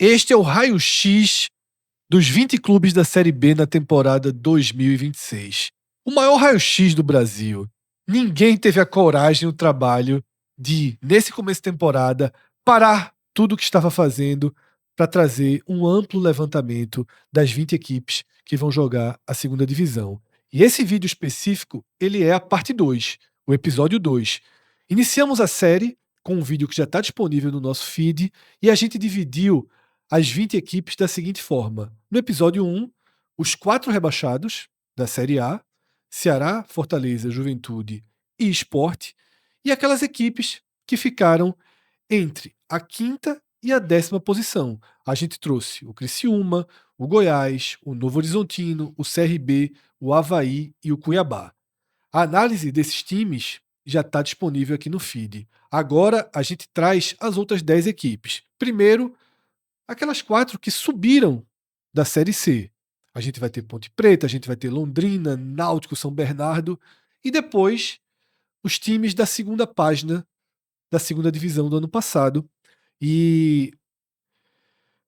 Este é o raio-x dos 20 clubes da Série B na temporada 2026. O maior raio-x do Brasil. Ninguém teve a coragem e o trabalho de, nesse começo de temporada, parar tudo o que estava fazendo para trazer um amplo levantamento das 20 equipes que vão jogar a segunda divisão. E esse vídeo específico, ele é a parte 2, o episódio 2. Iniciamos a série com um vídeo que já está disponível no nosso feed e a gente dividiu as 20 equipes da seguinte forma. No episódio 1, os 4 rebaixados da Série A, Ceará, Fortaleza, Juventude e Sport, e aquelas equipes que ficaram entre a 5ª e a 10ª posição. A gente trouxe o Criciúma, o Goiás, o Novo Horizontino, o CRB, o Avaí e o Cuiabá. A análise desses times já está disponível aqui no feed. Agora a gente traz as outras 10 equipes. Primeiro, aquelas 4 que subiram da Série C. A gente vai ter Ponte Preta, a gente vai ter Londrina, Náutico, São Bernardo e depois os times da segunda página da segunda divisão do ano passado. E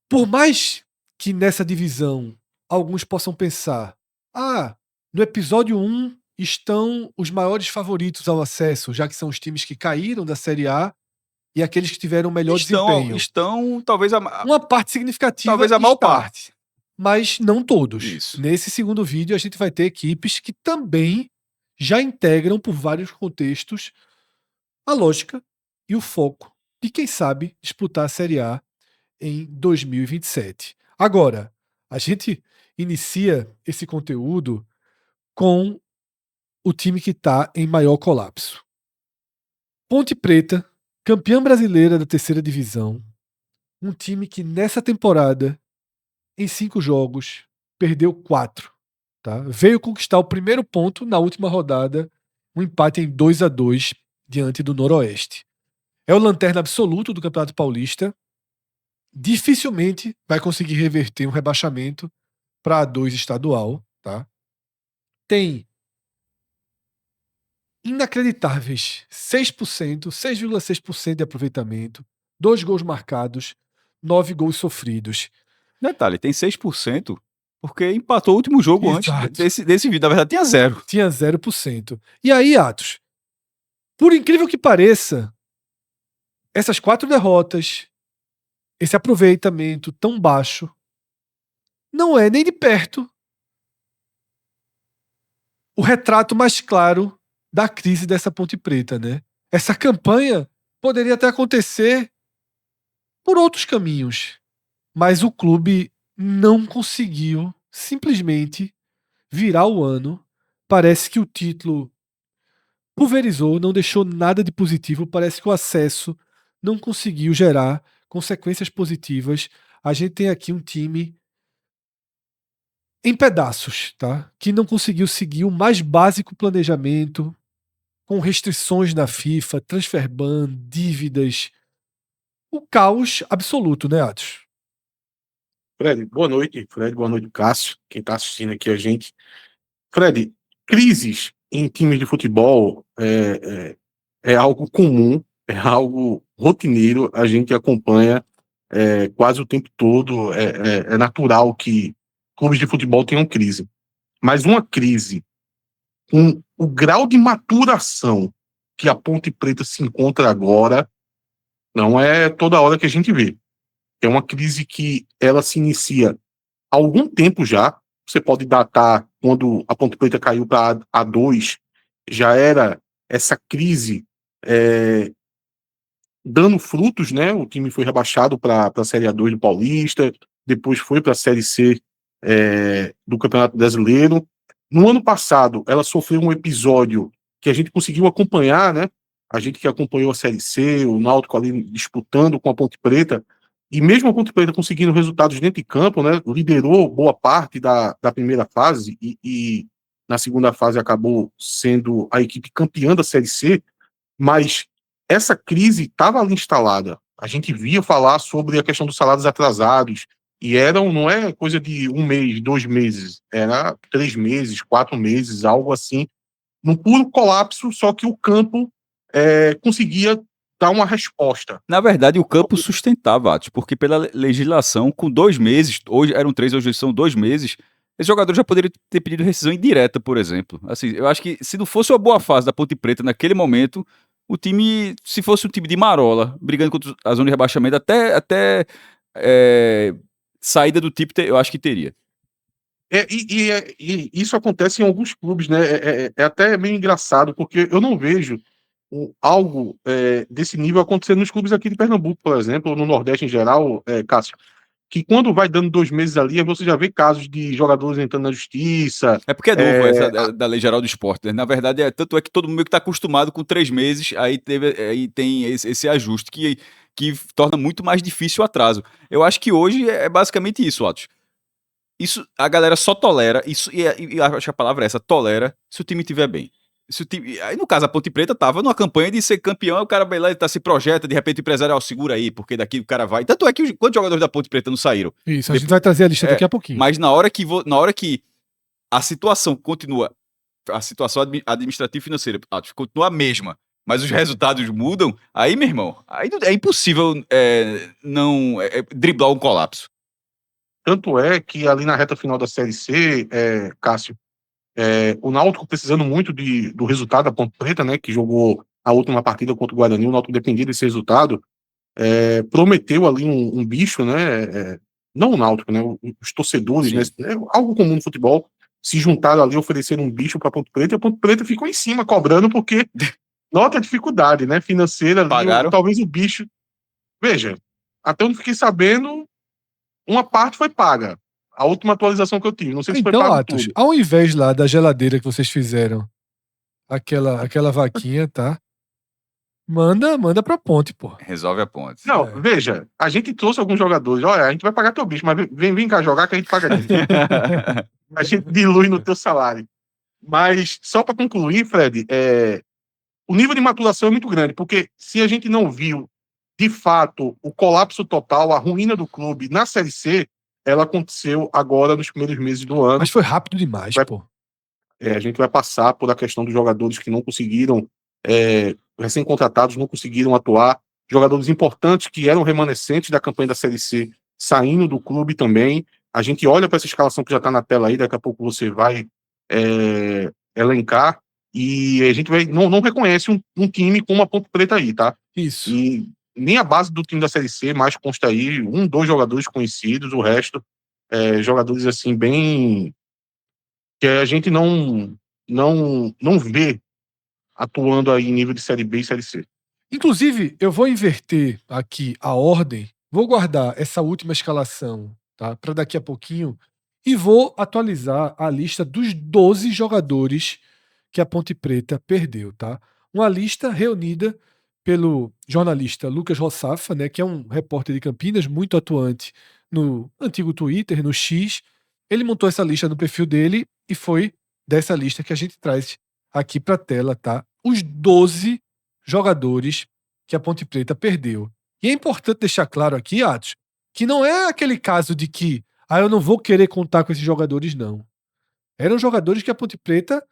por mais que nessa divisão alguns possam pensar, no episódio 1 estão os maiores favoritos ao acesso, já que são os times que caíram da Série A e aqueles que tiveram o melhor desempenho. Estão, talvez, uma parte significativa. Talvez a maior parte. Mas não todos. Isso. Nesse segundo vídeo, a gente vai ter equipes que também já integram, por vários contextos, a lógica e o foco de, quem sabe, disputar a Série A em 2027. Agora, a gente inicia esse conteúdo com o time que está em maior colapso. Ponte Preta, campeã brasileira da terceira divisão, um time que nessa temporada, em 5 jogos, perdeu 4. Tá? Veio conquistar o primeiro ponto na última rodada, um empate em 2-2 diante do Noroeste. É o lanterna absoluto do Campeonato Paulista. Dificilmente vai conseguir reverter um rebaixamento para A2 estadual. Tá? Tem inacreditáveis 6,6% de aproveitamento, 2 gols marcados, 9 gols sofridos. Detalhe, tem 6%, porque empatou o último jogo. Exato. Antes desse vídeo. Na verdade, tinha 0. Tinha 0%. E aí, Atos, por incrível que pareça, essas 4 derrotas, esse aproveitamento tão baixo, não é nem de perto o retrato mais claro da crise dessa Ponte Preta, né? Essa campanha poderia até acontecer por outros caminhos, mas o clube não conseguiu simplesmente virar o ano. Parece que o título pulverizou, não deixou nada de positivo. Parece que o acesso não conseguiu gerar consequências positivas. A gente tem aqui um time em pedaços, tá? Que não conseguiu seguir o mais básico planejamento, com restrições na FIFA, transfer ban, dívidas. O caos absoluto, né, Atos? Fred, boa noite. Fred, boa noite, Cássio, quem está assistindo aqui a gente. Fred, crises em times de futebol é algo comum, é algo rotineiro, a gente acompanha quase o tempo todo. É natural que clubes de futebol tenham crise. Mas uma crise com o grau de maturação que a Ponte Preta se encontra agora, não é toda hora que a gente vê. É uma crise que ela se inicia há algum tempo já. Você pode datar quando a Ponte Preta caiu para A2, já era essa crise dando frutos, né? O time foi rebaixado para a Série A2 do Paulista, depois foi para a Série C do Campeonato Brasileiro. No ano passado, ela sofreu um episódio que a gente conseguiu acompanhar, né? A gente que acompanhou a Série C, o Náutico ali disputando com a Ponte Preta, e mesmo a Ponte Preta conseguindo resultados dentro de campo, né? Liderou boa parte da primeira fase e na segunda fase acabou sendo a equipe campeã da Série C, mas essa crise estava ali instalada. A gente via falar sobre a questão dos salários atrasados, e não é coisa de 1 mês, 2 meses, era 3 meses, 4 meses, algo assim, num puro colapso, só que o campo conseguia dar uma resposta. Na verdade, o campo sustentava, Atos, porque pela legislação, com 2 meses, hoje eram 3, hoje são 2 meses, esse jogador já poderia ter pedido rescisão indireta, por exemplo. Assim, eu acho que se não fosse uma boa fase da Ponte Preta naquele momento, o time, se fosse um time de marola, brigando contra a zona de rebaixamento, até saída do tipo, eu acho que teria. E isso acontece em alguns clubes, né? É até meio engraçado, porque eu não vejo algo desse nível acontecendo nos clubes aqui de Pernambuco, por exemplo, ou no Nordeste em geral, Cássio, que quando vai dando 2 meses ali, você já vê casos de jogadores entrando na justiça. É porque é novo essa da Lei Geral do Esporte, né? Na verdade, tanto é que todo mundo que está acostumado com 3 meses, aí tem esse ajuste que torna muito mais difícil o atraso. Eu acho que hoje é basicamente isso, Atos. Isso a galera só tolera, isso, e acho que a palavra é essa, tolera, se o time estiver bem. Se o time, aí no caso a Ponte Preta tava numa campanha de ser campeão, o cara vai lá e se projeta, de repente o empresário, segura aí, porque daqui o cara vai. Tanto é que quantos jogadores da Ponte Preta não saíram? Isso, a gente vai trazer a lista daqui a pouquinho. Mas na hora que a situação continua, a situação administrativa e financeira continua a mesma, mas os resultados mudam, aí, meu irmão, aí é impossível não driblar um colapso. Tanto é que ali na reta final da Série C, Cássio, o Náutico precisando muito do resultado da Ponte Preta, né, que jogou a última partida contra o Guarani, o Náutico dependia desse resultado, prometeu ali um bicho, né, não o Náutico, né, os torcedores, né, algo comum no futebol, se juntaram ali, ofereceram um bicho para a Ponte Preta, e a Ponte Preta ficou em cima, cobrando, porque nota a dificuldade, né, financeira ali, talvez o bicho... Veja, até onde fiquei sabendo, uma parte foi paga. A última atualização que eu tive. Não sei se então, foi pago Atos, tudo. ao invés lá da geladeira que vocês fizeram, aquela vaquinha, tá? Manda pra Ponte, pô. Resolve a Ponte. Não, veja, a gente trouxe alguns jogadores. Olha, a gente vai pagar teu bicho, mas vem cá jogar que a gente paga disso. A gente dilui no teu salário. Mas, só para concluir, Fred, o nível de maturação é muito grande, porque se a gente não viu, de fato, o colapso total, a ruína do clube na Série C, ela aconteceu agora nos primeiros meses do ano. Mas foi rápido demais, pô. A gente vai passar por a questão dos jogadores que não conseguiram, recém-contratados, não conseguiram atuar, jogadores importantes que eram remanescentes da campanha da Série C saindo do clube também. A gente olha para essa escalação que já está na tela aí, daqui a pouco você vai elencar, e a gente não reconhece um time com uma Ponte Preta aí, tá? Isso. E nem a base do time da Série C mais consta aí, 2 jogadores conhecidos, o resto, jogadores assim, bem... que a gente não vê atuando aí em nível de Série B e Série C. Inclusive, eu vou inverter aqui a ordem, vou guardar essa última escalação, tá, para daqui a pouquinho, e vou atualizar a lista dos 12 jogadores que a Ponte Preta perdeu, tá? Uma lista reunida pelo jornalista Lucas Rossafa, né, que é um repórter de Campinas muito atuante no antigo Twitter, no X. Ele montou essa lista no perfil dele e foi dessa lista que a gente traz aqui para a tela, tá? Os 12 jogadores que a Ponte Preta perdeu. E é importante deixar claro aqui, Atos, que não é aquele caso de que eu não vou querer contar com esses jogadores, não. Eram jogadores que a Ponte Preta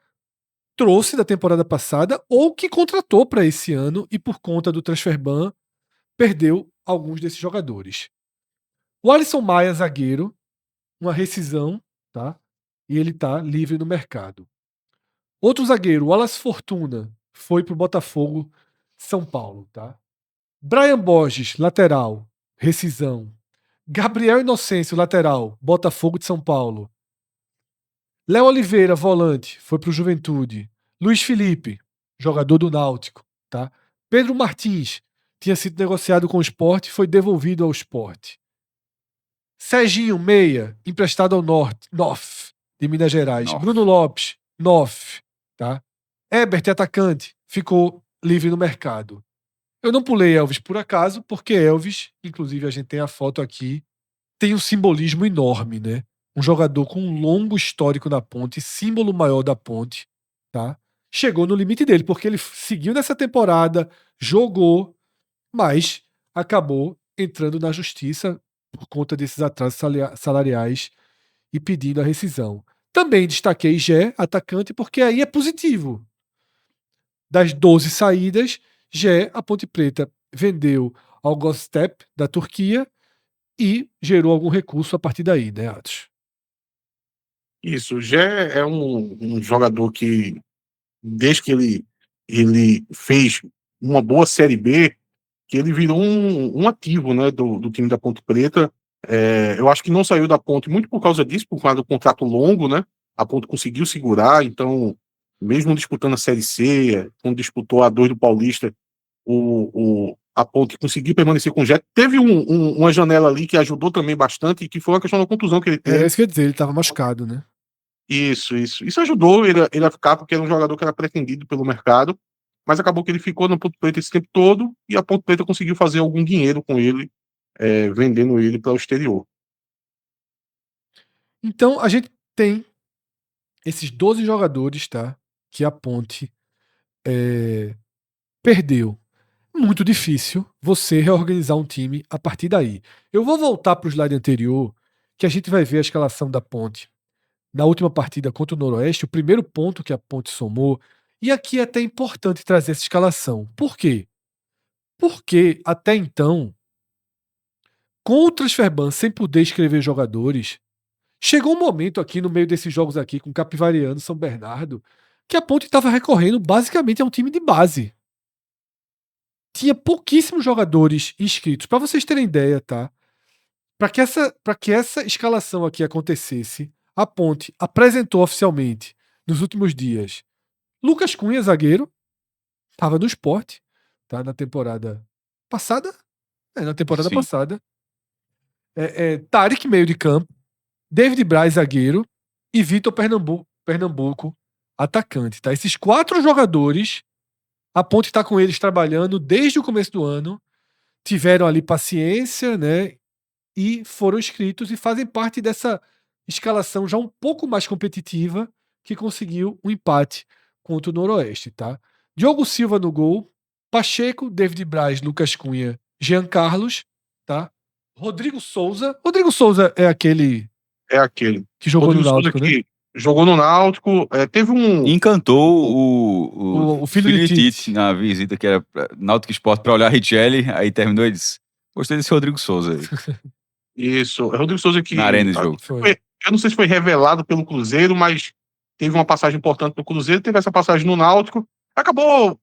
trouxe da temporada passada ou que contratou para esse ano e por conta do transfer ban perdeu alguns desses jogadores. O Alisson Maia, zagueiro, uma rescisão, tá? E ele tá livre no mercado. Outro zagueiro, o Wallace Fortuna, foi pro Botafogo, São Paulo, tá? Brian Borges, lateral, rescisão. Gabriel Inocêncio, lateral, Botafogo de São Paulo. Léo Oliveira, volante, foi pro Juventude. Luiz Felipe, jogador do Náutico, tá? Pedro Martins, tinha sido negociado com o Sport e foi devolvido ao Sport. Serginho, meia, emprestado ao North, de Minas Gerais. North. Bruno Lopes, North, tá? Herbert, atacante, ficou livre no mercado. Eu não pulei Elvis por acaso, porque Elvis, inclusive a gente tem a foto aqui, tem um simbolismo enorme, né? Um jogador com um longo histórico na Ponte, símbolo maior da Ponte, tá? Chegou no limite dele, porque ele seguiu nessa temporada, jogou, mas acabou entrando na justiça por conta desses atrasos salariais e pedindo a rescisão. Também destaquei Gé, atacante, porque aí é positivo. Das 12 saídas, Gé, a Ponte Preta vendeu ao Göztepe da Turquia e gerou algum recurso a partir daí, né, Atos? Isso, já é um jogador que, desde que ele fez uma boa Série B, que ele virou um ativo, né, do time da Ponte Preta. Eu acho que não saiu da Ponte muito por causa disso, por causa do contrato longo, né? A Ponte conseguiu segurar, então, mesmo disputando a Série C, quando disputou a 2 do Paulista, a Ponte conseguiu permanecer com o Jet. Teve uma janela ali que ajudou também bastante, que foi uma questão da contusão que ele teve. É isso que eu ia dizer, ele estava machucado, né? Isso ajudou ele a ficar, porque era um jogador que era pretendido pelo mercado, mas acabou que ele ficou na Ponte Preta esse tempo todo e a Ponte Preta conseguiu fazer algum dinheiro com ele, vendendo ele para o exterior. Então a gente tem esses 12 jogadores, tá? Que a Ponte perdeu. Muito difícil você reorganizar um time a partir daí. Eu vou voltar para o slide anterior, que a gente vai ver a escalação da Ponte na última partida contra o Noroeste, o primeiro ponto que a Ponte somou. E aqui é até importante trazer essa escalação. Por quê? Porque até então, com o Transferban sem poder escrever jogadores, chegou um momento aqui no meio desses jogos aqui com Capivariano, São Bernardo, que a Ponte estava recorrendo basicamente a um time de base. Tinha pouquíssimos jogadores inscritos. Para vocês terem ideia, tá? Para que essa escalação aqui acontecesse, a Ponte apresentou oficialmente nos últimos dias Lucas Cunha, zagueiro, estava no Sport, tá? Na temporada passada. Na temporada Sim. passada. Tarek, meio de campo. David Braz, zagueiro. E Vitor Pernambuco, atacante. Tá? Esses 4 jogadores, a Ponte está com eles trabalhando desde o começo do ano. Tiveram ali paciência, né? E foram inscritos e fazem parte dessa escalação já um pouco mais competitiva que conseguiu um empate contra o Noroeste, tá? Diogo Silva no gol, Pacheco, David Braz, Lucas Cunha, Jean Carlos, tá? Rodrigo Souza é aquele É aquele. que jogou Rodrigo no Souza Náutico, né? que jogou no Náutico, teve Encantou o filho de Tite na visita que era Náutico Sport para olhar a Richelli, aí terminou e disse: gostei desse Rodrigo Souza aí. Isso, é Rodrigo Souza que Na arena de jogo. eu não sei se foi revelado pelo Cruzeiro, mas teve uma passagem importante no Cruzeiro, teve essa passagem no Náutico, acabou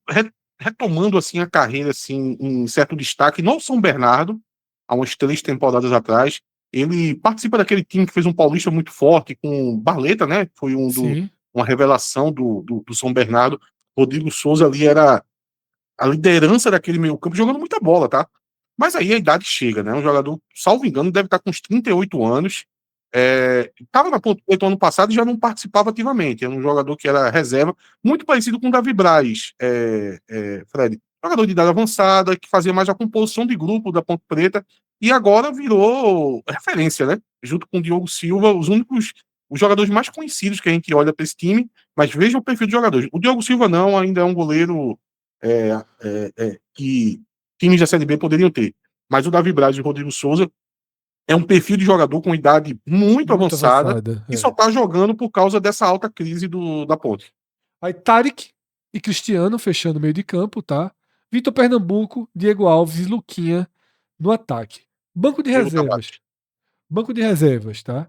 retomando assim a carreira assim em certo destaque no São Bernardo, há umas 3 temporadas atrás. Ele participa daquele time que fez um paulista muito forte com Barleta, né? Foi uma revelação do São Bernardo. Rodrigo Souza ali era a liderança daquele meio campo, jogando muita bola, tá? Mas aí a idade chega, né? Um jogador, salvo engano, deve estar com uns 38 anos. Estava na Ponte Preta ano passado e já não participava ativamente. Era um jogador que era reserva, muito parecido com o Davi Braz, Fred. Jogador de idade avançada, que fazia mais a composição de grupo da Ponte Preta e agora virou referência, né? Junto com o Diogo Silva, os jogadores mais conhecidos que a gente olha para esse time, mas veja o perfil dos jogadores. O Diogo Silva não, ainda é um goleiro que times da Série B poderiam ter. Mas o Davi Braz e o Rodrigo Souza é um perfil de jogador com idade muito avançada e só está jogando por causa dessa alta crise da Ponte. Aí Tarek e Cristiano fechando o meio de campo, tá? Vitor Pernambuco, Diego Alves e Luquinha no ataque. Banco de reservas, tá?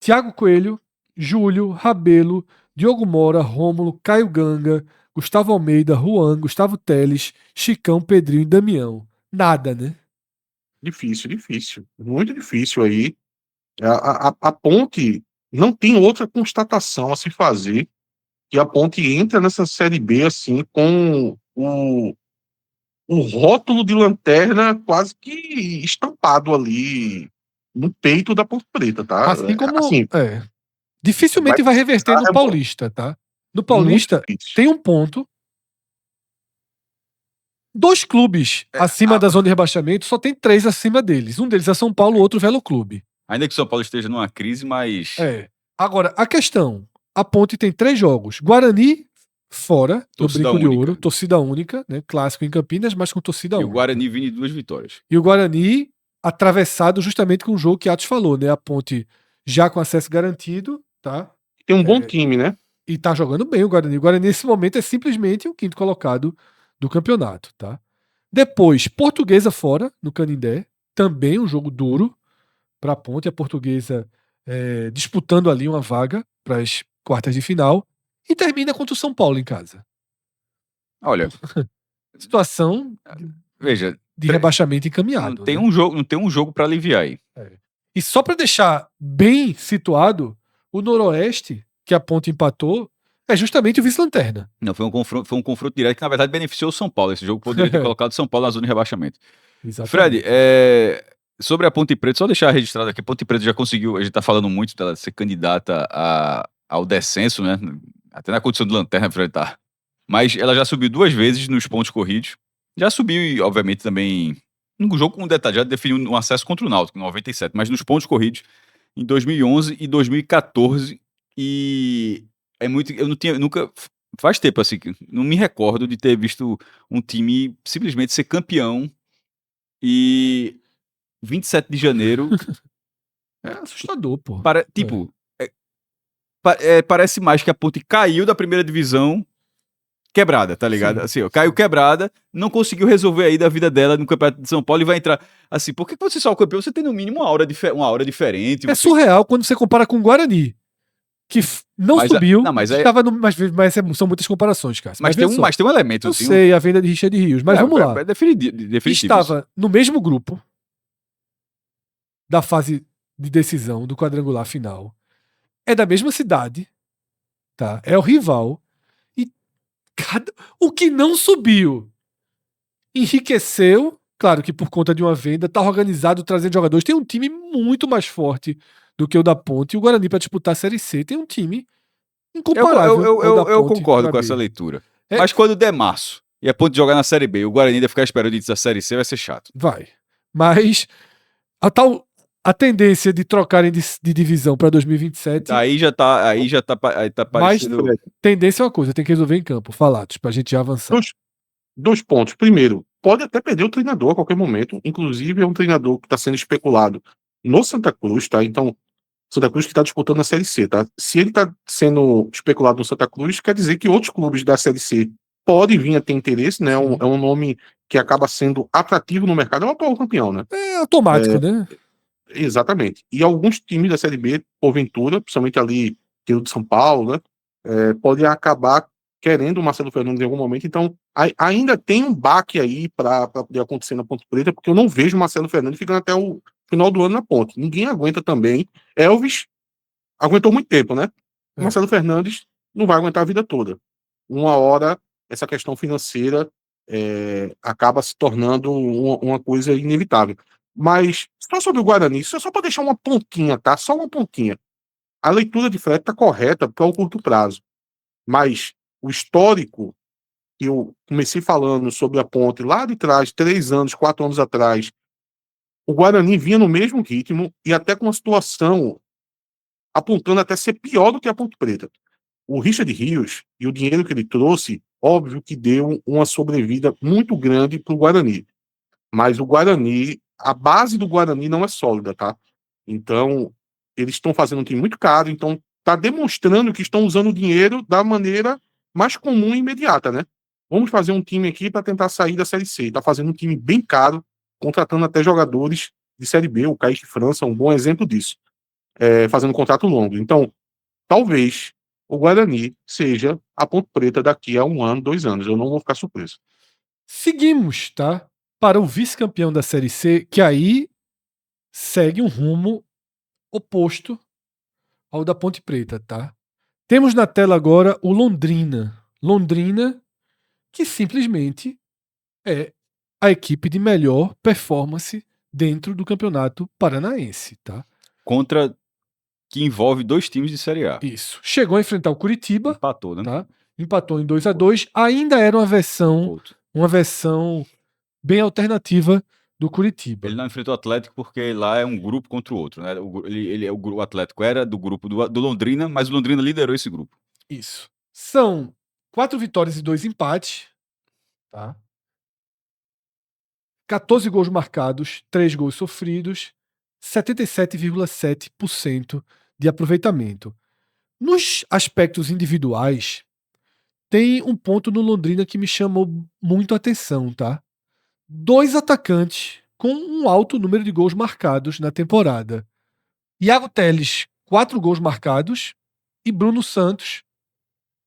Thiago Coelho, Júlio, Rabelo, Diogo Mora, Rômulo, Caio Ganga, Gustavo Almeida, Juan, Gustavo Teles, Chicão, Pedrinho e Damião. Nada, né? Difícil. Muito difícil aí. A Ponte não tem outra constatação a se fazer que a Ponte entra nessa Série B assim com o rótulo de lanterna quase que estampado ali no peito da Ponte Preta, tá? Assim como... Assim, dificilmente vai reverter no Paulista, tá? No Paulista tem um ponto. 2 clubes acima da zona de rebaixamento, só tem 3 acima deles. Um deles é São Paulo, o outro Velo Clube. Ainda que o São Paulo esteja numa crise, mas... Agora, a questão. A Ponte tem 3 jogos. Guarani fora, do Brinco de Ouro, torcida única, né? Clássico em Campinas, mas com torcida única. E o Guarani vindo de 2 vitórias. E o Guarani atravessado justamente com o jogo que Atos falou, né? A Ponte já com acesso garantido, tá? Tem um bom time, né? E tá jogando bem o Guarani. O Guarani, nesse momento, é simplesmente o 5º colocado do campeonato, tá? Depois, Portuguesa fora, no Canindé. Também um jogo duro para a Ponte. A Portuguesa disputando ali uma vaga para as quartas de final. E termina contra o São Paulo em casa. Olha, Situação veja, de rebaixamento encaminhado. não tem né? um jogo para aliviar aí. E só para deixar bem situado, o Noroeste, que a Ponte empatou, é justamente o vice-lanterna. Não, foi um confronto direto que, na verdade, beneficiou o São Paulo. Esse jogo poderia ter colocado o São Paulo na zona de rebaixamento. Exatamente. Fred, sobre a Ponte Preta, só deixar registrado aqui, a Ponte Preta já conseguiu, a gente tá falando muito dela ser candidata ao descenso, né? Até na condição de lanterna, Fred, tá. Mas ela já subiu 2 vezes nos pontos corridos. Já subiu e, obviamente, também no jogo com detalhe, já definiu um acesso contra o Náutico, em 97, mas nos pontos corridos em 2011 e 2014. E é muito, eu não tinha, nunca, faz tempo assim, que não me recordo de ter visto um time simplesmente ser campeão e 27 de janeiro, É assustador, pô. tipo, parece mais que a Ponte caiu da primeira divisão quebrada, tá ligado? Sim, Assim, ó, caiu quebrada, não conseguiu resolver aí da vida dela no Campeonato de São Paulo e vai entrar. Assim, por que você só é o campeão? Você tem no mínimo uma aura diferente. É Você... surreal quando você compara com o Guarani, que não subiu, não, mas estava no, mas são muitas comparações, cara. Mas tem um elemento. Eu sei, a venda de Richard Rios, mas vamos lá. É definitivo. Estava no mesmo grupo da fase de decisão do quadrangular final. É da mesma cidade, tá? É o rival. E o que não subiu enriqueceu, claro que por conta de uma venda, tá organizado trazendo jogadores. Tem um time muito mais forte do que o da Ponte. E o Guarani, para disputar a Série C, tem um time incomparável. Eu concordo com essa leitura. Mas quando der março e a Ponte jogar na Série B, o Guarani ainda ficar esperando a Série C, vai ser chato. Vai. Mas a tendência de trocarem de divisão para 2027. Aí já tá parecendo. Mas tendência é uma coisa, tem que resolver em campo. Falatos, pra gente já avançar. Dois pontos. Primeiro, pode até perder o treinador a qualquer momento. Inclusive, é um treinador que está sendo especulado no Santa Cruz, tá? Então, Santa Cruz que está disputando a Série C, tá? Se ele está sendo especulado no Santa Cruz, quer dizer que outros clubes da Série C podem vir a ter interesse, né? É um nome que acaba sendo atrativo no mercado. É um atual campeão, né? É automático, né? Exatamente. E alguns times da Série B, porventura, principalmente ali, o de São Paulo, né? Podem acabar querendo o Marcelo Fernandes em algum momento. Então, ainda tem um baque aí para poder acontecer na Ponte Preta, porque eu não vejo o Marcelo Fernandes ficando até o final do ano na Ponte. Ninguém aguenta também. Elvis aguentou muito tempo, né? O Marcelo Fernandes não vai aguentar a vida toda. Uma hora, essa questão financeira acaba se tornando uma coisa inevitável. Mas, só sobre o Guarani, isso é só para deixar uma pontinha, tá? Só uma pontinha. A leitura de Fred está correta para o curto prazo. Mas o histórico que eu comecei falando sobre a Ponte lá de trás, 3 anos, 4 anos atrás, o Guarani vinha no mesmo ritmo e até com uma situação apontando até ser pior do que a Ponte Preta. O Richard Rios e o dinheiro que ele trouxe, óbvio que deu uma sobrevida muito grande para o Guarani. Mas o Guarani, a base do Guarani não é sólida, tá? Então, eles estão fazendo um time muito caro, então está demonstrando que estão usando o dinheiro da maneira mais comum e imediata, né? Vamos fazer um time aqui para tentar sair da Série C. Está fazendo um time bem caro, contratando até jogadores de Série B. O Kaique França é um bom exemplo disso. Fazendo um contrato longo. Então, talvez o Guarani seja a Ponte Preta daqui a 1 ano, 2 anos. Eu não vou ficar surpreso. Seguimos, tá? Para o vice-campeão da Série C, que aí segue um rumo oposto ao da Ponte Preta, tá? Temos na tela agora o Londrina. Londrina, que simplesmente é a equipe de melhor performance dentro do campeonato paranaense, tá? Que envolve 2 times de Série A. Isso. Chegou a enfrentar o Curitiba. Empatou, né? Tá? Empatou em 2-2. Ainda era uma versão bem alternativa do Curitiba. Ele não enfrentou o Atlético porque lá é um grupo contra o outro, né? O Atlético era do grupo do Londrina, mas o Londrina liderou esse grupo. Isso. São 4 vitórias e 2 empates. Tá? 14 gols marcados, 3 gols sofridos, 77,7% de aproveitamento. Nos aspectos individuais, tem um ponto no Londrina que me chamou muito a atenção, tá? 2 atacantes com um alto número de gols marcados na temporada. Iago Teles, 4 gols marcados, e Bruno Santos,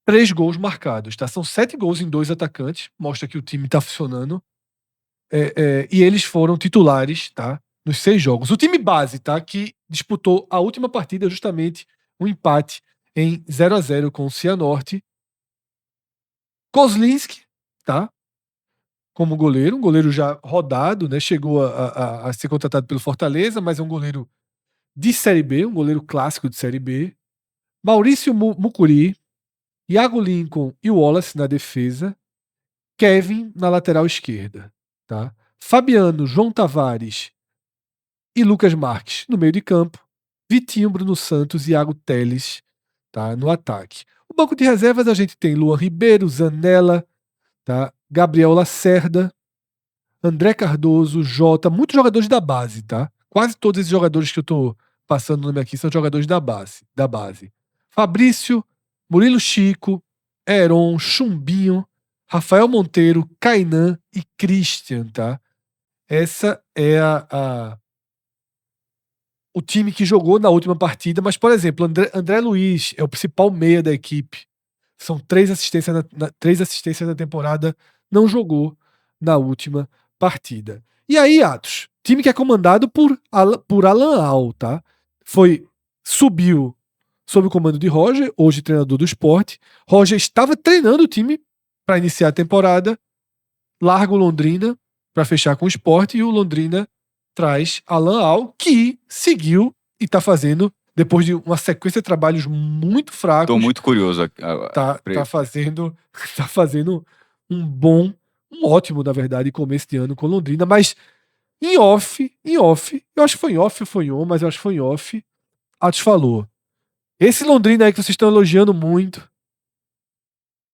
3 gols marcados. Tá? São 7 gols em 2 atacantes, mostra que o time está funcionando. E eles foram titulares, tá? Nos 6 jogos. O time base, tá? Que disputou a última partida, justamente um empate em 0-0 com o Cianorte. Kozlinski, tá? Como goleiro, um goleiro já rodado, né? Chegou a ser contratado pelo Fortaleza, mas é um goleiro de Série B, um goleiro clássico de Série B. Maurício Mucuri, Iago Lincoln e Wallace na defesa. Kevin na lateral esquerda, tá? Fabiano, João Tavares e Lucas Marques no meio de campo. Vitinho, Bruno Santos e Iago Teles, tá? No ataque. O banco de reservas a gente tem Luan Ribeiro, Zanella, tá? Gabriel Lacerda, André Cardoso, Jota, muitos jogadores da base, tá? Quase todos esses jogadores que eu tô passando o nome aqui são jogadores da base. Fabrício, Murilo Chico, Heron, Chumbinho, Rafael Monteiro, Kainan e Christian, tá? Essa é o time que jogou na última partida, mas, por exemplo, André Luiz é o principal meia da equipe. São 3 assistências na temporada, não jogou na última partida. E aí, Atos, time que é comandado por Alan Al, tá? Subiu sob o comando de Roger, hoje treinador do Sport. Roger estava treinando o time para iniciar a temporada, larga o Londrina para fechar com o Sport, e o Londrina traz Alan Al, que seguiu e está fazendo, depois de uma sequência de trabalhos muito fracos. Tô muito curioso. Tá fazendo um ótimo, na verdade, começo de ano com Londrina, mas em off, eu acho que foi em off ou foi em on, mas eu acho que foi em off, Atos falou: esse Londrina aí que vocês estão elogiando muito,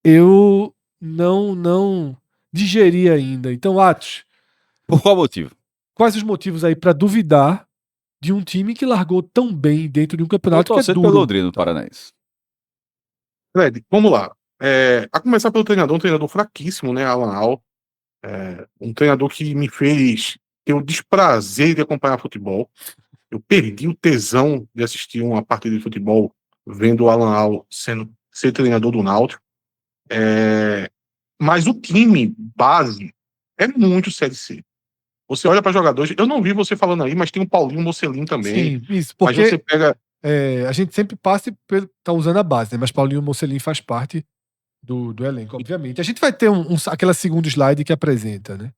eu não digeri ainda. Então, Atos, Por qual motivo? quais os motivos aí para duvidar de um time que largou tão bem dentro de um Tô campeonato que é torcendo duro? pelo Londrina, no Paranaense. Fred, vamos lá. A começar pelo treinador, um treinador fraquíssimo, né, Alan Al. Um treinador que me fez ter o desprazer de acompanhar futebol. Eu perdi o tesão de assistir uma partida de futebol vendo o Alan Al ser treinador do Náutico. Mas o time base é muito Série C. Você olha para jogadores, eu não vi você falando aí, mas tem o Paulinho Mocelin também. Sim, isso, Mas porque você pega. a gente sempre passa e tá usando a base, né? Mas Paulinho Mocelin faz parte do elenco, obviamente. A gente vai ter aquela segundo slide que apresenta, né?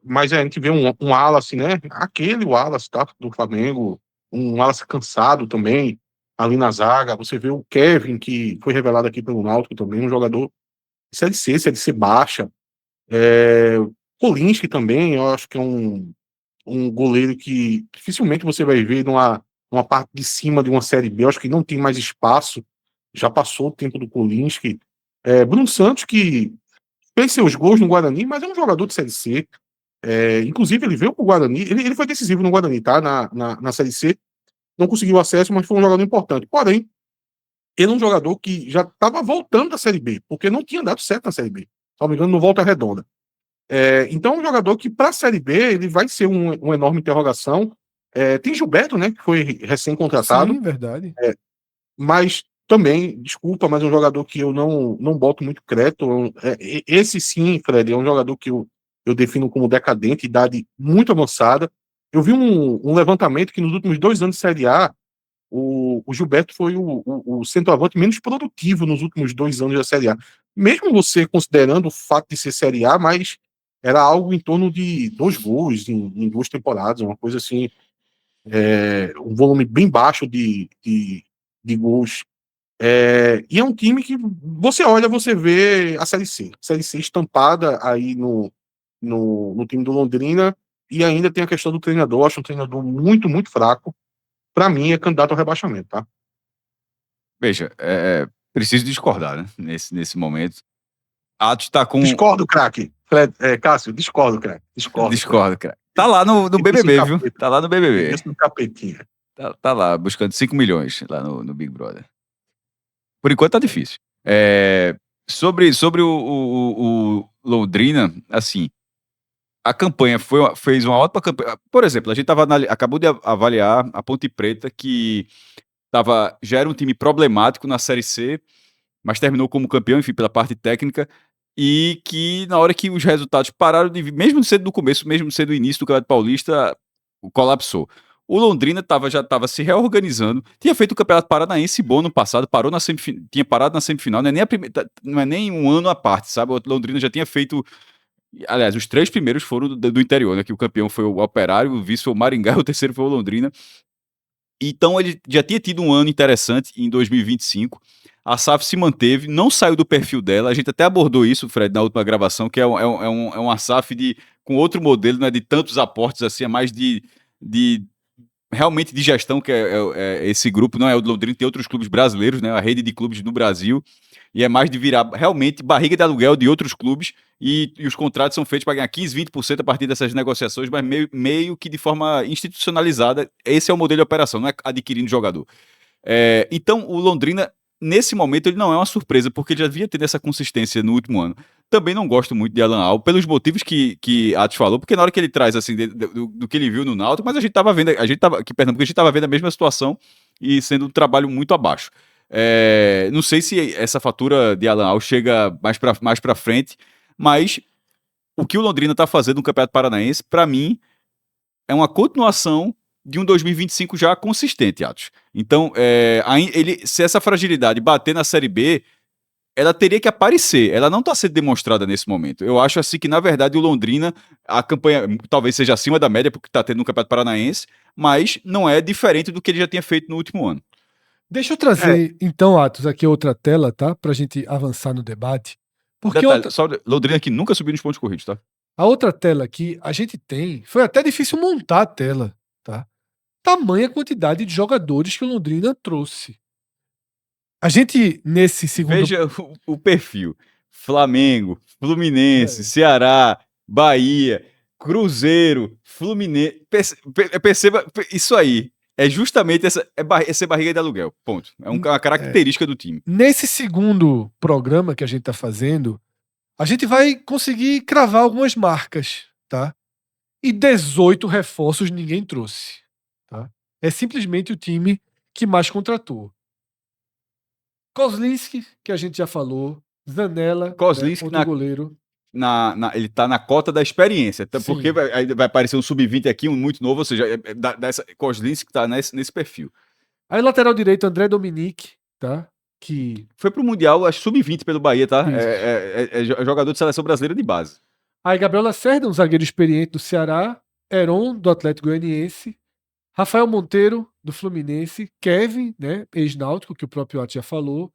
Mas a gente vê um Wallace, né? Aquele Wallace, tá? Do Flamengo. Um Wallace cansado também, ali na zaga. Você vê o Kevin, que foi revelado aqui pelo Náutico também, um jogador de Série C baixa. Kolinski também, eu acho que é um goleiro que dificilmente você vai ver numa parte de cima de uma Série B. Eu acho que não tem mais espaço. Já passou o tempo do Kolinski. Bruno Santos, que fez seus gols no Guarani, mas é um jogador de Série C. Inclusive, ele veio pro Guarani, ele foi decisivo no Guarani, tá? Na Série C. Não conseguiu acesso, mas foi um jogador importante. Porém, ele é um jogador que já estava voltando da Série B, porque não tinha dado certo na Série B. Se não me engano, no Volta Redonda. Então, é um jogador que, para a Série B, ele vai ser uma enorme interrogação. Tem Gilberto, né, que foi recém-contratado. Sim, verdade. Mas também, desculpa, mas é um jogador que eu não boto muito crédito. Esse sim, Fred, é um jogador que eu defino como decadente, idade muito avançada. Eu vi um levantamento que nos últimos 2 anos de Série A, o Gilberto foi o centroavante menos produtivo nos últimos 2 anos da Série A. Mesmo você considerando o fato de ser Série A, mas era algo em torno de 2 gols em 2 temporadas, uma coisa assim, um volume bem baixo de gols. E é um time que você olha, você vê a Série C. Série C estampada aí no time do Londrina, e ainda tem a questão do treinador. Acho um treinador muito, muito fraco. Para mim, é candidato ao rebaixamento, tá? Veja, preciso discordar, né? Nesse momento. Atos tá com. Discordo, craque. Cássio, discordo, craque. Discordo, cara. Tá lá no BBB, viu? Tá lá no BBB. Isso no capetinha. Tá lá, buscando 5 milhões lá no Big Brother. Por enquanto tá difícil. Sobre o Londrina, assim, a campanha fez uma ótima campanha. Por exemplo, a gente acabou de avaliar a Ponte Preta, que já era um time problemático na Série C, mas terminou como campeão, enfim, pela parte técnica, e que na hora que os resultados pararam de vir, mesmo sendo no começo, mesmo sendo o início do Campeonato Paulista, colapsou. O Londrina já estava se reorganizando, tinha feito o Campeonato Paranaense bom no passado, tinha parado na semifinal, não é nem um ano à parte, sabe? O Londrina já tinha feito. Aliás, os 3 primeiros foram do interior, né? Que o campeão foi o Operário, o vice foi o Maringá, o terceiro foi o Londrina. Então ele já tinha tido um ano interessante em 2025. A SAF se manteve, não saiu do perfil dela. A gente até abordou isso, Fred, na última gravação, que é uma SAF com outro modelo, não é de tantos aportes assim, é mais de realmente de gestão, que é esse grupo, não é o do Londrina, tem outros clubes brasileiros, né? A rede de clubes no Brasil. E é mais de virar realmente barriga de aluguel de outros clubes, e os contratos são feitos para ganhar 15, 20% a partir dessas negociações, mas meio que de forma institucionalizada. Esse é o modelo de operação, não é adquirindo jogador. Então, o Londrina, nesse momento, ele não é uma surpresa, porque ele já havia tido essa consistência no último ano. Também não gosto muito de Alan Al, pelos motivos que Atos falou, porque na hora que ele traz, assim, do que ele viu no Náutico, mas a gente estava vendo, aqui em Pernambuco, a gente estava vendo a mesma situação e sendo um trabalho muito abaixo. Não sei se essa fatura de Alan Al chega mais pra frente, mas o que o Londrina está fazendo no Campeonato Paranaense, para mim, é uma continuação de um 2025 já consistente, Atos. Então, se essa fragilidade bater na Série B, ela teria que aparecer. Ela não está sendo demonstrada nesse momento. Eu acho assim que, na verdade, o Londrina, a campanha talvez seja acima da média, porque está tendo no Campeonato Paranaense, mas não é diferente do que ele já tinha feito no último ano. Deixa eu trazer, então, Atos, aqui outra tela, tá? Pra gente avançar no debate. Porque Detalhe, só Londrina que nunca subiu nos pontos corridos, tá? a outra tela aqui, a gente tem. Foi até difícil montar a tela, tá? Tamanha quantidade de jogadores que o Londrina trouxe. A gente, nesse segundo. Veja o perfil: Flamengo, Fluminense, Ceará, Bahia, Cruzeiro, Fluminense. Perceba isso aí. É justamente essa barriga de aluguel. Ponto. É uma característica do time. Nesse segundo programa que a gente tá fazendo, a gente vai conseguir cravar algumas marcas, tá? E 18 reforços ninguém trouxe, tá? É simplesmente o time que mais contratou. Kozlinski, que a gente já falou, Zanella, Kozlinski outro goleiro. ele tá na cota da experiência, até Sim. porque vai aparecer um sub-20 aqui, um muito novo, ou seja, Kozlinski tá nesse perfil. Aí lateral direito, André Dominique, tá? Que foi pro Mundial, acho sub-20 pelo Bahia, tá? É jogador de seleção brasileira de base. Aí Gabriel Lacerda, um zagueiro experiente do Ceará, Heron, do Atlético Goianiense, Rafael Monteiro, do Fluminense, Kevin, né, ex-náutico, que o próprio Atos já falou,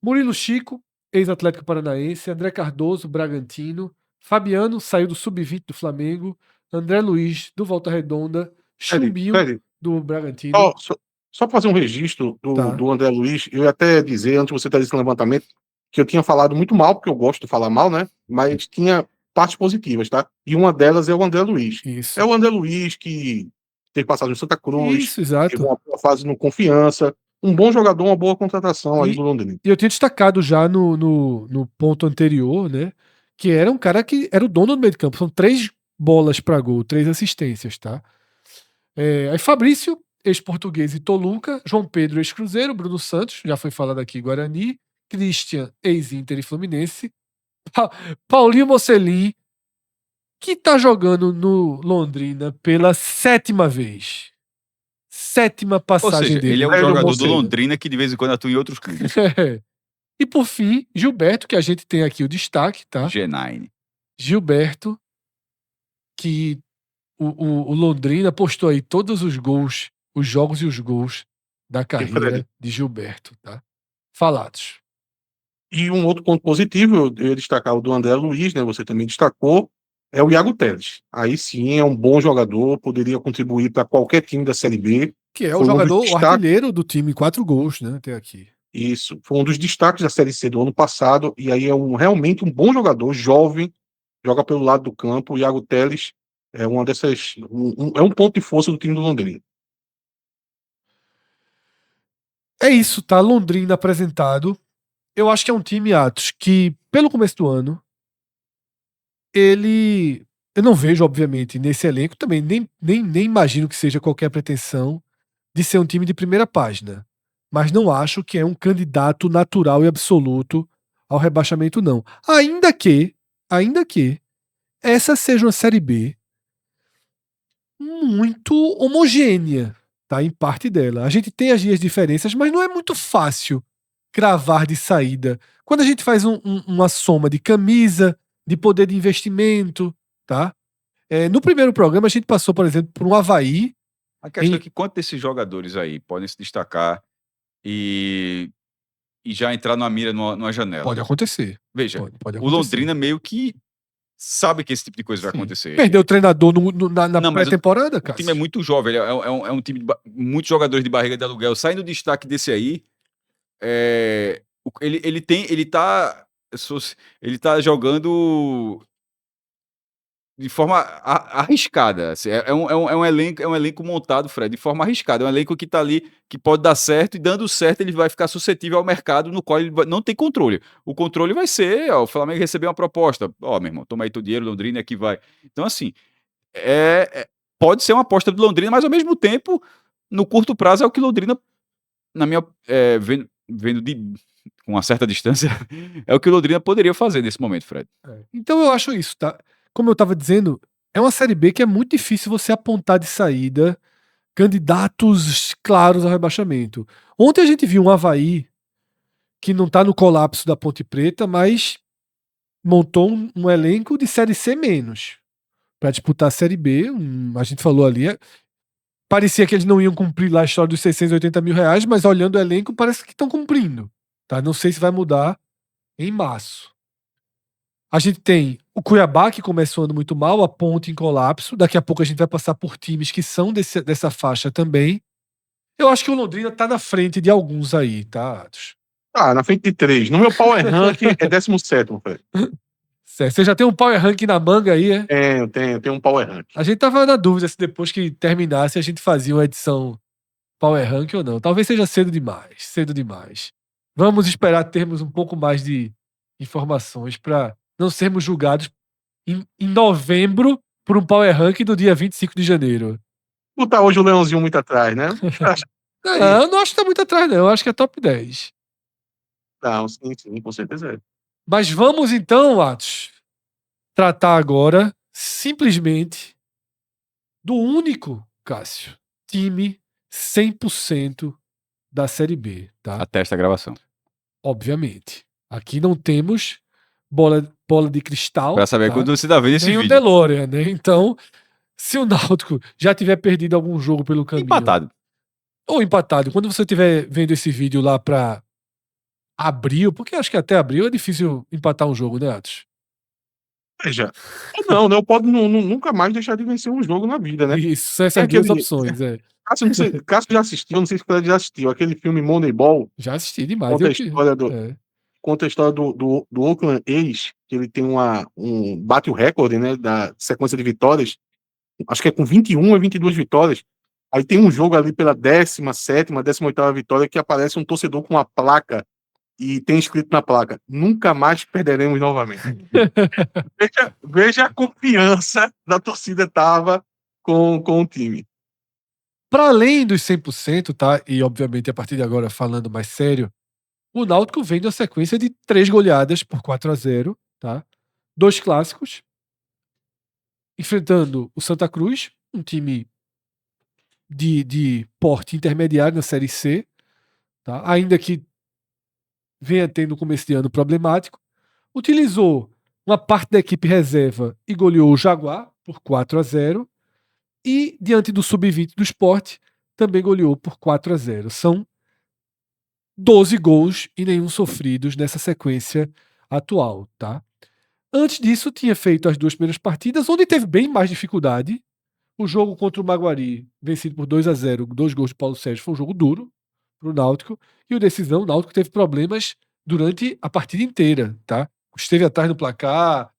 Murilo Chico, ex-Atlético Paranaense, André Cardoso, Bragantino, Fabiano, saiu do sub-20 do Flamengo, André Luiz, do Volta Redonda, Chumbinho, do Bragantino. Só fazer um registro Tá. do André Luiz, eu ia até dizer, antes de você ter esse levantamento, que eu tinha falado muito mal, porque eu gosto de falar mal, né? Mas tinha partes positivas, tá? E uma delas é o André Luiz. Isso. É o André Luiz que teve passagem no Santa Cruz, Isso, exato. teve uma boa fase no Confiança, um bom jogador, uma boa contratação aí do Londrina. E eu tinha destacado já no ponto anterior, né? Que era um cara que era o dono do meio de campo. São 3 bolas para gol, 3 assistências, tá? Aí Fabrício, ex-português e Toluca, João Pedro, ex-Cruzeiro, Bruno Santos, já foi falado aqui, Guarani, Christian, ex-Inter e Fluminense, Paulinho Mocelin, que tá jogando no Londrina pela 7ª vez. 7ª passagem Ou seja, dele. ele é um jogador do Londrina que de vez em quando atua em outros clubes. E por fim, Gilberto, que a gente tem aqui o destaque, tá? G9. Gilberto, que o Londrina postou aí todos os gols, os jogos e os gols da carreira de Gilberto, tá? Falados. E um outro ponto positivo, eu ia destacar o do André Luiz, né? Você também destacou, é o Iago Teles. Aí sim é um bom jogador, poderia contribuir para qualquer time da Série B. Que é o jogador, o artilheiro do time, 4 gols, né? Até aqui. Isso, foi um dos destaques da Série C do ano passado, e aí é realmente um bom jogador, jovem, joga pelo lado do campo. O Iago Teles é uma dessas. É um ponto de força do time do Londrina. É isso, tá? Londrina apresentado. Eu acho que é um time, Atos, que, pelo começo do ano, ele eu não vejo, obviamente, nesse elenco, também nem imagino que seja qualquer pretensão de ser um time de primeira página. Mas não acho que é um candidato natural e absoluto ao rebaixamento, não. Ainda que essa seja uma Série B muito homogênea, tá? Em parte dela. A gente tem as diferenças, mas não é muito fácil cravar de saída. Quando a gente faz uma soma de camisa, de poder de investimento, tá? No primeiro programa a gente passou, por exemplo, por um Avaí. A questão é que quantos desses jogadores aí podem se destacar e já entrar numa mira numa janela? Pode acontecer. Veja, Pode o Londrina meio que sabe que esse tipo de coisa vai acontecer. Perdeu o treinador na Não, mas pré-temporada, O cara. time é muito jovem, é um time de muitos jogadores de barriga de aluguel. Saindo do destaque desse aí, ele tá jogando de forma arriscada. Assim, é um elenco montado, Fred, de forma arriscada. É um elenco que tá ali, que pode dar certo, e dando certo ele vai ficar suscetível ao mercado no qual ele não tem controle. O controle vai ser, o Flamengo receber uma proposta. Meu irmão, toma aí teu dinheiro, Londrina, aqui vai. Então, assim, pode ser uma aposta do Londrina, mas ao mesmo tempo, no curto prazo, é o que Londrina, na minha vendo com uma certa distância, é o que o Londrina poderia fazer nesse momento, Fred. Então eu acho isso, tá? Como eu tava dizendo, é uma Série B que é muito difícil você apontar de saída candidatos claros ao rebaixamento. Ontem a gente viu um Avaí que não tá no colapso da Ponte Preta, mas montou um elenco de Série C menos para disputar a Série B. A gente falou ali, parecia que eles não iam cumprir lá a história dos 680 mil reais, mas olhando o elenco parece que estão cumprindo. Tá? Não sei se vai mudar em março. A gente tem o Cuiabá, que começou ano muito mal, a Ponte em colapso. Daqui a pouco a gente vai passar por times que são dessa faixa também. Eu acho que o Londrina tá na frente de alguns aí, tá, Atos? Na frente de 3. No meu Power Rank é 17º, Fred. Certo. Você já tem um Power Rank na manga aí, é? Eu tenho um Power Rank. A gente tava na dúvida se depois que terminasse a gente fazia uma edição Power Rank ou não. Talvez seja cedo demais. Vamos esperar termos um pouco mais de informações para não sermos julgados em novembro por um Power Rank do dia 25 de janeiro. Botar hoje o Leãozinho muito atrás, né? Não, eu não acho que tá muito atrás, não. Eu acho que é top 10. Não, sim, com certeza é. Mas vamos então, Atos, tratar agora simplesmente do único, Cássio, time 100% da Série B, tá? Até esta gravação. Obviamente. Aqui não temos bola de cristal. Pra saber, tá? Quando você tá vendo esse nem vídeo. Nem o DeLorean, né? Então, se o Náutico já tiver perdido algum jogo pelo caminho... Empatado. Quando você estiver vendo esse vídeo lá pra abril, porque acho que até abril é difícil empatar um jogo, né, Atos? Veja, não pode nunca mais deixar de vencer um jogo na vida, né? Isso, são essas duas opções, Cássio já assistiu, não sei se o já assistiu, aquele filme Moneyball. Já assisti demais. Conta a história do Oakland A's, que ele tem bate o recorde, né, da sequência de vitórias, acho que é com 21 ou 22 vitórias. Aí tem um jogo ali pela 17ª, 18ª vitória que aparece um torcedor com uma placa e tem escrito na placa: nunca mais perderemos novamente. veja a confiança da torcida tava com o time. Para além dos 100%, tá? E obviamente a partir de agora falando mais sério, o Náutico vem de uma sequência de 3 goleadas por 4-0, tá? 2 clássicos, enfrentando o Santa Cruz, um time de porte intermediário na Série C, tá? Ainda que venha tendo no começo de ano problemático, utilizou uma parte da equipe reserva e goleou o Jaguar por 4-0, e diante do Sub-20 do Sport também goleou por 4-0. São 12 gols e nenhum sofridos nessa sequência atual, tá? Antes disso, tinha feito as 2 primeiras partidas, onde teve bem mais dificuldade. O jogo contra o Maguari, vencido por 2-0, 2 gols de Paulo Sérgio, foi um jogo duro para o Náutico. E o decisão, o Náutico teve problemas durante a partida inteira, tá? Esteve atrás no placar,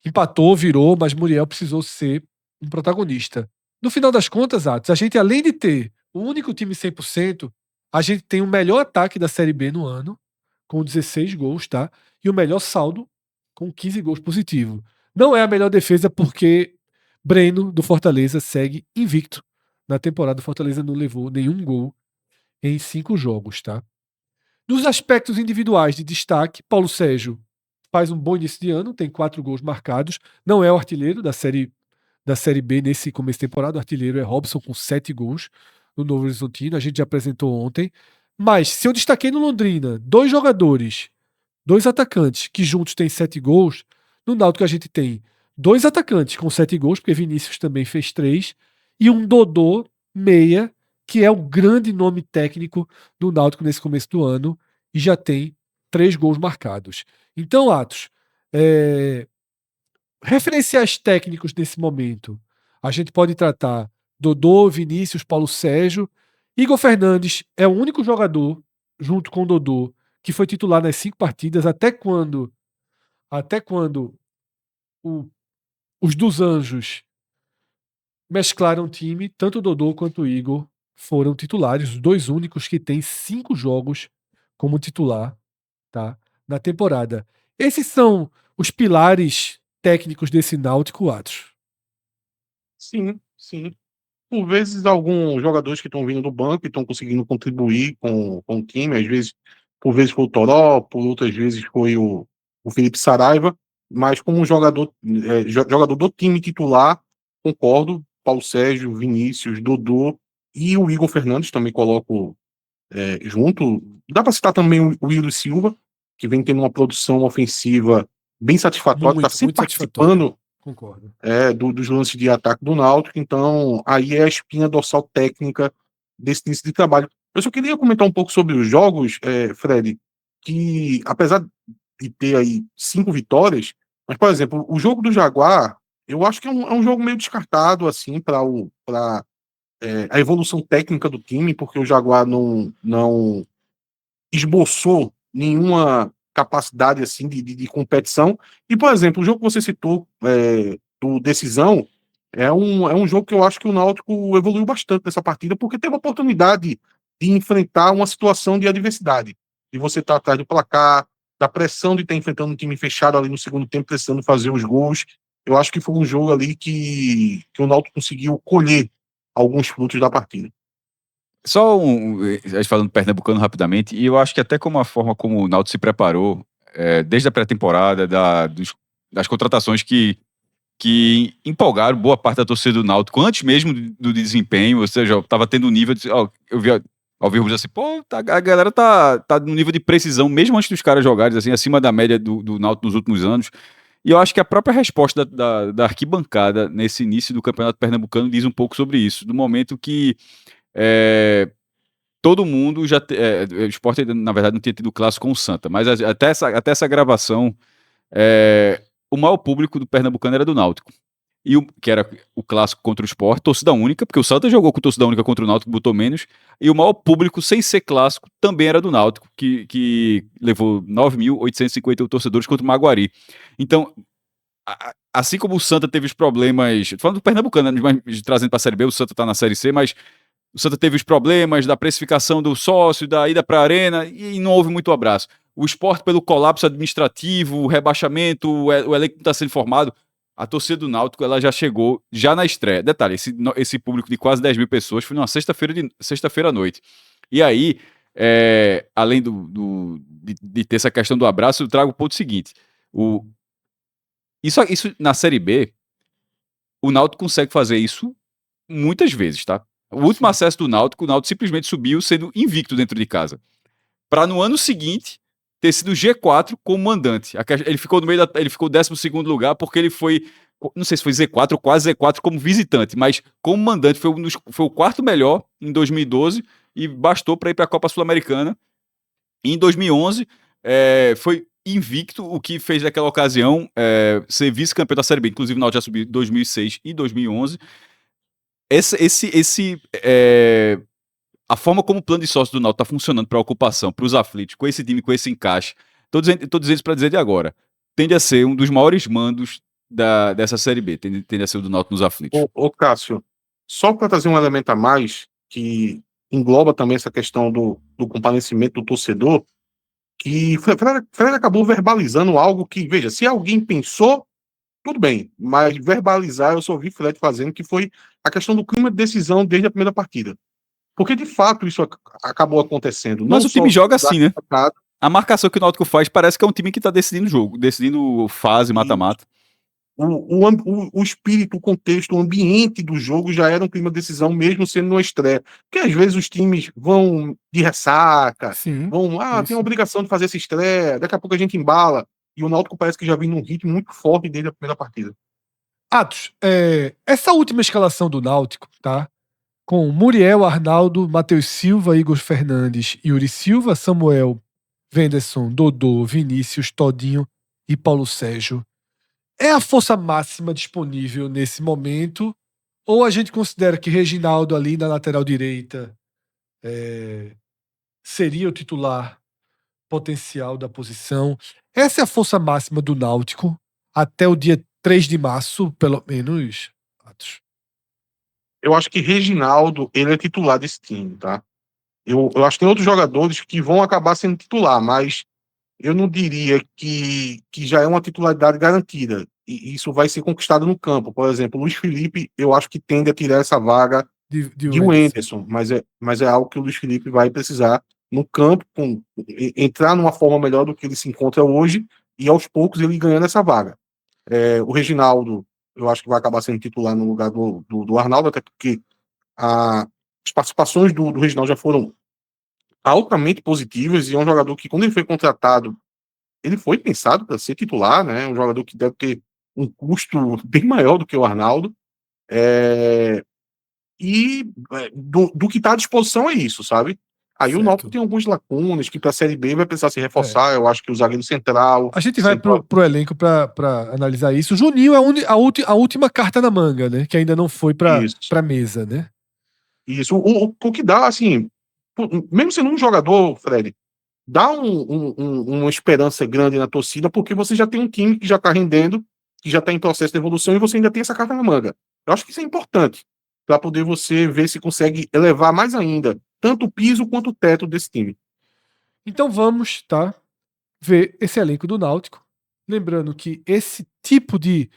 empatou, virou, mas Muriel precisou ser um protagonista. No final das contas, Atos, a gente, além de ter o único time 100%, a gente tem o melhor ataque da Série B no ano, com 16 gols, tá? E o melhor saldo, com 15 gols positivos. Não é a melhor defesa porque Breno, do Fortaleza, segue invicto. Na temporada, o Fortaleza não levou nenhum gol em 5 jogos, tá? Nos aspectos individuais de destaque, Paulo Sérgio faz um bom início de ano, tem 4 gols marcados, não é o artilheiro da Série B nesse começo de temporada, o artilheiro é Robson com 7 gols no Novo Horizontino, a gente já apresentou ontem. Mas se eu destaquei no Londrina 2 jogadores, 2 atacantes que juntos têm 7 gols, no Náutico a gente tem 2 atacantes com 7 gols, porque Vinícius também fez 3, e um Dodô meia, que é o grande nome técnico do Náutico nesse começo do ano, e já tem 3 gols marcados. Então, Atos, referenciais técnicos nesse momento, a gente pode tratar Dodô, Vinícius, Paulo Sérgio. Igor Fernandes é o único jogador, junto com o Dodô, que foi titular nas 5 partidas, até quando os dos Anjos mesclaram o time, tanto o Dodô quanto o Igor foram titulares, os 2 únicos que têm 5 jogos como titular, tá, na temporada. Esses são os pilares técnicos desse Náutico, Atos. Sim, sim. Por vezes, alguns jogadores que estão vindo do banco e estão conseguindo contribuir com o time, às vezes, por vezes foi o Toró, por outras vezes foi o Felipe Saraiva, mas como jogador do time titular, concordo, Paulo Sérgio, Vinícius, Dodô e o Igor Fernandes, também coloco junto. Dá para citar também o Willis Silva, que vem tendo uma produção ofensiva bem satisfatória, está sempre participando. Concordo. Dos lances de ataque do Náutico, então aí é a espinha dorsal técnica desse início de trabalho. Eu só queria comentar um pouco sobre os jogos, Fred, que apesar de ter aí 5 vitórias, mas, por exemplo, o jogo do Jaguar, eu acho que é um jogo meio descartado, assim, para a evolução técnica do time, porque o Jaguar não esboçou nenhuma capacidade assim de competição. E, por exemplo, o jogo que você citou do Decisão é um jogo que eu acho que o Náutico evoluiu bastante nessa partida, porque teve a oportunidade de enfrentar uma situação de adversidade, de você estar atrás do placar, da pressão de estar enfrentando um time fechado ali no segundo tempo, precisando fazer os gols. Eu acho que foi um jogo ali que o Náutico conseguiu colher alguns frutos da partida. Só a gente falando do Pernambucano rapidamente, e eu acho que até como a forma como o Náutico se preparou, desde a pré-temporada, das contratações que empolgaram boa parte da torcida do Náutico, antes mesmo do desempenho, ou seja, estava tendo um nível de... eu vi ao vivo assim, a galera tá no nível de precisão, mesmo antes dos caras jogarem, assim, acima da média do Náutico nos últimos anos. E eu acho que a própria resposta da arquibancada nesse início do Campeonato Pernambucano diz um pouco sobre isso, do momento que todo mundo já... o Sport, na verdade, não tinha tido clássico com o Santa, mas até essa gravação, o maior público do Pernambucano era do Náutico. Que era o clássico contra o Sport, torcida única, porque o Santa jogou com torcida única contra o Náutico, botou menos, e o maior público, sem ser clássico, também era do Náutico, que levou 9.851 torcedores contra o Maguari. Então, assim como o Santa teve os problemas, falando do Pernambucano, mas trazendo para a Série B, o Santa está na Série C, mas o Santa teve os problemas da precificação do sócio, da ida para a arena, e não houve muito abraço. O Sport, pelo colapso administrativo, o rebaixamento, o elenco está sendo formado, a torcida do Náutico ela já chegou já na estreia. Detalhe, esse público de quase 10 mil pessoas foi numa sexta-feira à noite. E aí, além de ter essa questão do abraço, eu trago o ponto seguinte. Isso na Série B, o Náutico consegue fazer isso muitas vezes, tá? O último acesso do Náutico, o Náutico simplesmente subiu sendo invicto dentro de casa. Para no ano seguinte ter sido G4 como mandante. Ele ficou ele ficou 12º lugar porque ele foi, não sei se foi Z4 ou quase Z4 como visitante, mas como mandante foi o 4º melhor em 2012 e bastou para ir para a Copa Sul-Americana. Em 2011 foi invicto, o que fez naquela ocasião ser vice-campeão da Série B. Inclusive o Náutico já subiu em 2006 e 2011. A forma como o plano de sócio do Náutico está funcionando para a ocupação, para os aflitos, com esse time, com esse encaixe, estou dizendo isso para dizer de agora, tende a ser um dos maiores mandos dessa Série B, tende a ser o do Náutico nos aflitos. Ô Cássio, só para trazer um elemento a mais, que engloba também essa questão do comparecimento do torcedor, que Fred acabou verbalizando algo que, veja, se alguém pensou, tudo bem, mas verbalizar eu só ouvi Fred fazendo, que foi a questão do clima de decisão desde a primeira partida. Porque, de fato, isso acabou acontecendo. Mas Não o time só joga assim, né? da A marcação que o Náutico faz parece que é um time que tá decidindo o jogo, decidindo fase, mata-mata. o espírito, o contexto, o ambiente do jogo já era um clima de decisão, mesmo sendo uma estreia. Porque às vezes os times vão de ressaca, Sim. tem a obrigação de fazer essa estreia, daqui a pouco a gente embala. E o Náutico parece que já vem num ritmo muito forte desde a primeira partida. Atos, essa última escalação do Náutico, tá? Com Muriel, Arnaldo, Matheus Silva, Igor Fernandes, Yuri Silva, Samuel, Venderson, Dodô, Vinícius, Todinho e Paulo Sérgio. É a força máxima disponível nesse momento? Ou a gente considera que Reginaldo ali na lateral direita seria o titular potencial da posição? Essa é a força máxima do Náutico até o dia 3 de março, pelo menos, Atos? Eu acho que Reginaldo, ele é titular desse time, tá? Eu acho que tem outros jogadores que vão acabar sendo titular, mas eu não diria que já é uma titularidade garantida. E isso vai ser conquistado no campo. Por exemplo, o Luiz Felipe, eu acho que tende a tirar essa vaga De de Wenderson, mas é algo que o Luiz Felipe vai precisar no campo, entrar numa forma melhor do que ele se encontra hoje, e aos poucos ele ganhando essa vaga. O Reginaldo, eu acho que vai acabar sendo titular no lugar do Arnaldo, até porque as participações do Reginaldo já foram altamente positivas, e é um jogador que, quando ele foi contratado, ele foi pensado para ser titular, né? Um jogador que deve ter um custo bem maior do que o Arnaldo. Do que está à disposição é isso, sabe? Aí o Náutico certo. tem algumas lacunas que para a Série B vai precisar se reforçar. Eu acho que o zagueiro central. A gente vai pro elenco pra analisar isso. O Juninho é a última carta na manga, né? Que ainda não foi pra Isso. mesa, né? Isso. O que dá, assim, mesmo sendo um jogador, Fred, dá uma esperança grande na torcida, porque você já tem um time que já está rendendo, que já está em processo de evolução, e você ainda tem essa carta na manga. Eu acho que isso é importante, para poder você ver se consegue elevar mais ainda, tanto o piso quanto o teto desse time. Então vamos, tá? Ver esse elenco do Náutico. Lembrando que esse tipo de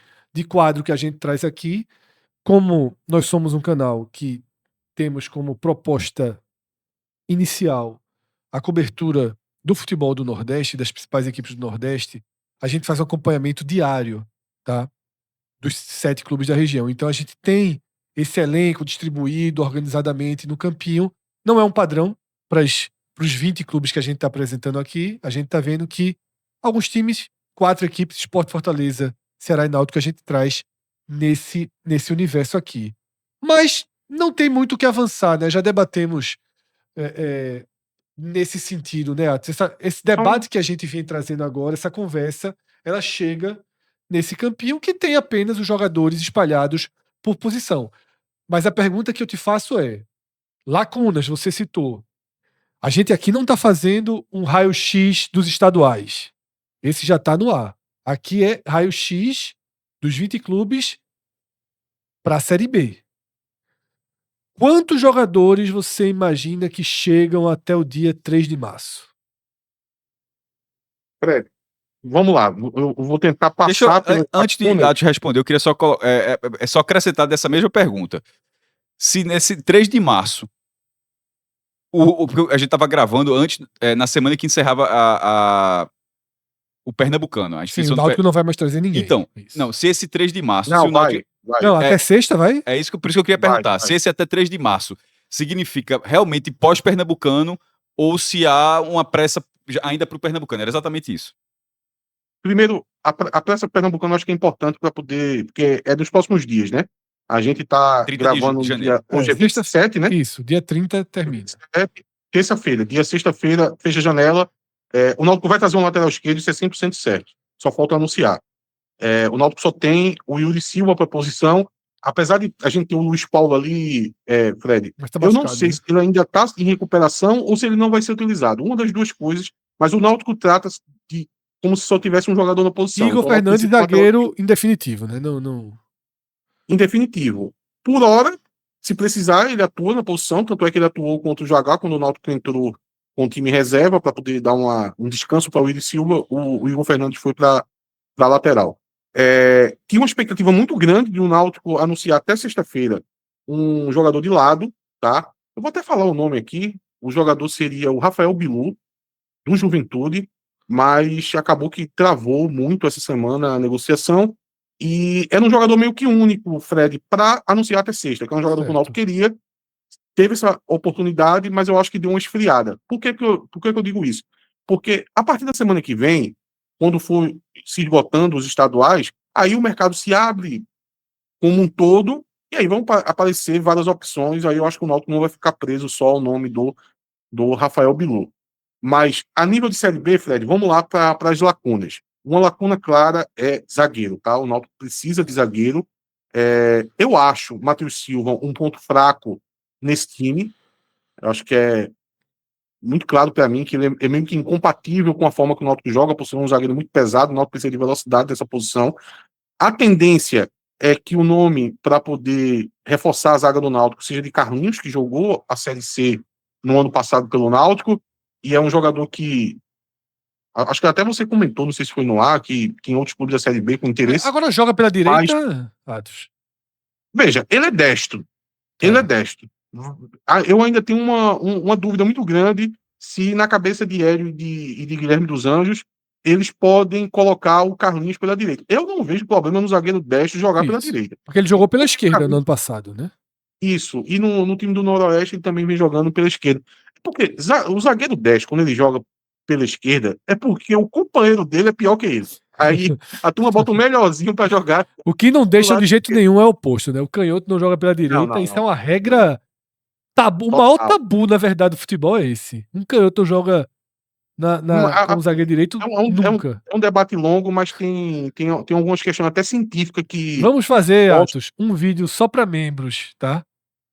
quadro que a gente traz aqui, como nós somos um canal que temos como proposta inicial a cobertura do futebol do Nordeste, das principais equipes do Nordeste, a gente faz um acompanhamento diário, tá? Dos 7 clubes da região. Então a gente tem esse elenco distribuído organizadamente no campinho. Não é um padrão para os 20 clubes que a gente está apresentando aqui. A gente está vendo que alguns times, 4 equipes, Sport, Fortaleza, Ceará e Náutico, a gente traz nesse universo aqui. Mas não tem muito o que avançar, né? Já debatemos nesse sentido, né, Atos? Esse debate que a gente vem trazendo agora, essa conversa, ela chega nesse campinho que tem apenas os jogadores espalhados por posição. Mas a pergunta que eu te faço é: lacunas, você citou. A gente aqui não está fazendo um raio-x dos estaduais. Esse já está no ar. Aqui é raio-x dos 20 clubes para a Série B. Quantos jogadores você imagina que chegam até o dia 3 de março? Fred, vamos lá, eu vou tentar passar Antes de responder, eu queria só acrescentar dessa mesma pergunta. Se nesse 3 de março, a gente estava gravando antes, na semana que encerrava o Pernambucano. Sim, o Náutico não vai mais trazer ninguém. Então, isso. não, se esse 3 de março... Não, se o Náutico, vai. Não, até sexta vai? É isso, por isso que eu queria perguntar. Se esse até 3 de março significa realmente pós-Pernambucano ou se há uma pressa ainda para o Pernambucano. Era exatamente isso. Primeiro, a pressa pernambucana eu acho que é importante para poder, porque é dos próximos dias, né? A gente está 30 gravando de janeiro. Hoje é 27, né? Isso, dia 30 termina. Terça-feira, dia sexta-feira, fecha a janela. O Náutico vai trazer um lateral esquerdo, isso é 100% certo. Só falta anunciar. O Náutico só tem o Yuri Silva para posição. Apesar de a gente ter o Luiz Paulo ali, Fred, Mas tá eu machucado, não sei né? se ele ainda está em recuperação ou se ele não vai ser utilizado. Uma das duas coisas, mas o Náutico trata de como se só tivesse um jogador na posição. Igor Então, Fernandes, zagueiro em definitivo, né? Não. em definitivo. Por hora, se precisar, ele atua na posição, tanto é que ele atuou contra o Jaguar, quando o Náutico entrou com o time reserva, para poder dar um descanso para o Yuri Silva, o Igor Fernandes foi para a lateral. Tinha uma expectativa muito grande de o Náutico anunciar até sexta-feira um jogador de lado, tá? Eu vou até falar o nome aqui. O jogador seria o Rafael Bilu, do Juventude, mas acabou que travou muito essa semana a negociação. E era um jogador meio que único, Fred, para anunciar até sexta, que é um jogador que o Náutico queria. Teve essa oportunidade, mas eu acho que deu uma esfriada. Por que eu digo isso? Porque a partir da semana que vem, quando for se esgotando os estaduais, aí o mercado se abre como um todo, e aí vão aparecer várias opções. Aí eu acho que o Náutico não vai ficar preso só ao nome do Rafael Bilu. Mas a nível de Série B, Fred, vamos lá para as lacunas. Uma lacuna clara é zagueiro, tá? O Náutico precisa de zagueiro. Eu acho o Matheus Silva um ponto fraco nesse time. Eu acho que é muito claro para mim que ele é meio que incompatível com a forma que o Náutico joga, por ser um zagueiro muito pesado. O Náutico precisa de velocidade dessa posição. A tendência é que o nome para poder reforçar a zaga do Náutico seja de Carlinhos, que jogou a Série C no ano passado pelo Náutico, e é um jogador que acho que até você comentou, não sei se foi no ar, que tem outros clubes da Série B com interesse. Agora joga pela direita, Atos. Veja, ele é destro. Ele é destro. Eu ainda tenho uma dúvida muito grande se na cabeça de Hélio e de Guilherme dos Anjos eles podem colocar o Carlinhos pela direita. Eu não vejo problema no zagueiro destro jogar pela direita. Porque ele jogou pela esquerda no ano passado, né? Isso. E no time do Noroeste ele também vem jogando pela esquerda. Porque o zagueiro destro, quando ele joga pela esquerda, é porque o companheiro dele é pior que ele. Aí a turma bota o melhorzinho para jogar. O que não deixa de jeito nenhum é o oposto, né? O canhoto não joga pela direita. Não. Isso é uma regra tabu. O maior tabu, na verdade, do futebol é esse. Um canhoto joga como zagueiro direito nunca. É um debate longo, mas tem algumas questões até científicas que... Vamos fazer, Atos, um vídeo só para membros, tá?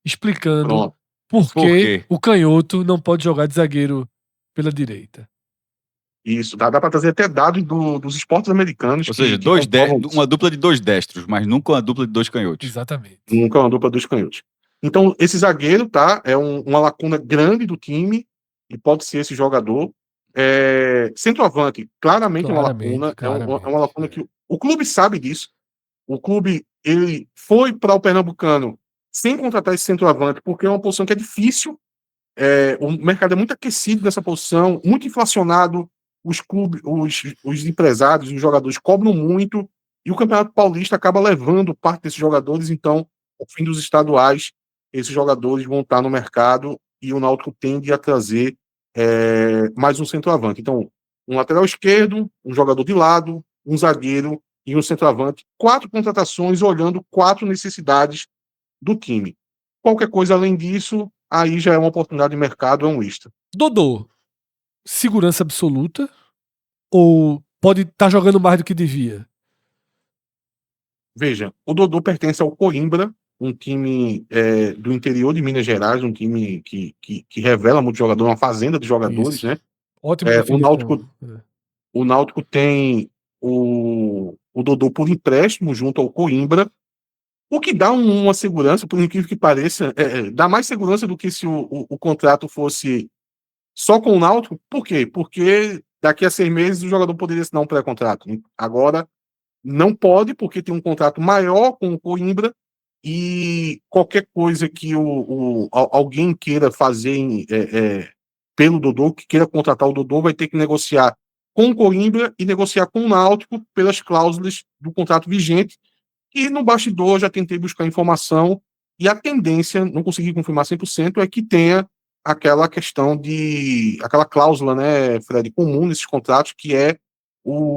Explicando por que o canhoto não pode jogar de zagueiro pela direita. Isso, dá para trazer até dados dos esportes americanos. Ou seja, uma dupla de dois destros, mas nunca uma dupla de dois canhotos. Exatamente. Nunca uma dupla de dois canhotos. Então, esse zagueiro, tá? É uma lacuna grande do time e pode ser esse jogador. Centroavante, claramente é uma lacuna. É uma lacuna que o clube sabe disso. O clube ele foi para o Pernambucano sem contratar esse centroavante, porque é uma posição que é difícil. O mercado é muito aquecido nessa posição, muito inflacionado. Os clubes, os empresários, os jogadores cobram muito e o Campeonato Paulista acaba levando parte desses jogadores. Então, ao fim dos estaduais, esses jogadores vão estar no mercado e o Náutico tende a trazer mais um centroavante. Então, um lateral esquerdo, um jogador de lado, um zagueiro e um centroavante. 4 contratações olhando 4 necessidades do time. Qualquer coisa além disso, aí já é uma oportunidade de mercado, é um extra. Dodô, segurança absoluta ou pode estar jogando mais do que devia? Veja, o Dodô pertence ao Coimbra, um time do interior de Minas Gerais, um time que revela muito jogador, uma fazenda de jogadores, isso, né? Ótimo o Náutico tem o Dodô por empréstimo junto ao Coimbra, o que dá uma segurança, por incrível que pareça, dá mais segurança do que se o contrato fosse só com o Náutico. Por quê? Porque daqui a 6 meses o jogador poderia assinar um pré-contrato. Agora não pode, porque tem um contrato maior com o Coimbra e qualquer coisa que alguém queira fazer pelo Dodô, que queira contratar o Dodô, vai ter que negociar com o Coimbra e negociar com o Náutico pelas cláusulas do contrato vigente. E no bastidor já tentei buscar informação e a tendência, não consegui confirmar 100%, é que tenha aquela questão aquela cláusula, né, Fred, comum nesses contratos, que é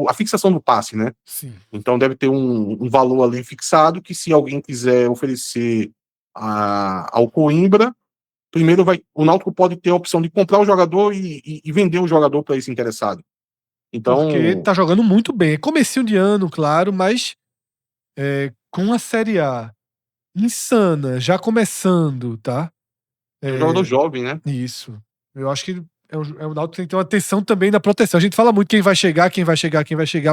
a fixação do passe, né? Sim. Então deve ter um valor ali fixado que, se alguém quiser oferecer ao Coimbra, primeiro o Náutico pode ter a opção de comprar o jogador e vender o jogador para esse interessado. Então, porque tá jogando muito bem. É comecinho de ano, claro, mas com a Série A insana, já começando, tá? É um jogador jovem, né? Isso. Eu acho que o Náutico tem que ter uma atenção também na proteção. A gente fala muito quem vai chegar,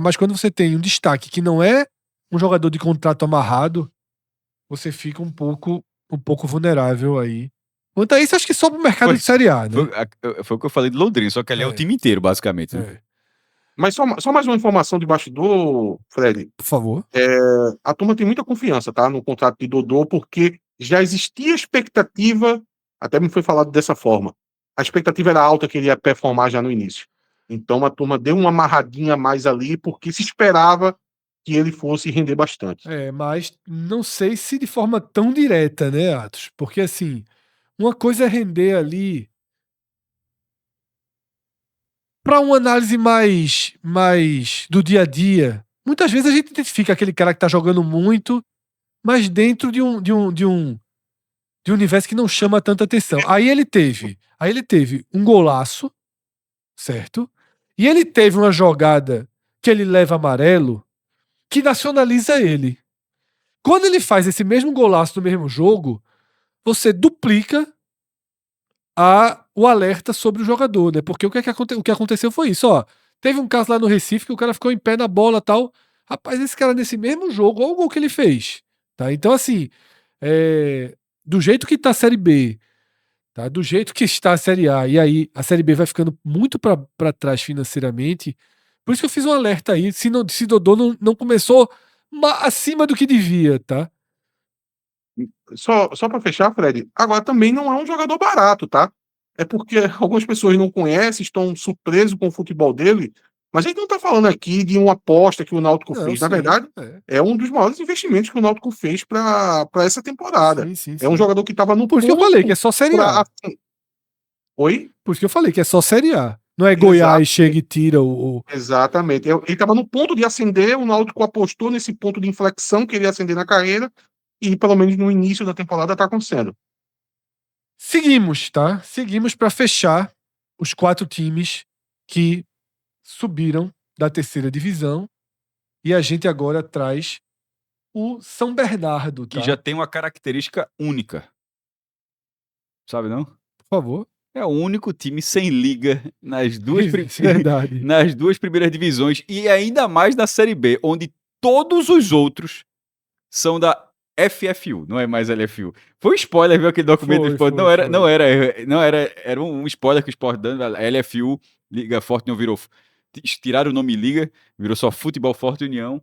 mas quando você tem um destaque que não é um jogador de contrato amarrado, você fica um pouco vulnerável aí. Quanto a isso, acho que só pro mercado de Série A, né? Foi o que eu falei de Londrina, só que ali é o time inteiro, basicamente. Né? Mas só mais uma informação de bastidor, Fred. Por favor. A turma tem muita confiança, tá? No contrato de Dodô, porque já existia expectativa, até me foi falado dessa forma. A expectativa era alta que ele ia performar já no início. Então a turma deu uma amarradinha a mais ali, porque se esperava que ele fosse render bastante. Mas não sei se de forma tão direta, né, Atos? Porque assim, uma coisa é render ali para uma análise mais do dia a dia. Muitas vezes a gente identifica aquele cara que tá jogando muito, mas dentro de um universo que não chama tanta atenção. Aí ele teve um golaço, certo? E ele teve uma jogada que ele leva amarelo que nacionaliza ele. Quando ele faz esse mesmo golaço no mesmo jogo, você duplica o alerta sobre o jogador, né? Porque o que aconteceu foi isso, ó. Teve um caso lá no Recife que o cara ficou em pé na bola e tal. Rapaz, esse cara nesse mesmo jogo, olha o gol que ele fez. Tá? Então, assim, do jeito que tá a Série B, tá? Do jeito que está a Série A, e aí a Série B vai ficando muito para trás financeiramente. Por isso que eu fiz um alerta aí, se Dodô não começou acima do que devia, tá? Só para fechar, Fred, agora também não é um jogador barato, tá? É porque algumas pessoas não conhecem, estão surpresos com o futebol dele, mas a gente não está falando aqui de uma aposta que o Náutico Não, fez. Na sim. verdade, é um dos maiores investimentos que o Náutico fez para essa temporada. Sim. É um jogador que estava no Por isso que eu ponto falei que é só Série A. Oi? Por isso que eu falei que é só Série A. Não é Exato. Goiás chega e tira o. Exatamente. Ele estava no ponto de ascender, o Náutico apostou nesse ponto de inflexão que ele ia ascender na carreira, e pelo menos no início da temporada está acontecendo. Seguimos, tá? Seguimos para fechar os 4 times que subiram da terceira divisão. E a gente agora traz o São Bernardo, Que tá? já tem uma característica única. Sabe, não? Por favor. É o único time sem liga nas Verdade. nas duas primeiras divisões e ainda mais na Série B, onde todos os outros são da FFU, não é mais LFU. Foi um spoiler, viu, aquele documento do Sport? Era um spoiler que o Sport dando, a LFU, Liga Forte União virou, tiraram o nome Liga, virou só Futebol Forte União.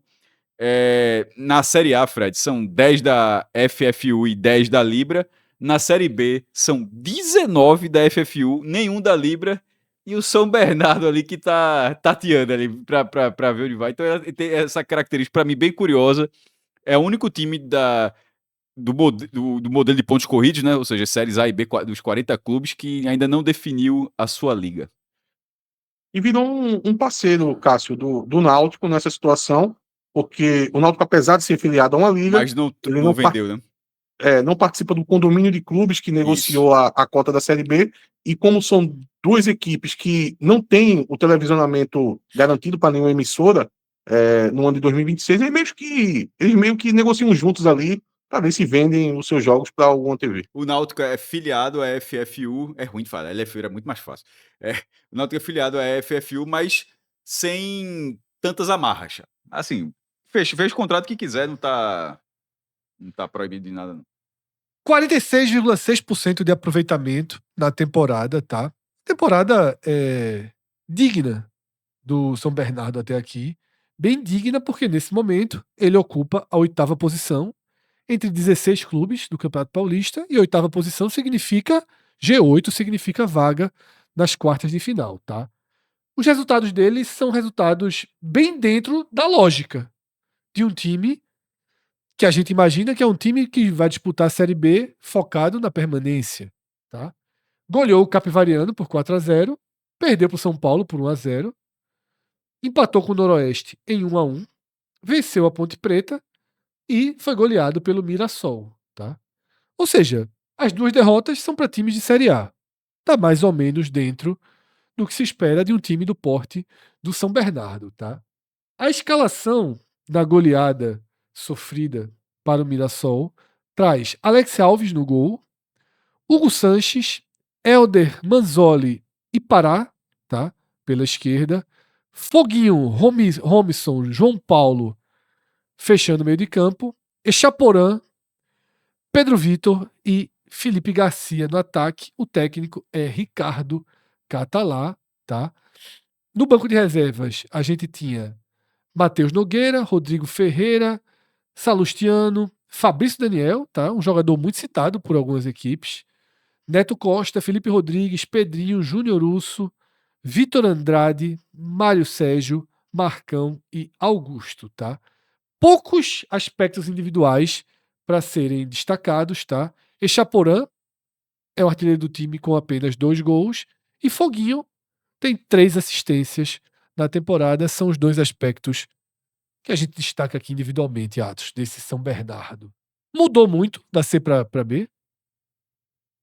Na Série A, Fred, são 10 da FFU e 10 da Libra. Na Série B, são 19 da FFU, nenhum da Libra. E o São Bernardo ali que tá tateando ali pra ver onde vai. Então tem essa característica, pra mim, bem curiosa. É o único time do modelo de pontos corridos, né? Ou seja, séries A e B dos 40 clubes, que ainda não definiu a sua liga. E virou um parceiro, Cássio, do Náutico nessa situação, porque o Náutico, apesar de ser filiado a uma liga, Mas não ele vendeu, né? não participa do condomínio de clubes que negociou a cota da Série B, e como são duas equipes que não têm o televisionamento garantido para nenhuma emissora no ano de 2026, eles meio que negociam juntos ali para ver se vendem os seus jogos para alguma TV. O Náutico é filiado à FFU, é ruim de falar, a LFU era muito mais fácil. O Náutico é filiado à FFU, mas sem tantas amarras. Assim, fez o contrato que quiser, não tá proibido de nada, não. 46,6% de aproveitamento na temporada, tá? Temporada digna do São Bernardo até aqui. Bem digna, porque nesse momento ele ocupa a 8ª posição entre 16 clubes do Campeonato Paulista, e 8ª posição significa G8, significa vaga nas quartas de final, tá? Os resultados deles são resultados bem dentro da lógica de um time que a gente imagina que é um time que vai disputar a Série B focado na permanência, tá? Goleou o Capivariano por 4-0, perdeu para o São Paulo por 1-0, empatou com o Noroeste em 1-1, venceu a Ponte Preta e foi goleado pelo Mirassol, tá? Ou seja, as 2 derrotas são para times de Série A. Tá mais ou menos dentro do que se espera de um time do porte do São Bernardo, tá? A escalação da goleada sofrida para o Mirassol traz Alex Alves no gol, Hugo Sanches, Elder Manzoli e Pará, tá? Pela esquerda, Foguinho, Romison, João Paulo fechando o meio de campo, Echaporã, Pedro Vitor e Felipe Garcia no ataque. O técnico é Ricardo Catalá, tá? No banco de reservas, a gente tinha Matheus Nogueira, Rodrigo Ferreira, Salustiano, Fabrício Daniel, tá? Um jogador muito citado por algumas equipes. Neto Costa, Felipe Rodrigues, Pedrinho, Júnior Urso, Vitor Andrade, Mário Sérgio, Marcão e Augusto, tá? Poucos aspectos individuais para serem destacados, tá? Echaporã é o artilheiro do time com apenas 2 gols e Foguinho tem 3 assistências na temporada. São os 2 aspectos que a gente destaca aqui individualmente, Atos, desse São Bernardo. Mudou muito da C para B?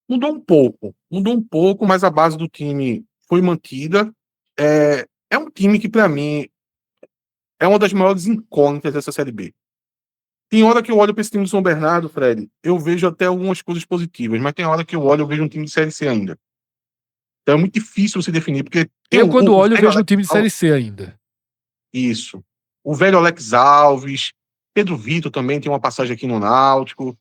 Mudou um pouco, mas a base do time foi mantida. É um time que, para mim, é uma das maiores incógnitas dessa Série B. Tem hora que eu olho para esse time do São Bernardo, Fred, eu vejo até algumas coisas positivas, mas tem hora que eu olho, eu vejo um time de Série C ainda. Então é muito difícil se definir, porque Eu, quando olho, velho vejo um time de Série C ainda. Isso. O velho Alex Alves, Pedro Vitor também tem uma passagem aqui no Náutico.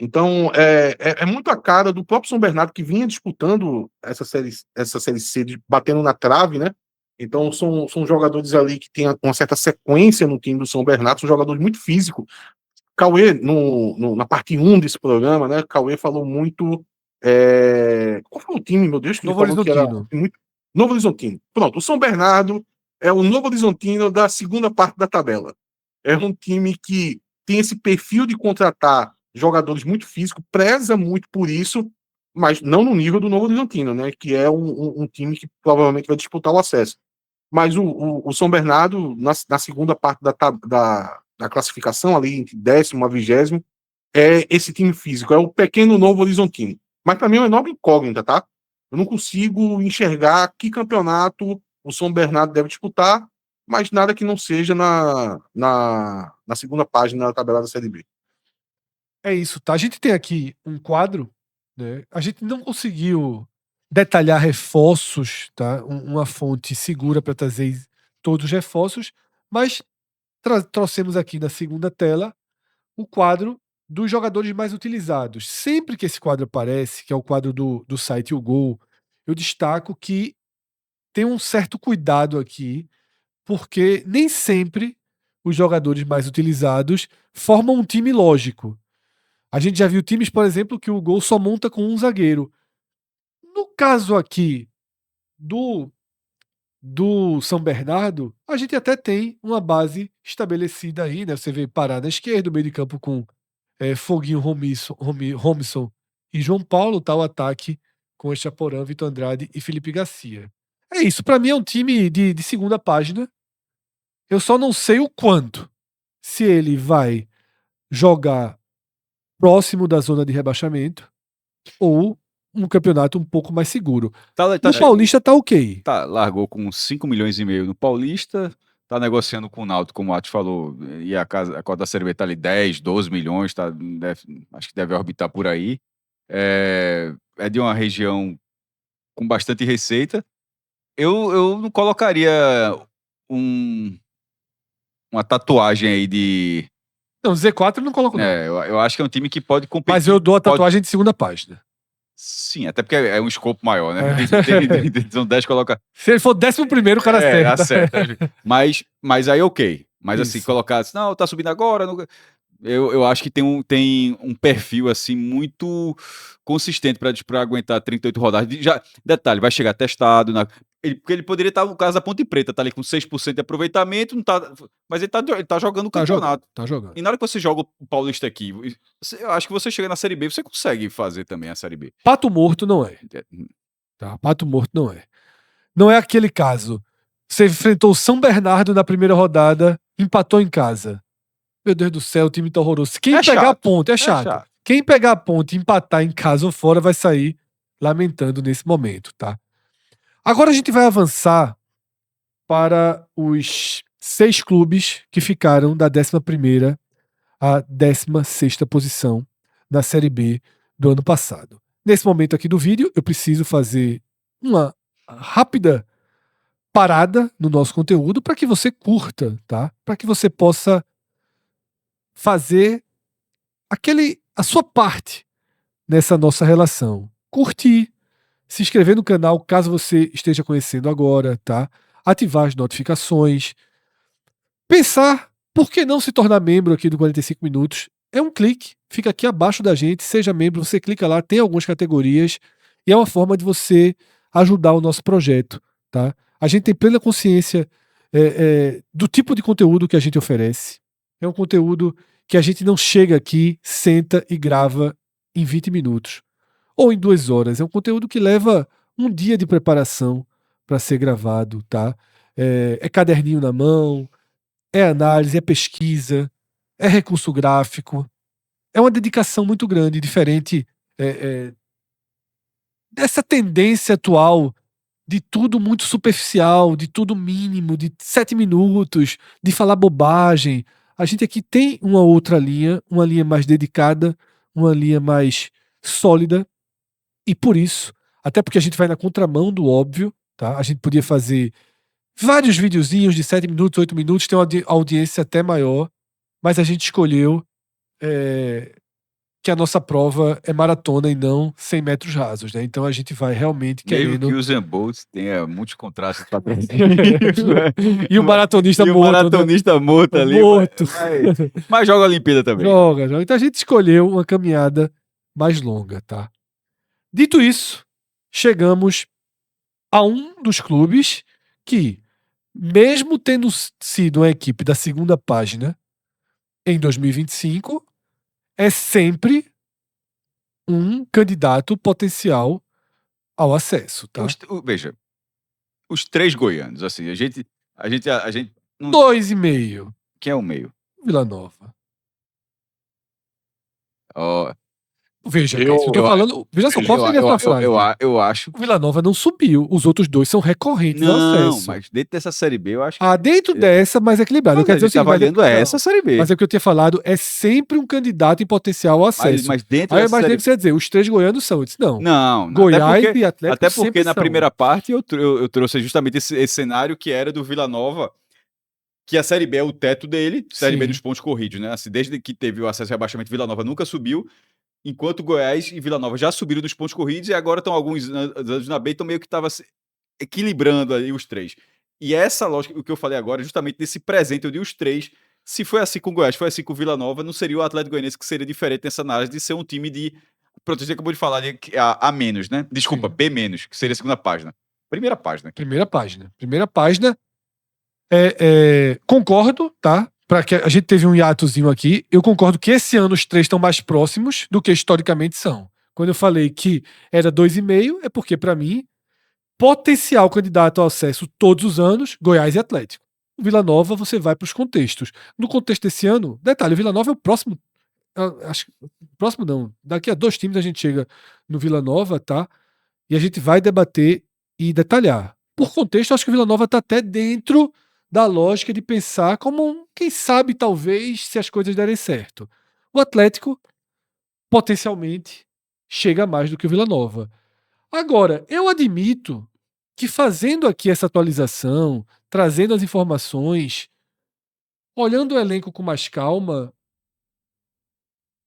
Então, é muito a cara do próprio São Bernardo, que vinha disputando essa série C, batendo na trave, né? Então, são jogadores ali que têm uma certa sequência no time do São Bernardo, são jogadores muito físicos. Cauê, na parte 1 desse programa, né? Cauê falou muito. Qual foi o time, meu Deus, que Novo ele falou que era Horizontino. muito. Novo Horizontino. Pronto, o São Bernardo é o Novo Horizontino da segunda parte da tabela. É um time que tem esse perfil de contratar jogadores muito físicos, preza muito por isso, mas não no nível do Novo Horizontino, né? Que é um time que provavelmente vai disputar o acesso. Mas o São Bernardo, na segunda parte da classificação, ali entre 10º a 20º, é esse time físico, é o pequeno Novo Horizontino. Mas para mim é uma enorme incógnita, tá? Eu não consigo enxergar que campeonato o São Bernardo deve disputar, mas nada que não seja na segunda página da tabela da Série B. É isso, tá? A gente tem aqui um quadro, né? A gente não conseguiu detalhar reforços, tá? Uma fonte segura para trazer todos os reforços, mas trouxemos aqui na segunda tela o quadro dos jogadores mais utilizados. Sempre que esse quadro aparece, que é o quadro do site O Gol, eu destaco que tem um certo cuidado aqui, porque nem sempre os jogadores mais utilizados formam um time lógico. A gente já viu times, por exemplo, que o Gol só monta com um zagueiro. No caso aqui do São Bernardo, a gente até tem uma base estabelecida aí, né? Você vê Pará na esquerda, o meio de campo com Foguinho, Romison e João Paulo, tá o ataque com Echaporã, Vitor Andrade e Felipe Garcia. É isso, pra mim é um time de segunda página. Eu só não sei o quanto. Se ele vai jogar próximo da zona de rebaixamento ou um campeonato um pouco mais seguro. O Paulista tá ok. Largou com 5 milhões e meio no Paulista, tá negociando com o Náutico, como o Atos falou, e a cota da Série B tá ali 10, 12 milhões, acho que deve orbitar por aí. É de uma região com bastante receita. Eu não colocaria uma tatuagem aí de... Não, Z4 eu não coloco não. Eu acho que é um time que pode competir. Mas eu dou a tatuagem de segunda página. Sim, até porque é um escopo maior, né? São 10, coloca... Se ele for 11º, o cara acerta. Acerta. Mas aí ok. Mas assim, colocar assim, não, tá subindo agora... Eu acho que tem um perfil assim muito consistente para aguentar 38 rodadas. Detalhe, vai chegar testado. Porque ele poderia estar no caso da Ponte Preta, tá ali com 6% de aproveitamento, não tá, mas ele tá jogando o campeonato. Tá jogando. E na hora que você joga o Paulista aqui, eu acho que você chega na Série B, você consegue fazer também a Série B. Pato morto não é. Tá, pato morto não é. Não é aquele caso. Você enfrentou o São Bernardo na primeira rodada, empatou em casa. Meu Deus do céu, o time tá horroroso. Quem pegar a ponte, é chato. Quem pegar a ponte e empatar em casa ou fora vai sair lamentando nesse momento, tá? Agora a gente vai avançar para os 6 clubes que ficaram da 11ª à 16ª posição na Série B do ano passado. Nesse momento aqui do vídeo, eu preciso fazer uma rápida parada no nosso conteúdo para que você curta, tá? Para que você possa fazer a sua parte nessa nossa relação. Curtir, se inscrever no canal caso você esteja conhecendo agora, tá? ativar as notificações, pensar por que não se tornar membro aqui do 45 Minutos. É um clique, fica aqui abaixo da gente, seja membro, você clica lá, tem algumas categorias e é uma forma de você ajudar o nosso projeto, tá? A gente tem plena consciência do tipo de conteúdo que a gente oferece. É um conteúdo que a gente não chega aqui, senta e grava em 20 minutos ou em 2 horas. É um conteúdo que leva um dia de preparação para ser gravado, tá? É caderninho na mão, é análise, é pesquisa, é recurso gráfico. É uma dedicação muito grande, diferente dessa tendência atual de tudo muito superficial, de tudo mínimo, de 7 minutos, de falar bobagem. A gente aqui tem uma outra linha, uma linha mais dedicada, uma linha mais sólida, e por isso, até porque a gente vai na contramão do óbvio, tá? A gente podia fazer vários videozinhos de 7 minutos, 8 minutos, ter uma audiência até maior, mas a gente escolheu que a nossa prova é maratona e não 100 metros rasos, né? Então a gente vai realmente Mesmo querendo... que o Usain Bolt tenha muitos contrastes para E o maratonista E o morto, maratonista morto né? ali. Morto. Mas joga a Olimpíada também. Joga. Então a gente escolheu uma caminhada mais longa, tá? Dito isso, chegamos a um dos clubes que, mesmo tendo sido uma equipe da segunda página em 2025, é sempre um candidato potencial ao acesso, tá? Veja, os 3 goianos, assim, a gente não... 2,5. Quem é o meio? Vila Nova. Ó, Veja, Eu- eu tô eu- falando. Veja só, posso pegar a sua frase? eu acho. O Vila Nova não subiu. Os outros dois são recorrentes ao Não, acesso. mas dentro dessa Série B, eu acho que. Dentro dessa, mais equilibrado. Eu Mas quero a dizer o gente tá seguinte, avaliando essa Série B. mas é o que eu tinha falado, é sempre um candidato em potencial ao acesso. Mas dentro Aí eu dessa imaginei Série que você ia dizer, os 3 goianos são. Eu disse, não. Não, Goiás e Atlético até porque sempre na são. primeira parte eu trouxe justamente esse cenário que era do Vila Nova, que a Série B é o teto dele, Série B Sim. dos pontos corridos, né? Assim, desde que teve o acesso ao rebaixamento, Vila Nova nunca subiu, enquanto Goiás e Vila Nova já subiram dos pontos corridos e agora estão alguns anos na B, então meio que estava equilibrando ali os 3. E essa lógica, o que eu falei agora, é justamente desse presente, eu dei os 3. Se foi assim com o Goiás, foi assim com o Vila Nova, não seria o Atlético Goianiense que seria diferente nessa análise de ser um time de... Pronto, você acabou de falar de A menos, né? Desculpa, Sim. B menos, que seria a segunda página. Primeira página aqui. Primeira página. Concordo, tá? Para que a gente teve um hiatozinho aqui. Eu concordo que esse ano os 3 estão mais próximos do que historicamente são. Quando eu falei que era 2,5, é porque, para mim, potencial candidato ao acesso todos os anos, Goiás e Atlético. O Vila Nova, você vai para os contextos. No contexto desse ano, detalhe, o Vila Nova é o próximo. Próximo não. Daqui a 2 times a gente chega no Vila Nova, tá? E a gente vai debater e detalhar. Por contexto, acho que o Vila Nova está até dentro da lógica de pensar como quem sabe, talvez, se as coisas derem certo. O Atlético, potencialmente, chega mais do que o Vila Nova. Agora, eu admito que fazendo aqui essa atualização, trazendo as informações, olhando o elenco com mais calma,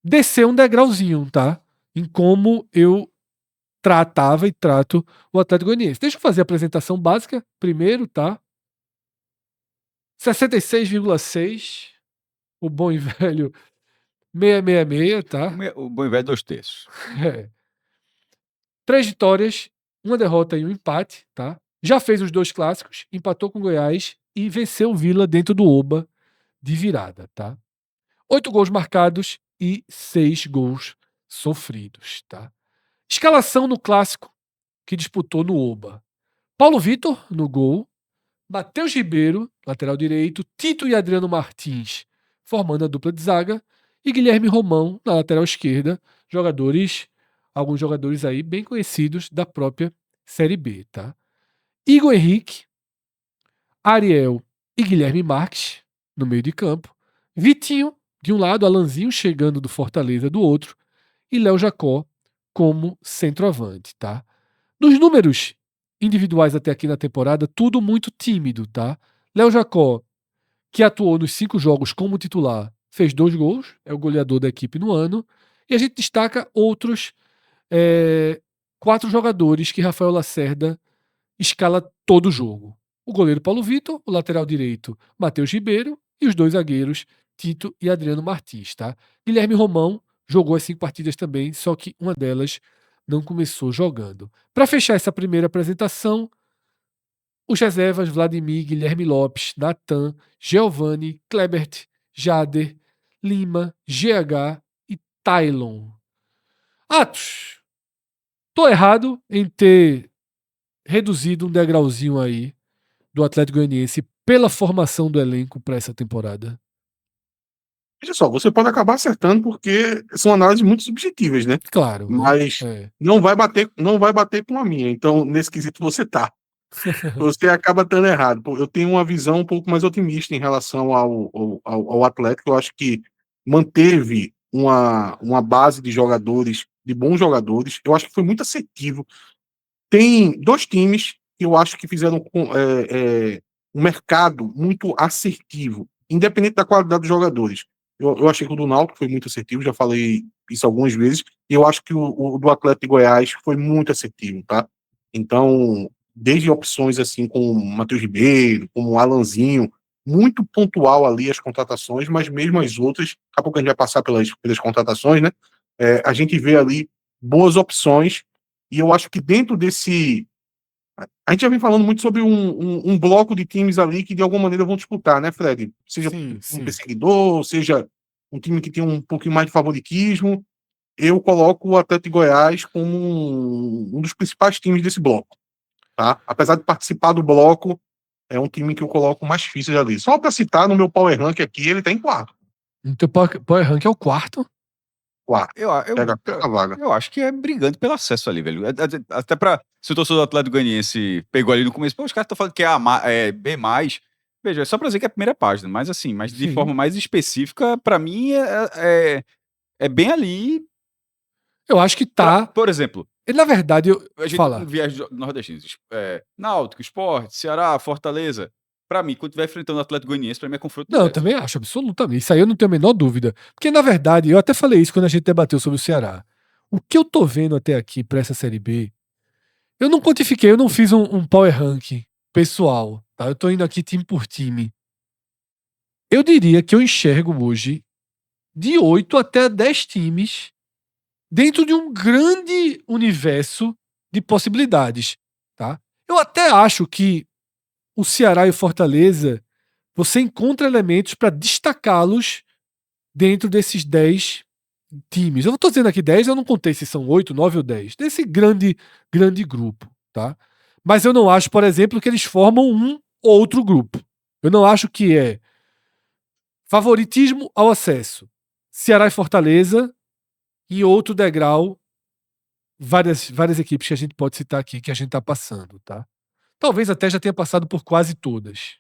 descer um degrauzinho, tá? Em como eu tratava e trato o Atlético Goianiense. Deixa eu fazer a apresentação básica primeiro, tá? 66,6. O bom e velho 666, tá? O bom e velho 2/3. 3 vitórias, 1 derrota e 1 empate, tá? Já fez os 2 clássicos, empatou com o Goiás e venceu o Vila dentro do Oba de virada, tá? 8 gols marcados e 6 gols sofridos, tá? Escalação no clássico que disputou no Oba. Paulo Vitor no gol, Matheus Ribeiro, lateral direito, Tito e Adriano Martins formando a dupla de zaga e Guilherme Romão na lateral esquerda, alguns jogadores aí bem conhecidos da própria Série B, tá? Igor Henrique, Ariel e Guilherme Marques no meio de campo, Vitinho de um lado, Alanzinho chegando do Fortaleza do outro e Léo Jacó como centroavante, tá? Nos números individuais até aqui na temporada, tudo muito tímido, tá? Léo Jacó, que atuou nos 5 jogos como titular, fez 2 gols, é o goleador da equipe no ano, e a gente destaca outros 4 jogadores que Rafael Lacerda escala todo jogo. O goleiro Paulo Vitor, o lateral direito Matheus Ribeiro e os 2 zagueiros Tito e Adriano Martins, tá? Guilherme Romão jogou as 5 partidas também, só que uma delas não começou jogando. Para fechar essa primeira apresentação, os reservas Vladimir, Guilherme Lopes, Natan, Giovanni, Klebert, Jader, Lima, GH e Tylon. Atos, tô errado em ter reduzido um degrauzinho aí do Atlético Goianiense pela formação do elenco para essa temporada? Veja só, você pode acabar acertando porque são análises muito subjetivas, né? Claro, né? Mas não vai bater com a minha. Então, nesse quesito você tá. Você acaba estando errado. Eu tenho uma visão um pouco mais otimista em relação ao Atlético. Eu acho que manteve uma base de jogadores, de bons jogadores. Eu acho que foi muito assertivo. Tem 2 times que eu acho que fizeram um mercado muito assertivo, independente da qualidade dos jogadores. Eu achei que o do Náutico foi muito assertivo, já falei isso algumas vezes, e eu acho que o do Atlético de Goiás foi muito assertivo, tá? Então, desde opções assim como o Matheus Ribeiro, como o Alanzinho, muito pontual ali as contratações, mas mesmo as outras, daqui a pouco a gente vai passar pelas contratações, né? A gente vê ali boas opções, e eu acho que dentro desse. A gente já vem falando muito sobre um bloco de times ali que de alguma maneira vão disputar, né, Fred? Seja um perseguidor, seja um time que tem um pouquinho mais de favoritismo. Eu coloco o Atlético de Goiás como um dos principais times desse bloco, tá? Apesar de participar do bloco, é um time que eu coloco mais difícil ali. Só para citar, no meu Power Rank aqui, ele tá em quarto. No teu Power Rank é o quarto? Quarto. Pega a vaga. Eu acho que é brigando pelo acesso ali, velho. Até pra. Se o torcedor do Atlético Goianiense pegou ali no começo, pô, os caras estão falando que é B. Veja, é só pra dizer que é a primeira página, mas assim, mas de forma mais específica, pra mim é bem ali. Eu acho que tá. Por exemplo. Na verdade, a gente fala. viaja nordestinos. Náutico, Sport, Ceará, Fortaleza. Pra mim, quando estiver enfrentando o Atlético Goianiense, pra mim é confronto Não, eu também acho, absolutamente. Isso aí eu não tenho a menor dúvida. Porque, na verdade, eu até falei isso quando a gente debateu sobre o Ceará. O que eu tô vendo até aqui pra essa Série B, eu não quantifiquei, eu não fiz um Power Rank pessoal, tá? Eu tô indo aqui time por time. Eu diria que eu enxergo hoje de 8 até 10 times dentro de um grande universo de possibilidades, tá? Eu até acho que o Ceará e o Fortaleza, você encontra elementos para destacá-los dentro desses 10 times. Eu não estou dizendo aqui 10, eu não contei se são 8, 9 ou 10, desse grande grupo, tá? Mas eu não acho, por exemplo, que eles formam um outro grupo. Eu não acho que é favoritismo ao acesso. Ceará e Fortaleza, em outro degrau, várias equipes que a gente pode citar aqui que a gente está passando, tá? Talvez até já tenha passado por quase todas.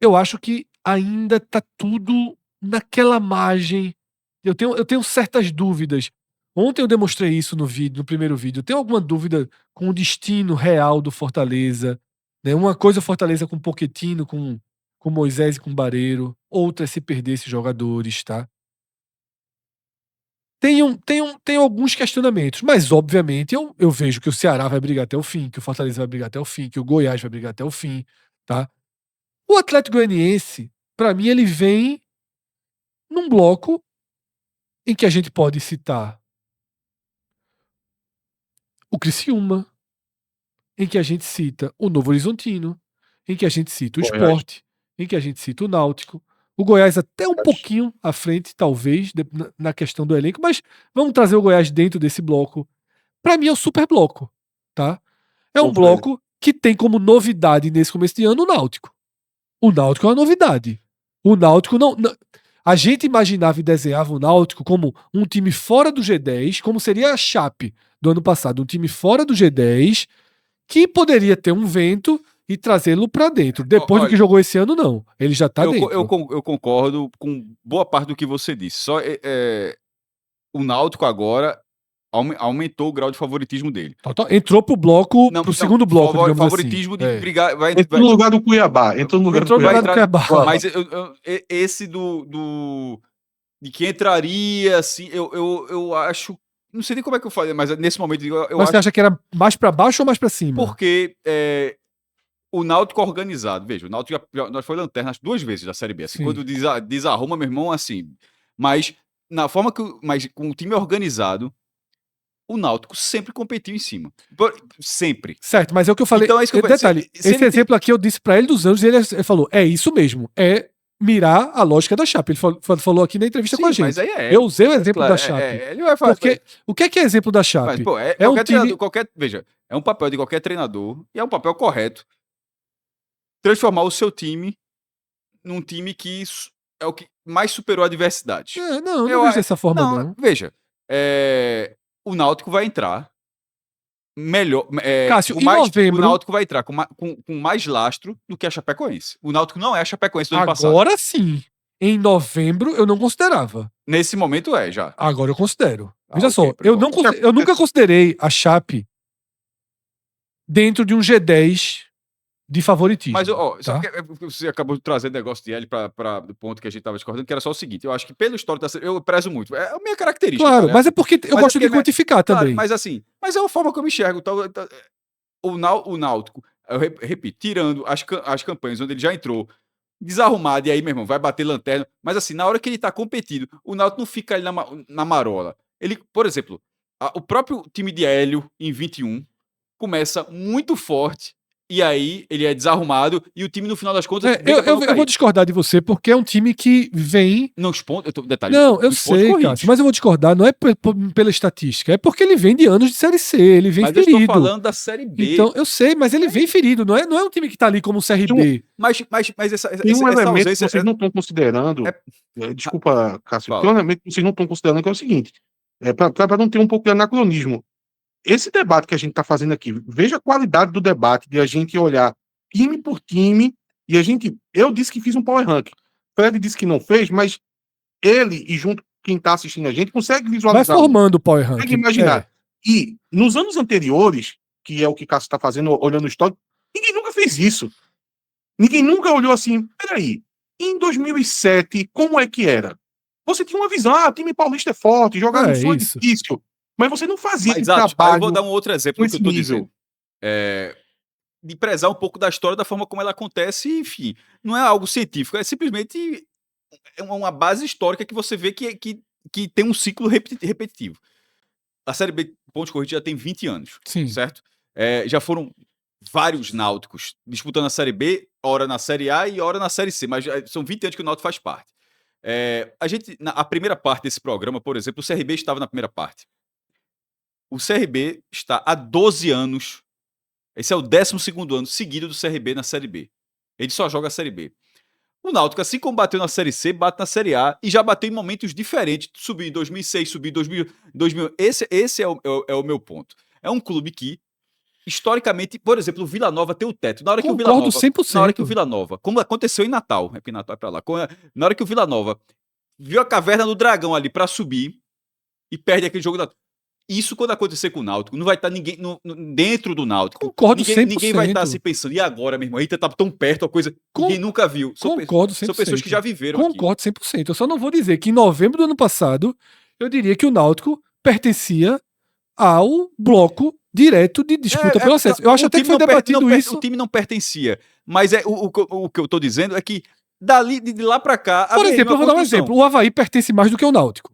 Eu acho que ainda tá tudo naquela margem. Eu tenho certas dúvidas. Ontem eu demonstrei isso no primeiro vídeo. Eu tenho alguma dúvida com o destino real do Fortaleza, né? Uma coisa é o Fortaleza com Pochettino, com Moisés e com Barreiro. Outra é se perder esses jogadores, tá? Tem alguns questionamentos, mas obviamente eu vejo que o Ceará vai brigar até o fim, que o Fortaleza vai brigar até o fim, que o Goiás vai brigar até o fim, tá? O Atlético Goianiense, pra mim, ele vem num bloco em que a gente pode citar o Criciúma, em que a gente cita o Novo Horizontino, em que a gente cita o Sport, em que a gente cita o Náutico, o Goiás até um pouquinho à frente, talvez, na questão do elenco, mas vamos trazer o Goiás dentro desse bloco. Pra mim é o super bloco, tá? É um bloco que tem como novidade nesse começo de ano o Náutico. O Náutico é uma novidade. O Náutico não. A gente imaginava e desenhava o Náutico como um time fora do G10, como seria a Chape do ano passado, um time fora do G10 que poderia ter um vento e trazê-lo pra dentro. Depois do que jogou esse ano, não. Ele já tá dentro. Eu concordo com boa parte do que você disse. Só o Náutico agora aumentou o grau de favoritismo dele. Entrou pro bloco, pro segundo bloco, digamos favoritismo assim. de brigar. Entrou no lugar do Cuiabá. Entrou no lugar do Cuiabá. Mas esse de que entraria, assim, eu acho Não sei nem como é que eu falei, mas nesse momento eu Mas você acho acha que era mais pra baixo ou mais pra cima? porque o Náutico organizado, veja, o Náutico nós foi lanterna as 2 vezes da Série B, assim, Sim. quando desarruma, meu irmão, assim, mas na forma mas com o time organizado, o Náutico sempre competiu em cima. Sempre. Certo, mas é o que eu falei. Então é isso que eu Detalhe, se esse ele exemplo aqui eu disse pra ele dos anos e ele falou, é isso mesmo, é mirar a lógica da Chape. Ele falou aqui na entrevista com a gente. mas aí Eu usei o exemplo claro, da Chape. ele vai fazer. Porque o que é exemplo da Mas, Chape? pô, É qualquer um time... treinador, veja, é um papel de qualquer treinador e é um papel correto transformar o seu time num time que é o que mais superou a adversidade. não vejo dessa forma, não. Veja, o Náutico vai entrar melhor. Cássio, em o novembro... Náutico vai entrar com mais lastro do que a Chapecoense. O Náutico não é a Chapecoense do ano passado. Agora sim. Em novembro eu não considerava. Nesse momento já. Agora eu considero. Veja ok, só, pronto. eu nunca considerei a Chape dentro de um G10 de favoritismo. Mas, tá? você acabou de trazer negócio de L do ponto que a gente estava discordando, que era só o seguinte: eu acho que pelo histórico da série, eu prezo muito. É a minha característica. Claro, tá, mas é porque eu gosto de quantificar claro, também. mas assim, mas é a forma que eu me enxergo. O Náutico, eu repito, tirando as campanhas onde ele já entrou desarrumado, e aí, meu irmão, vai bater lanterna. Mas assim, na hora que ele tá competindo, o Náutico não fica ali na marola. Ele, por exemplo, o próprio time de Hélio, em 21, começa muito forte, e aí ele é desarrumado, e o time, no final das contas, eu vou discordar de você, porque é um time que vem... Não, detalhe. Não, eu sei, Cássio, mas eu vou discordar, não é pela estatística, é porque ele vem de anos de Série C, ele vem mas ferido. eu estou falando da Série B. Então, eu sei, mas ele vem ferido, não é um time que tá ali como o CRB. Mas Tem um elemento ausência... que vocês não estão considerando. Desculpa, Cássio. Tem um elemento que vocês não estão considerando, que é o seguinte: para não ter um pouco de anacronismo. Esse debate que a gente está fazendo aqui, veja a qualidade do debate, de a gente olhar time por time, e eu disse que fiz um power ranking. Fred disse que não fez, mas ele, e junto quem está assistindo a gente, consegue visualizar. Vai formando o power ranking. Consegue imaginar. E nos anos anteriores, que é o que Cássio está fazendo, olhando o histórico, ninguém nunca fez isso. Ninguém nunca olhou assim, peraí, em 2007, como é que era? Você tinha uma visão, o time paulista é forte, jogar no sul é difícil. Mas você não fazia esse trabalho. Eu vou dar um outro exemplo do que eu estou nível. dizendo. De prezar um pouco da história, da forma como ela acontece, enfim. Não é algo científico, é simplesmente uma base histórica que você vê que tem um ciclo repetitivo. A Série B Pontos Corridos já tem 20 anos, Sim. certo? Já foram vários náuticos disputando a Série B, ora na Série A e ora na Série C, mas são 20 anos que o Náutico faz parte. A primeira parte desse programa, por exemplo, o CRB estava na primeira parte. O CRB está há 12 anos, esse é o 12º ano seguido do CRB na Série B. Ele só joga a Série B. O Náutico, assim como bateu na Série C, bate na Série A e já bateu em momentos diferentes. Subiu em 2006, subiu em 2000. Esse é o meu ponto. É um clube que, historicamente, por exemplo, o Vila Nova tem o teto. Na hora que o Vila Nova, 100%. Na hora que o Vila Nova, como aconteceu em Natal, é porque Natal é pra lá, na hora que o Vila Nova viu a caverna do dragão ali pra subir e perde aquele jogo da... Isso, quando acontecer com o Náutico, não vai estar ninguém dentro do Náutico. Concordo 100%. Ninguém vai estar se pensando, e agora, meu irmão? Eita, tá tão perto, a coisa ninguém nunca viu. Concordo 100%. São pessoas que já viveram Concordo 100%. Eu só não vou dizer que em novembro do ano passado, eu diria que o Náutico pertencia ao bloco direto de disputa pelo acesso. Eu acho até que foi debatido isso. O time não pertencia. Mas o que eu tô dizendo é que de lá pra cá... Por exemplo, eu vou dar um exemplo. O Avaí pertence mais do que o Náutico.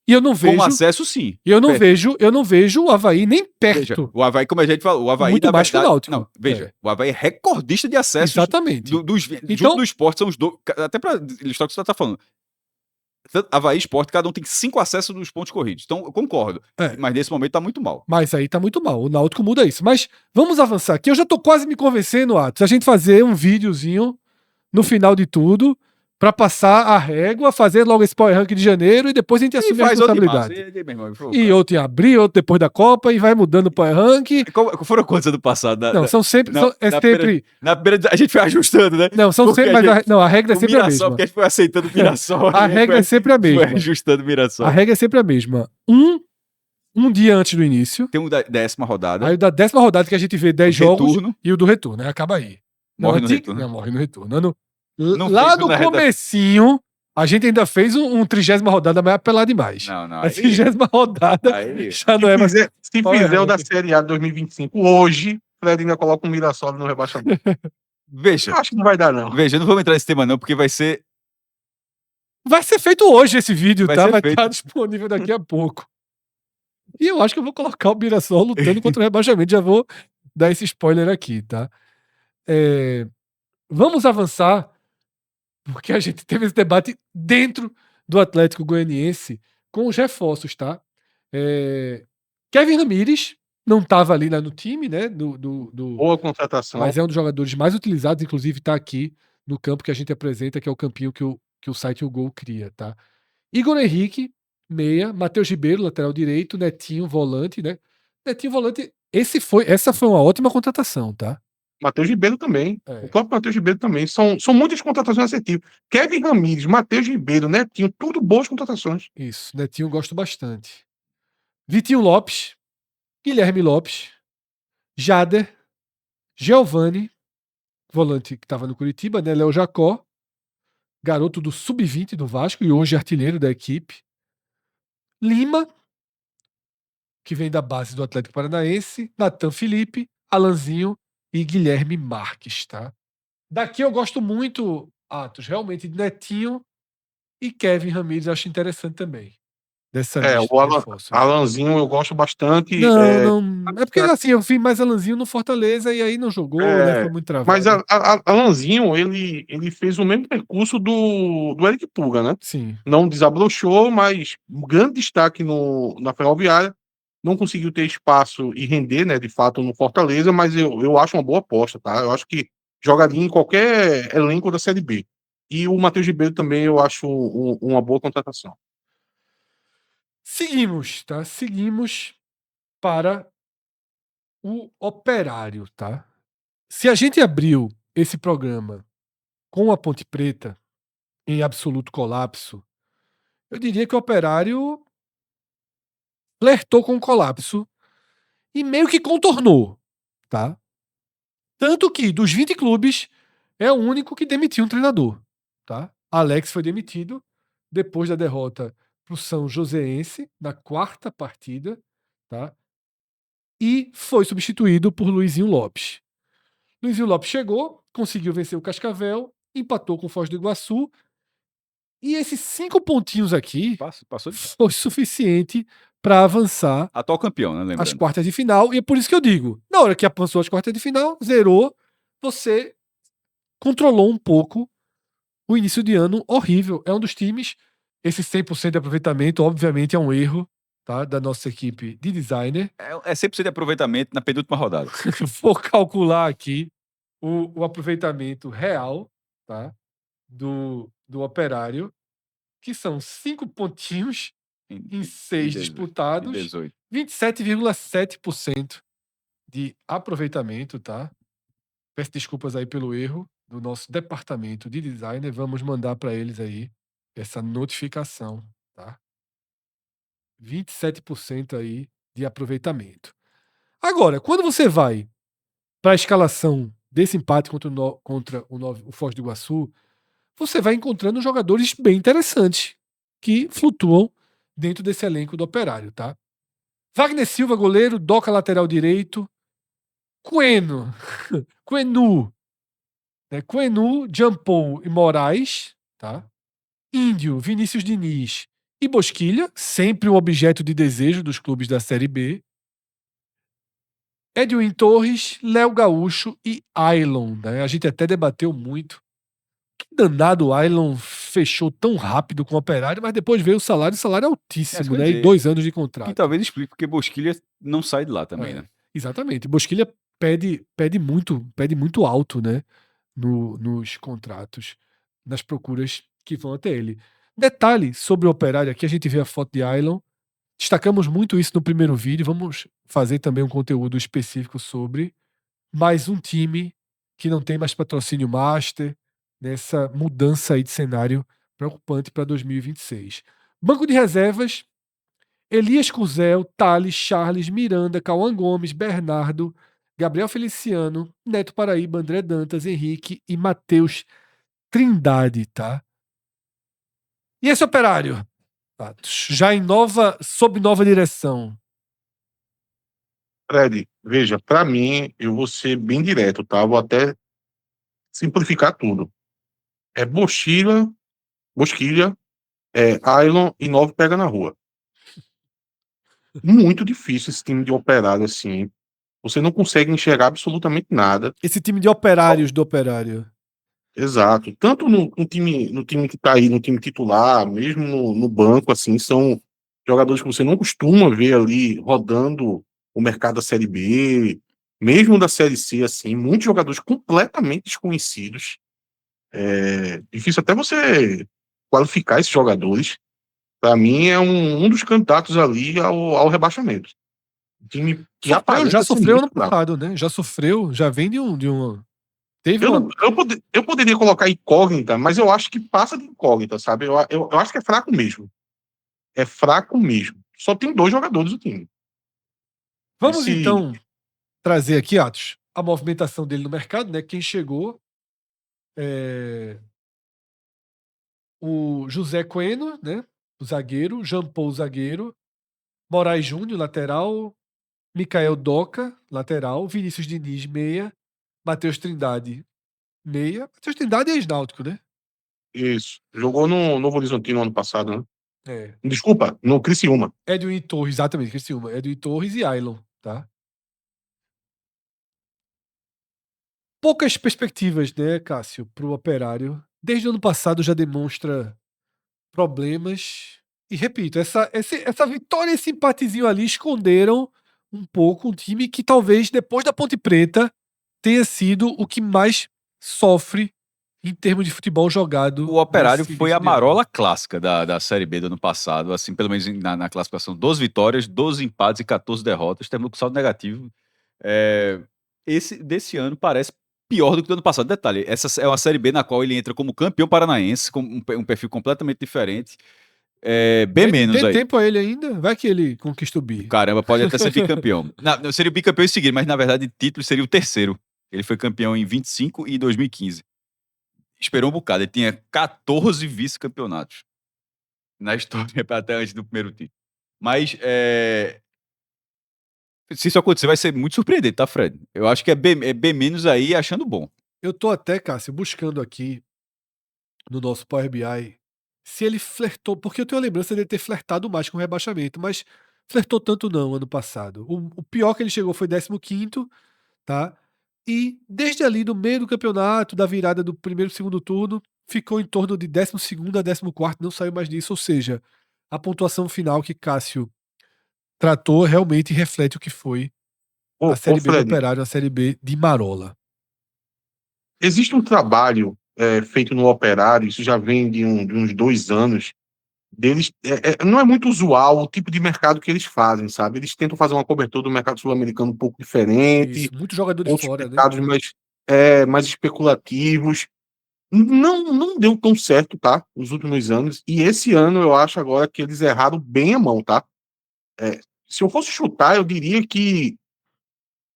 E eu não vejo... Com acesso, sim. E eu não vejo o Avaí nem perto. Veja, o Avaí, como a gente falou, o Avaí... Muito mais que o Náutico. Não, veja, o Avaí é recordista de acesso. Exatamente. Junto do esporte, são os dois... Até pra ilustrar o que você tá falando. Avaí e esporte, cada um tem 5 acessos dos pontos corridos. Então, eu concordo. Mas nesse momento tá muito mal. Mas aí tá muito mal. O Náutico muda isso. Mas vamos avançar aqui. Eu já tô quase me convencendo, Atos, a gente fazer um videozinho no final de tudo, pra passar a régua, fazer logo esse Power Rank de janeiro e depois a gente assume a responsabilidade. E outro em abril, outro depois da Copa, e vai mudando o Power Rank. Foram quantos ano passado? Não, são sempre... Na primeira, a gente foi ajustando, né? Não, são sempre... a regra é sempre a mesma. Porque a gente foi aceitando o Mirassol. A regra é sempre a mesma. Foi ajustando o Mirassol. A regra é sempre a mesma. Um dia antes do início. Tem o da 10ª rodada. Aí o da 10ª rodada que a gente vê 10 jogos. Retorno. E o do retorno, né? Acaba aí. Morre no retorno. Não, morre no retorno. Lá no comecinho, A gente ainda fez um 30ª rodada, mas é apelar demais. Não, não. A 30ª rodada Aí, já não é mais. Se Olha, fizer o da Série A de 2025 hoje, Fred ainda coloca um Mirassol no rebaixamento. veja, Eu acho que não vai dar, não. não vamos entrar nesse tema não, porque vai ser Vai ser feito hoje esse vídeo, Vai tá? ser Vai feito. estar disponível daqui a pouco. E eu acho que eu vou colocar o Mirassol lutando contra o rebaixamento. Já vou dar esse spoiler aqui, tá? Vamos avançar, porque a gente teve esse debate dentro do Atlético Goianiense com os reforços, tá? Kevin Ramírez não estava ali no time, né? Boa contratação. Mas é um dos jogadores mais utilizados, inclusive está aqui no campo que a gente apresenta, que é o campinho que o site O Gol cria, tá? Igor Henrique, meia, Matheus Ribeiro, lateral direito, Netinho, volante, né? Netinho, volante. Essa foi uma ótima contratação, tá? Matheus Ribeiro também. É. O próprio Matheus Ribeiro também. São muitas contratações assertivas. Kevin Ramírez, Matheus Ribeiro, Netinho, tudo boas contratações. Isso, Netinho eu gosto bastante. Vitinho Lopes, Guilherme Lopes, Jader, Giovani, volante que estava no Curitiba, né? Léo Jacó, garoto do Sub-20 do Vasco e hoje artilheiro da equipe. Lima, que vem da base do Atlético Paranaense, Natan Felipe, Alanzinho e Guilherme Marques, tá? Daqui eu gosto muito, Atos, realmente, de Netinho e Kevin Ramírez, eu acho interessante também. Dessa lista O de reforços. Alanzinho eu gosto bastante. Não. É porque assim, eu vi mais Alanzinho no Fortaleza e aí não jogou, né? Foi muito travado. Mas Alanzinho, ele fez o mesmo percurso do Eric Puga, né? Sim. Não desabrochou, mas um grande destaque na Ferroviária. Não conseguiu ter espaço e render, né, de fato, no Fortaleza, mas eu acho uma boa aposta, tá? Eu acho que jogaria em qualquer elenco da Série B. E o Matheus Ribeiro também eu acho uma boa contratação. Seguimos, tá? Seguimos para o Operário, tá? Se a gente abriu esse programa com a Ponte Preta em absoluto colapso, eu diria que o Operário flertou com o colapso e meio que contornou, tá? Tanto que dos 20 clubes é o único que demitiu um treinador, tá? Alex foi demitido depois da derrota para o São Joséense na 4ª partida, tá? E foi substituído por Luizinho Lopes. Luizinho Lopes chegou, conseguiu vencer o Cascavel, empatou com o Foz do Iguaçu. E esses 5 pontinhos aqui passou foi suficiente para avançar atual campeão, né? às Lembrando. quartas de final. E é por isso que eu digo: na hora que avançou às quartas de final, zerou, você controlou um pouco o início de ano horrível. É um dos times. Esse 100% de aproveitamento, obviamente, é um erro, tá, da nossa equipe de designer. É 100% de aproveitamento na penúltima rodada. Vou calcular aqui o aproveitamento real, tá, do Operário, que são 5 pontinhos em 6 disputados, 18. 27,7% de aproveitamento, tá? Peço desculpas aí pelo erro do nosso departamento de designer. Vamos mandar para eles aí essa notificação, tá? 27% aí de aproveitamento. Agora, quando você vai para a escalação desse empate contra o Foz do Iguaçu, você vai encontrando jogadores bem interessantes que flutuam dentro desse elenco do Operário, tá? Wagner Silva, goleiro, Doca, lateral direito, Quenu, né? Quenu, Jampou e Moraes, tá? Índio, Vinícius Diniz e Bosquilha, sempre um objeto de desejo dos clubes da Série B. Edwin Torres, Léo Gaúcho e Ailon, né? A gente até debateu muito. Que danado o Ailon fechou tão rápido com o Operário, mas depois veio o salário é altíssimo, né? E 2 anos de contrato. Que talvez explique porque Bosquilha não sai de lá também, né? Exatamente. Bosquilha pede muito alto, né? Nos contratos, nas procuras que vão até ele. Detalhe sobre o Operário aqui, a gente vê a foto de Ailon. Destacamos muito isso no primeiro vídeo. Vamos fazer também um conteúdo específico sobre mais um time que não tem mais patrocínio master, nessa mudança aí de cenário preocupante para 2026. Banco de reservas: Elias Cuzel, Thales, Charles, Miranda, Cauã Gomes, Bernardo, Gabriel Feliciano, Neto Paraíba, André Dantas, Henrique e Matheus Trindade, tá? E esse Operário? Já sob nova direção. Fred, veja, para mim, eu vou ser bem direto, tá? Vou até simplificar tudo. É Bosquilha, Ailon e 9 pega na rua. Muito difícil esse time de Operário, assim. Você não consegue enxergar absolutamente nada. Esse time de operários do Operário. Exato. Tanto no time que tá aí, no time titular, mesmo no banco, assim, são jogadores que você não costuma ver ali rodando o mercado da Série B, mesmo da Série C, assim, muitos jogadores completamente desconhecidos. É difícil até você qualificar esses jogadores. Para mim, é um dos candidatos ali ao rebaixamento. Um time que Já aparenta ser sofreu muito ano fraco. passado, né? Já sofreu, já vem de um. Teve Eu, uma. não- eu poderia colocar incógnita, mas eu acho que passa de incógnita, sabe? Eu acho que é fraco mesmo. É fraco mesmo. Só tem 2 jogadores no time. Vamos Esse, então trazer aqui, Atos, a movimentação dele no mercado, né? Quem chegou é o José Coelho, né? O zagueiro, Jean Paul, zagueiro, Moraes Júnior, lateral, Micael Doca, lateral, Vinícius Diniz, meia, Matheus Trindade, meia. Matheus Trindade é ex-náutico, né? isso. Jogou no Novo Horizontino ano passado, né? É. Desculpa, no Criciúma. Edwin Torres, exatamente, Criciúma. Edwin Torres e Ailon, tá? Poucas perspectivas, né, Cássio, para o Operário. Desde o ano passado já demonstra problemas. E repito, essa vitória e esse empatezinho ali esconderam um pouco um time que talvez depois da Ponte Preta tenha sido o que mais sofre em termos de futebol jogado. O Operário nesse foi a início de ano. marola clássica da Série B do ano passado, assim, pelo menos na classificação. 12 vitórias, 12 empates e 14 derrotas, terminou com saldo negativo. Desse ano parece pior do que do ano passado. Detalhe, essa é uma Série B na qual ele entra como campeão paranaense, com um perfil completamente diferente. B menos Dê aí. tempo a ele ainda, vai que ele conquista o bi. Caramba, pode até ser bicampeão. Não, seria o bicampeão em seguida, mas na verdade o título seria o terceiro. Ele foi campeão em 25 e 2015. Esperou um bocado, ele tinha 14 vice-campeonatos na história até antes do primeiro título. Mas se isso acontecer, vai ser muito surpreendente, tá, Fred? Eu acho que é B menos aí achando bom. Eu tô até, Cássio, buscando aqui no nosso Power BI se ele flertou, porque eu tenho a lembrança de ele ter flertado mais com o rebaixamento, mas flertou tanto não ano passado. O pior que ele chegou foi 15º, tá? E desde ali, do meio do campeonato, da virada do primeiro e segundo turno, ficou em torno de 12º a 14º, não saiu mais disso, ou seja, a pontuação final que Cássio tratou realmente reflete o que foi a Ô, Série B do Fred, Operário, a Série B de Marola. existe um trabalho feito no Operário, isso já vem de uns 2 anos, deles. Não é muito usual o tipo de mercado que eles fazem, sabe? Eles tentam fazer uma cobertura do mercado sul-americano um pouco diferente, Isso, muitos jogadores outros fora, né? mercados mais especulativos. Não deu tão certo, tá? Nos últimos anos. E esse ano eu acho agora que eles erraram bem a mão, tá? Se eu fosse chutar, eu diria que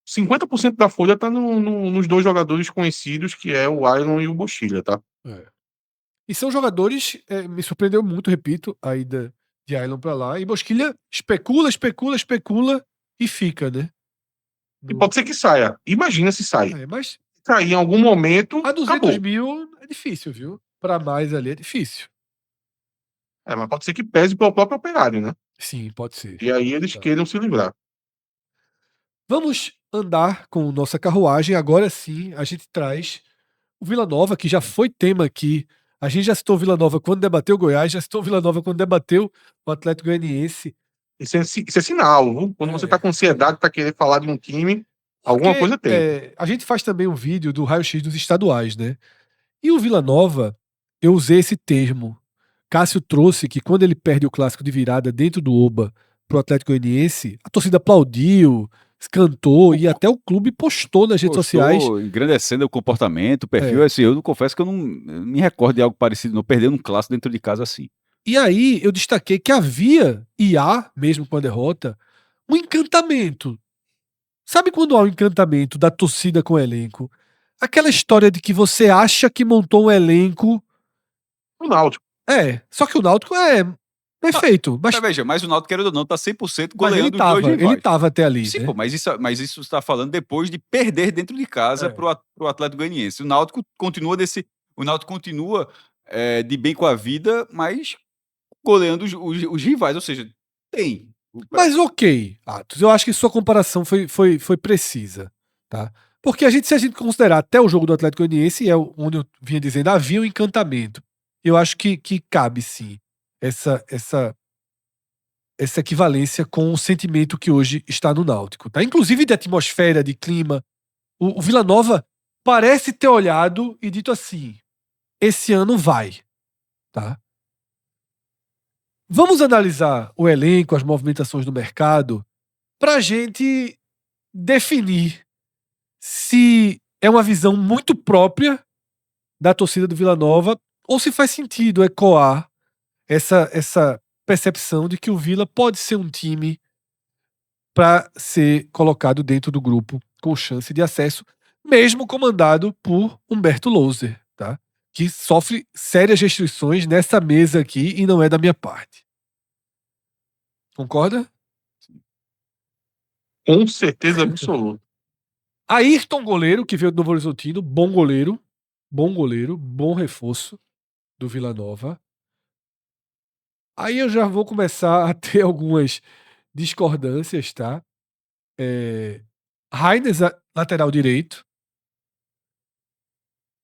50% da folha tá nos 2 jogadores conhecidos, que é o Ailon e o Bosquilha, tá? É. E são jogadores, me surpreendeu muito, repito, a ida de Ailon pra lá. E Bosquilha especula e fica, né? E pode ser que saia. Imagina se sai. Mas Sair em algum momento, a 200 acabou. mil é difícil, viu? Pra mais ali é difícil. Mas pode ser que pese pelo próprio Operário, né? Sim, pode ser. E aí eles Tá. queiram se livrar. Vamos andar com nossa carruagem. Agora sim, a gente traz o Vila Nova, que já foi tema aqui. A gente já citou o Vila Nova quando debateu o Goiás, já citou o Vila Nova quando debateu o Atlético Goianiense. Isso é sinal, viu? Quando você tá com ansiedade, tá querendo falar de um time, alguma Porque coisa tem. a gente faz também um vídeo do raio-x dos estaduais, né? E o Vila Nova, eu usei esse termo. Cássio trouxe que quando ele perde o clássico de virada dentro do Oba pro Atlético Goianiense, a torcida aplaudiu, cantou e até o clube postou nas redes sociais. Estou engrandecendo o comportamento, o perfil. Assim, eu não confesso que eu não me recordo de algo parecido, não. Perdendo um clássico dentro de casa assim. E aí eu destaquei que havia, e há, mesmo com a derrota, um encantamento. Sabe quando há um encantamento da torcida com o elenco? Aquela história de que você acha que montou um elenco O Náutico. Só que o Náutico é perfeito. Mas Veja, mas o Náutico, querendo ou não, tá 100% Mas ele goleando os dois tava, rivais. ele tava até ali, Sim, né? pô, mas isso você tá falando depois de perder dentro de casa pro Atlético Goianiense. O Náutico continua de bem com a vida, mas goleando os rivais, ou seja, tem. Mas ok, Atos, eu acho que sua comparação foi precisa, tá? Porque se a gente considerar até o jogo do Atlético Goianiense, onde eu vinha dizendo, havia um encantamento. Eu acho que cabe sim essa equivalência com o sentimento que hoje está no Náutico, tá? Inclusive de atmosfera, de clima. O Vila Nova parece ter olhado e dito assim: esse ano vai, tá? Vamos analisar o elenco, as movimentações do mercado, para a gente definir se é uma visão muito própria da torcida do Vila Nova ou se faz sentido ecoar essa percepção de que o Vila pode ser um time para ser colocado dentro do grupo com chance de acesso, mesmo comandado por Humberto Louser, tá? Que sofre sérias restrições nessa mesa aqui e não é da minha parte. Concorda? Com certeza absoluta. Ayrton, goleiro, que veio do Novo Horizontino, bom goleiro, bom reforço do Vila Nova. Aí eu já vou começar a ter algumas discordâncias, tá? Rainer, lateral direito.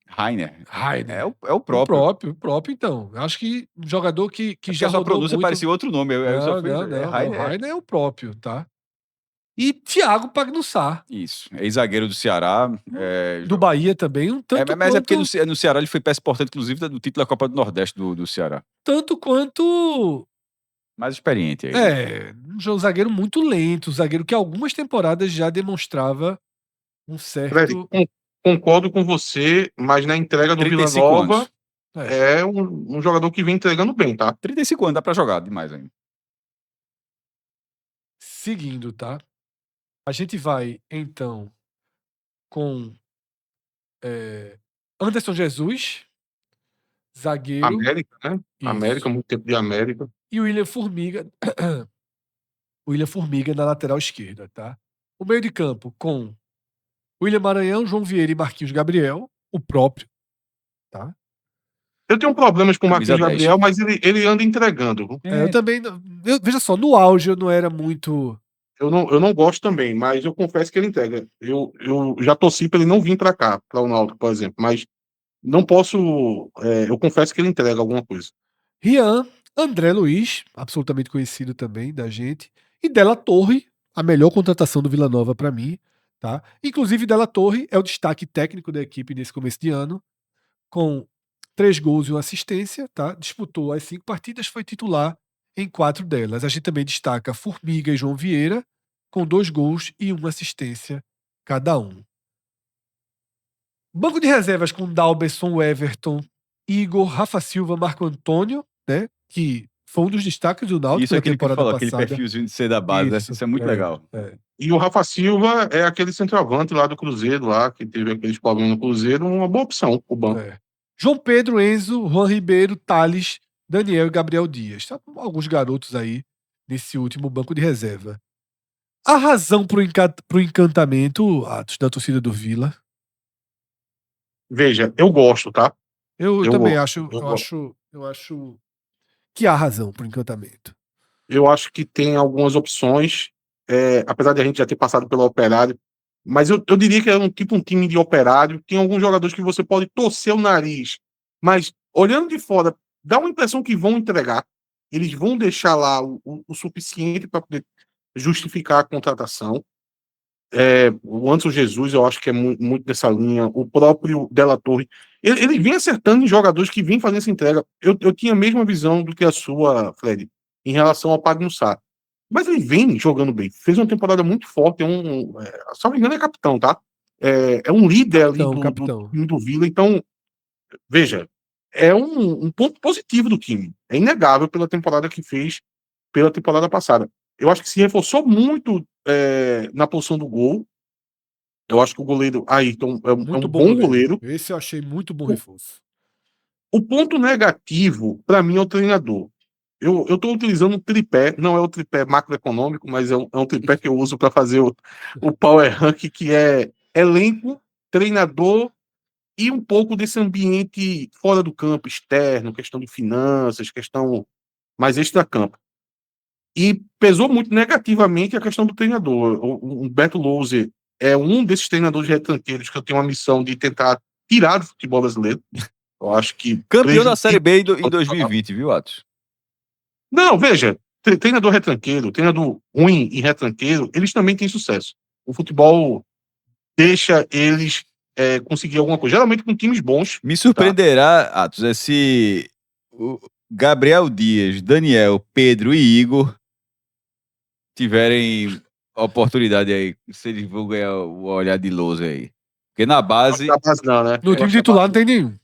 Rainer. Rainer. É o próprio. O próprio, então. Acho que um jogador que já a sua rodou pronúncia muito. parecia outro nome. Não. Rainer é o próprio, tá? E Thiago Pagnussá. Isso. Ex-zagueiro do Ceará. Do Bahia também, um tanto mas quanto... é porque no Ceará ele foi peça importante, inclusive, do título da Copa do Nordeste do Ceará. Tanto quanto... Mais experiente aí. Um zagueiro muito lento, um zagueiro que algumas temporadas já demonstrava um certo... Fred, concordo com você, mas na entrega do Vila 35 Nova anos. é um jogador que vem entregando bem, tá? 35 anos, dá pra jogar demais ainda. Seguindo, tá? A gente vai, então, com Anderson Jesus, zagueiro. América, né? Isso. América, muito tempo de América. E o William Formiga. William Formiga na lateral esquerda, tá? O meio de campo com William Maranhão, João Vieira e Marquinhos Gabriel, o próprio, tá? Eu tenho problemas com o Camisa Marquinhos 10. Gabriel, mas ele anda entregando. Eu também. Veja só, no auge eu não era muito. Eu não gosto também, mas eu confesso que ele entrega. Eu já torci para ele não vir para cá, para o Náutico, por exemplo, mas não posso. Eu confesso que ele entrega alguma coisa. Rian, André Luiz, absolutamente conhecido também da gente, e Della Torre, a melhor contratação do Vila Nova para mim, tá? Inclusive Della Torre é o destaque técnico da equipe nesse começo de ano, com 3 gols e 1 assistência, tá? Disputou as 5 partidas, foi titular em 4 delas. A gente também destaca Formiga e João Vieira, com 2 gols e 1 assistência cada um. Banco de reservas com Dalberson, Everton, Igor, Rafa Silva, Marco Antônio, né? Que foi um dos destaques do Náutico Isso é na aquele que temporada falou, passada. aquele perfilzinho de ser da base, isso é muito legal. E o Rafa Silva é aquele centroavante lá do Cruzeiro, lá, que teve aqueles problemas no Cruzeiro, uma boa opção, o banco. João Pedro, Enzo, Juan Ribeiro, Thales, Daniel e Gabriel Dias. Tá? Alguns garotos aí nesse último banco de reserva. A razão pro encantamento, Atos, da torcida do Vila? Veja, eu gosto, tá? Eu também acho. Eu Eu acho que há razão pro encantamento. Eu acho que tem algumas opções, apesar de a gente já ter passado pelo Operário, mas eu diria que é um time de Operário. Tem alguns jogadores que você pode torcer o nariz, mas olhando de fora, dá uma impressão que vão entregar. Eles vão deixar lá o suficiente para poder justificar a contratação. O Anderson Jesus, eu acho que é muito nessa linha. O próprio Della Torre. Ele vem acertando em jogadores que vêm fazendo essa entrega. Eu tinha a mesma visão do que a sua, Fred, em relação ao Pagnussá. Mas ele vem jogando bem. Fez uma temporada muito forte. Se não me engano, é capitão, tá? É um líder ali do time do Vila. Então, veja, é um ponto positivo do time. É inegável pela temporada que fez pela temporada passada. Eu acho que se reforçou muito na posição do gol. Eu acho que o goleiro Ayrton é um bom goleiro. Esse eu achei muito bom reforço. O ponto negativo, para mim, é o treinador. Eu estou utilizando um tripé, não é o tripé macroeconômico, mas é um tripé que eu uso para fazer o Power Rank, que é elenco, treinador e um pouco desse ambiente fora do campo, externo, questão de finanças, questão mais extra-campo. E pesou muito negativamente a questão do treinador. O Humberto Louser é um desses treinadores retranqueiros que eu tenho uma missão de tentar tirar do futebol brasileiro. Eu acho que Campeão da prejudica- Série B em 2020, viu, Atos? Não, veja, treinador retranqueiro, treinador ruim e retranqueiro, eles também têm sucesso. O futebol deixa eles conseguir alguma coisa. Geralmente com times bons. Me surpreenderá, Atos, se o Gabriel Dias, Daniel, Pedro e Igor tiverem oportunidade aí, se eles vão ganhar o olhar de lousa aí. Porque na base. Não, né? No time titular não tem nenhum.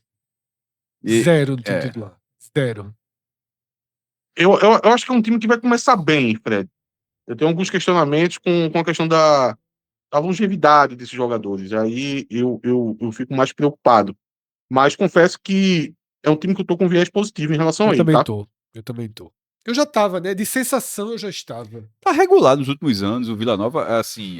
E- Zero no time é. titular. Zero. Eu acho que é um time que vai começar bem, Fred. Eu tenho alguns questionamentos com a questão da longevidade desses jogadores. Aí eu fico mais preocupado. Mas confesso que é um time que eu tô com viés positivo em relação Eu a ele, também tá? tô. Eu também tô. Eu já tava, né? De sensação eu já estava. Tá regular nos últimos anos. O Vila Nova, assim,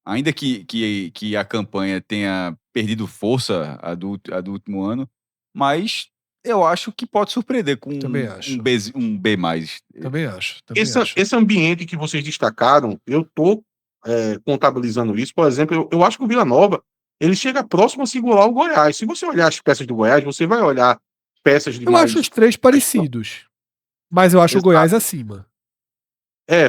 ainda que a campanha tenha perdido força a do último ano, mas eu acho que pode surpreender com Também acho. um B+. Também acho. Também acho. Esse ambiente que vocês destacaram, eu tô contabilizando isso. Por exemplo, eu acho que o Vila Nova ele chega próximo a segurar o Goiás. Se você olhar as peças do Goiás, você vai olhar peças de Eu mais... acho os três parecidos. Mas eu acho o Exato. Goiás acima.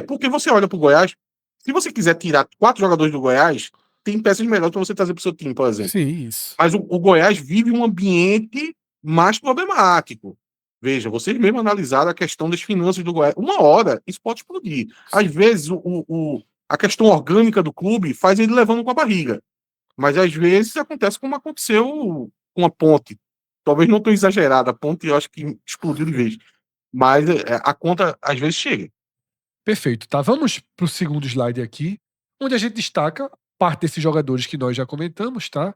Porque você olha pro Goiás, se você quiser tirar 4 jogadores do Goiás, tem peças melhores para você trazer pro seu time, por exemplo. Sim, isso. Mas o Goiás vive um ambiente mais problemático. Veja, vocês mesmo analisaram a questão das finanças do Goiás. Uma hora, isso pode explodir. Às vezes, a questão orgânica do clube faz ele levando com a barriga. Mas, às vezes, acontece como aconteceu com a Ponte. Talvez não tão exagerado. A Ponte, eu acho que explodiu de vez. Mas a conta, às vezes, chega. Perfeito, tá? Vamos pro segundo slide aqui, onde a gente destaca parte desses jogadores que nós já comentamos, tá?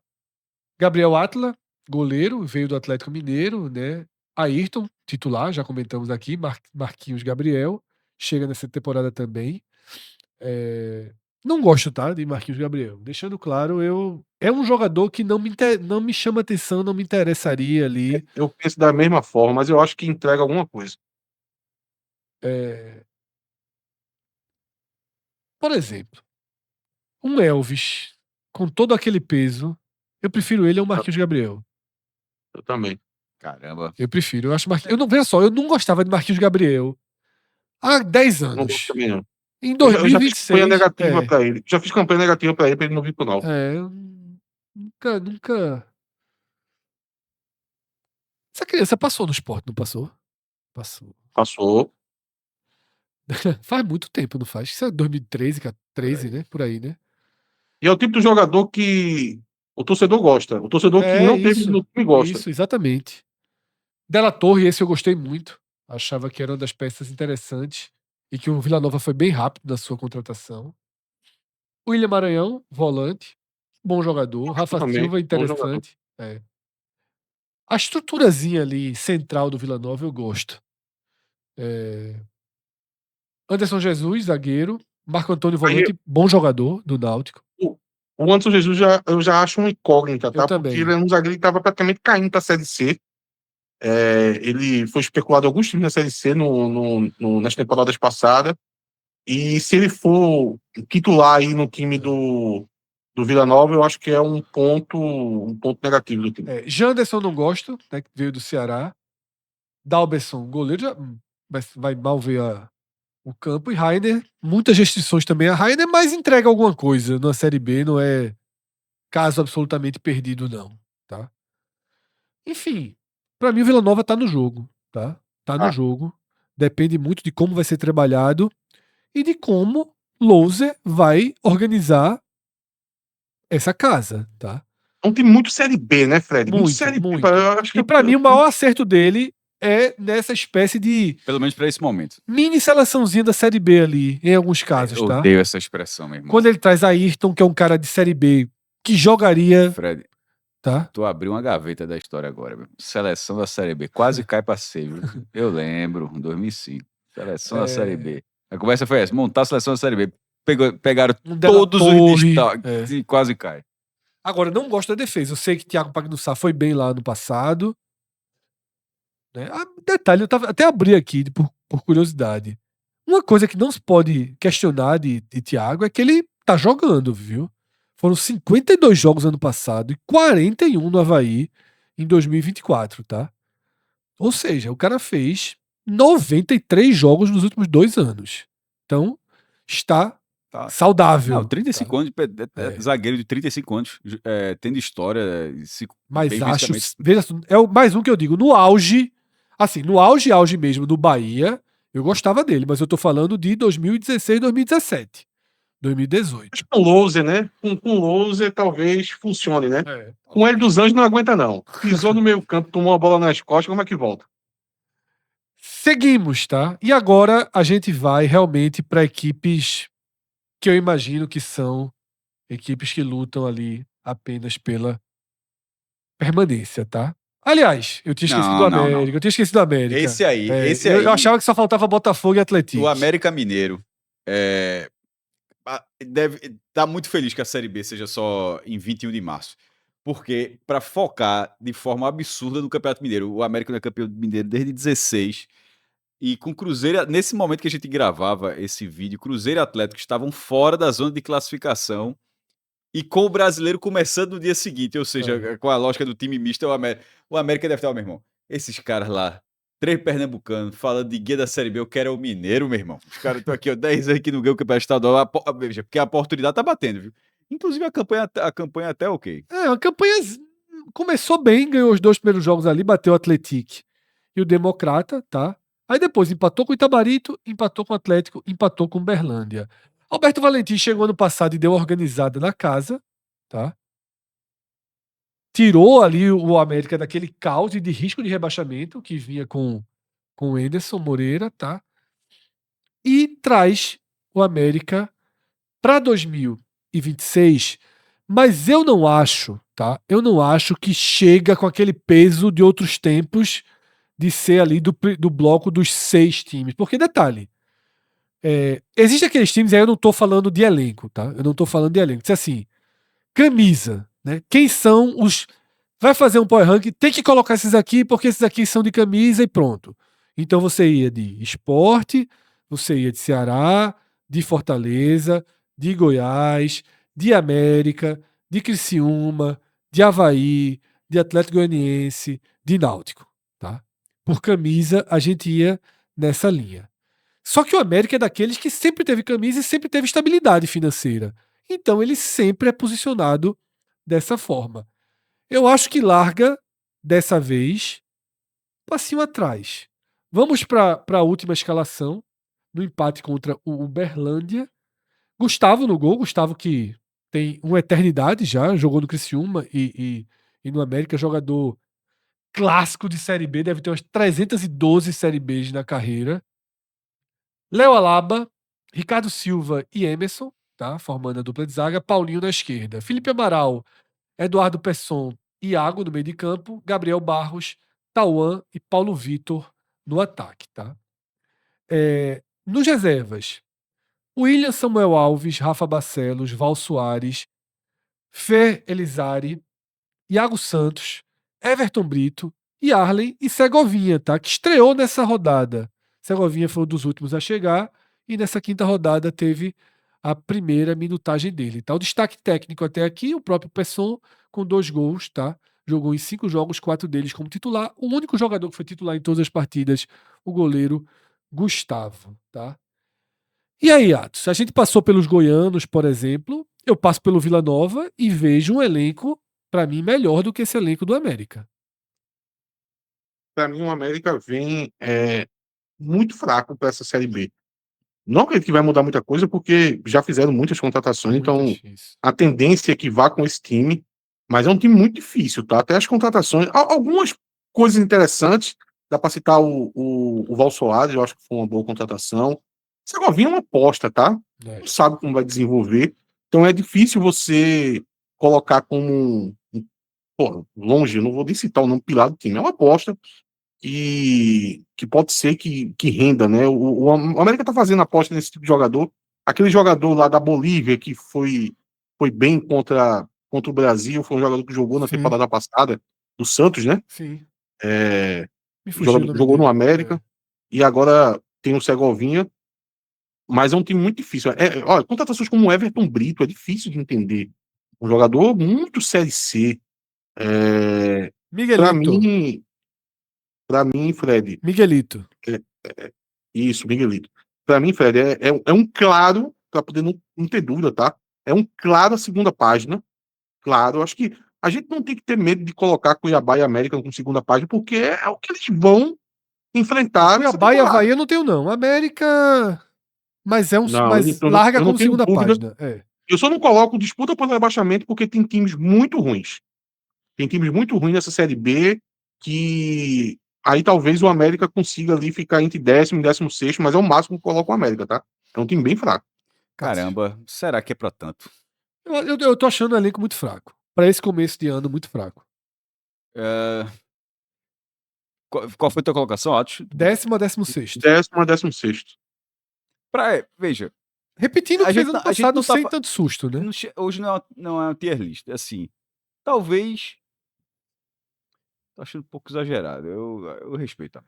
Gabriel Atla, goleiro, veio do Atlético Mineiro, né? Ayrton, titular, já comentamos aqui. Marquinhos Gabriel, chega nessa temporada também. Não gosto, tá? De Marquinhos Gabriel. Deixando claro, é um jogador que não me chama atenção, não me interessaria ali. Eu penso da mesma forma, mas eu acho que entrega alguma coisa. Por exemplo, um Elvis, com todo aquele peso, eu prefiro ele ao Marquinhos Gabriel. Eu também. Caramba. Eu prefiro. Eu acho eu não, veja só, eu não gostava de Marquinhos Gabriel há 10 Eu não gosto anos. também, não. Em Eu já fiz campanha 2026. negativa pra ele. Já fiz campanha negativa pra ele não vir pro Náutico. Eu nunca. Essa criança passou no esporte, não passou? Passou. Passou. Faz muito tempo, não faz? Isso é 2013, 13, né? Por aí, né? E é o tipo de jogador que o torcedor gosta. O torcedor que não teve no time gosta. Isso, exatamente. Della Torre, esse eu gostei muito. Achava que era uma das peças interessantes. E que o Vila Nova foi bem rápido na sua contratação. William Maranhão, volante. Bom jogador. Rafa também, Silva, bom jogador. interessante. A estruturazinha ali, central do Vila Nova, eu gosto. Anderson Jesus, zagueiro. Marco Antônio, volante. Bom jogador do Náutico. O Anderson Jesus eu já acho uma incógnita, tá? também. Porque ele é um zagueiro que estava praticamente caindo pra Série C. Ele foi especulado em alguns times na Série C nas temporadas passadas. E se ele for titular aí no time do Vila Nova, eu acho que é um ponto negativo do time. Janderson não gosto, né, que veio do Ceará. Dalberson, goleiro, já vai mal ver o campo. E Rainer, muitas restrições também. A Rainer mais entrega alguma coisa na Série B, não é caso absolutamente perdido, não. Tá? Enfim, pra mim o Vila Nova tá no jogo. Tá no jogo. Depende muito de como vai ser trabalhado e de como Louser vai organizar essa casa, tá? É um time muito Série B, né, Fred? Muito Série Muito. B. Eu acho que E pra mim o maior acerto dele é nessa espécie de Pelo menos pra esse momento. mini seleçãozinha da Série B ali, em alguns casos, Eu tá? odeio essa expressão, meu irmão. Quando ele traz Ayrton, que é um cara de Série B, que jogaria Fred, tá? Tu abriu uma gaveta da história agora, meu. Seleção da Série B. Quase cai pra C, viu? Eu lembro, em 2005. Seleção da Série B. A conversa foi essa: montar a seleção da Série B. Pegaram Um Della todos os Torre, destaques e quase cai. Agora, não gosto da defesa. Eu sei que Thiago Pagnussá foi bem lá no passado. Né? Detalhe, eu até abri aqui por curiosidade. Uma coisa que não se pode questionar de Thiago é que ele tá jogando, viu? Foram 52 jogos ano passado e 41 no Avaí em 2024, tá? Ou seja, o cara fez 93 jogos nos últimos 2 anos. Então, está saudável. Não, 35 tá? anos, zagueiro de 35 anos, tendo história. Mas acho, veja, é mais um que eu digo, no auge, assim, no auge mesmo do Bahia, eu gostava dele, mas eu tô falando de 2016, 2017, 2018. Mas com Louser, né? Com Louser talvez funcione, né? É. Com ele dos Anjos não aguenta, não. Pisou no meio campo, tomou a bola nas costas, como é que volta? Seguimos, tá? E agora a gente vai realmente para equipes que eu imagino que são equipes que lutam ali apenas pela permanência, tá? Aliás, eu tinha esquecido do América. Eu tinha esquecido do América. Esse aí. Eu achava que só faltava Botafogo e Atlético. O América Mineiro deve estar muito feliz que a Série B seja só em 21 de março. Porque, para focar de forma absurda no Campeonato Mineiro, o América não é campeão mineiro desde 16. E com Cruzeiro, nesse momento que a gente gravava esse vídeo, Cruzeiro e Atlético estavam fora da zona de classificação. E com o brasileiro começando no dia seguinte, ou seja, com a lógica do time misto, o América deve estar, meu irmão, esses caras lá, 3 pernambucanos, falando de guia da Série B, eu quero é o Mineiro, meu irmão. Os caras estão aqui, 10 anos que não ganham o Campeonato Estadual, veja, porque a oportunidade tá batendo, viu? Inclusive a campanha até ok. A campanha começou bem, ganhou os 2 primeiros jogos ali, bateu o Atlético e o Democrata, tá? Aí depois empatou com o Itabarito, empatou com o Atlético, empatou com o Berlândia. Alberto Valentim chegou ano passado e deu uma organizada na casa, tá? Tirou ali o América daquele caos e de risco de rebaixamento que vinha com o Anderson Moreira, tá? E traz o América para 2026, mas eu não acho, tá? Eu não acho que chega com aquele peso de outros tempos de ser ali do bloco dos 6 times. Porque, detalhe, existem aqueles times, aí eu não tô falando de elenco, tá? Eu não tô falando de elenco. Diz assim, camisa, né? Quem são os... Vai fazer um power rank, tem que colocar esses aqui, porque esses aqui são de camisa e pronto. Então você ia de Sport, você ia de Ceará, de Fortaleza, de Goiás, de América, de Criciúma, de Avaí, de Atlético Goianiense, de Náutico, tá? Por camisa, a gente ia nessa linha. Só que o América é daqueles que sempre teve camisa e sempre teve estabilidade financeira. Então ele sempre é posicionado dessa forma. Eu acho que larga, dessa vez, passinho atrás. Vamos para a última escalação, no empate contra o Uberlândia. Gustavo no gol, Gustavo que tem uma eternidade já, jogou no Criciúma e no América, jogador clássico de Série B, deve ter umas 312 Série Bs na carreira. Léo Alaba, Ricardo Silva e Emerson, tá? Formando a dupla de zaga, Paulinho na esquerda. Felipe Amaral, Eduardo Pesson, Iago no meio de campo, Gabriel Barros, Tauan e Paulo Vitor no ataque, tá? Nos reservas, William Samuel Alves, Rafa Barcelos, Val Soares, Fer Elizari, Iago Santos, Everton Brito e Arlen e Segovinha, tá? Que estreou nessa rodada. Segovinha foi um dos últimos a chegar e nessa quinta rodada teve a primeira minutagem dele, tá? O destaque técnico até aqui, o próprio Pesson com 2 gols, tá? Jogou em 5 jogos, 4 deles como titular. O único jogador que foi titular em todas as partidas, o goleiro Gustavo, tá? E aí, Atos? A gente passou pelos goianos, por exemplo. Eu passo pelo Vila Nova e vejo um elenco, para mim, melhor do que esse elenco do América. Para mim, o América vem muito fraco para essa Série B. Não acredito que vai mudar muita coisa, porque já fizeram muitas contratações, então a tendência é que vá com esse time, mas é um time muito difícil, tá? Até as contratações, algumas coisas interessantes, dá para citar o Val Soares, eu acho que foi uma boa contratação. Segovinha é uma aposta, tá? Não sabe como vai desenvolver, então é difícil você colocar como pô, longe, eu não vou nem citar o nome pilar do time, é uma aposta que pode ser que renda, né? O América tá fazendo aposta nesse tipo de jogador. Aquele jogador lá da Bolívia que foi bem contra o Brasil, foi um jogador que jogou na Sim, temporada passada, do Santos, né? sim. É, Me fugiu o jogador, nome jogou no dele. América e agora tem o Segovinha, mas é um time muito difícil. Olha, contratações como o Everton Brito é difícil de entender. Um jogador muito Série C. É, para Miguelito. mim, para mim, Fred, Miguelito. é, isso, Miguelito. Para mim, Fred, é um claro, para poder não ter dúvida, tá? É um claro a segunda página. Claro, acho que a gente não tem que ter medo de colocar Cuiabá e América como segunda página, porque é o que eles vão enfrentar nessa Cuiabá e temporada. Avaí eu não tenho, não. América. Mas é um. Não, Mas larga eu não como tenho segunda dúvida. página. É. Eu só não coloco disputa pelo rebaixamento porque tem times muito ruins. Tem times muito ruins nessa Série B que aí talvez o América consiga ali ficar entre 10º e 16º, mas é o máximo que coloca o América, tá? É um time bem fraco. Cássio. Caramba, será que é pra tanto? Eu tô achando o elenco muito fraco. Pra esse começo de ano, muito fraco. É, qual foi a tua colocação, Atos? 10º a 16º. 10º a 16º. Veja, Repetindo o que fez ano a gente passado não tá. sem tanto susto, né? Hoje não é uma tier list. Assim, talvez. Tô achando um pouco exagerado. Eu respeito.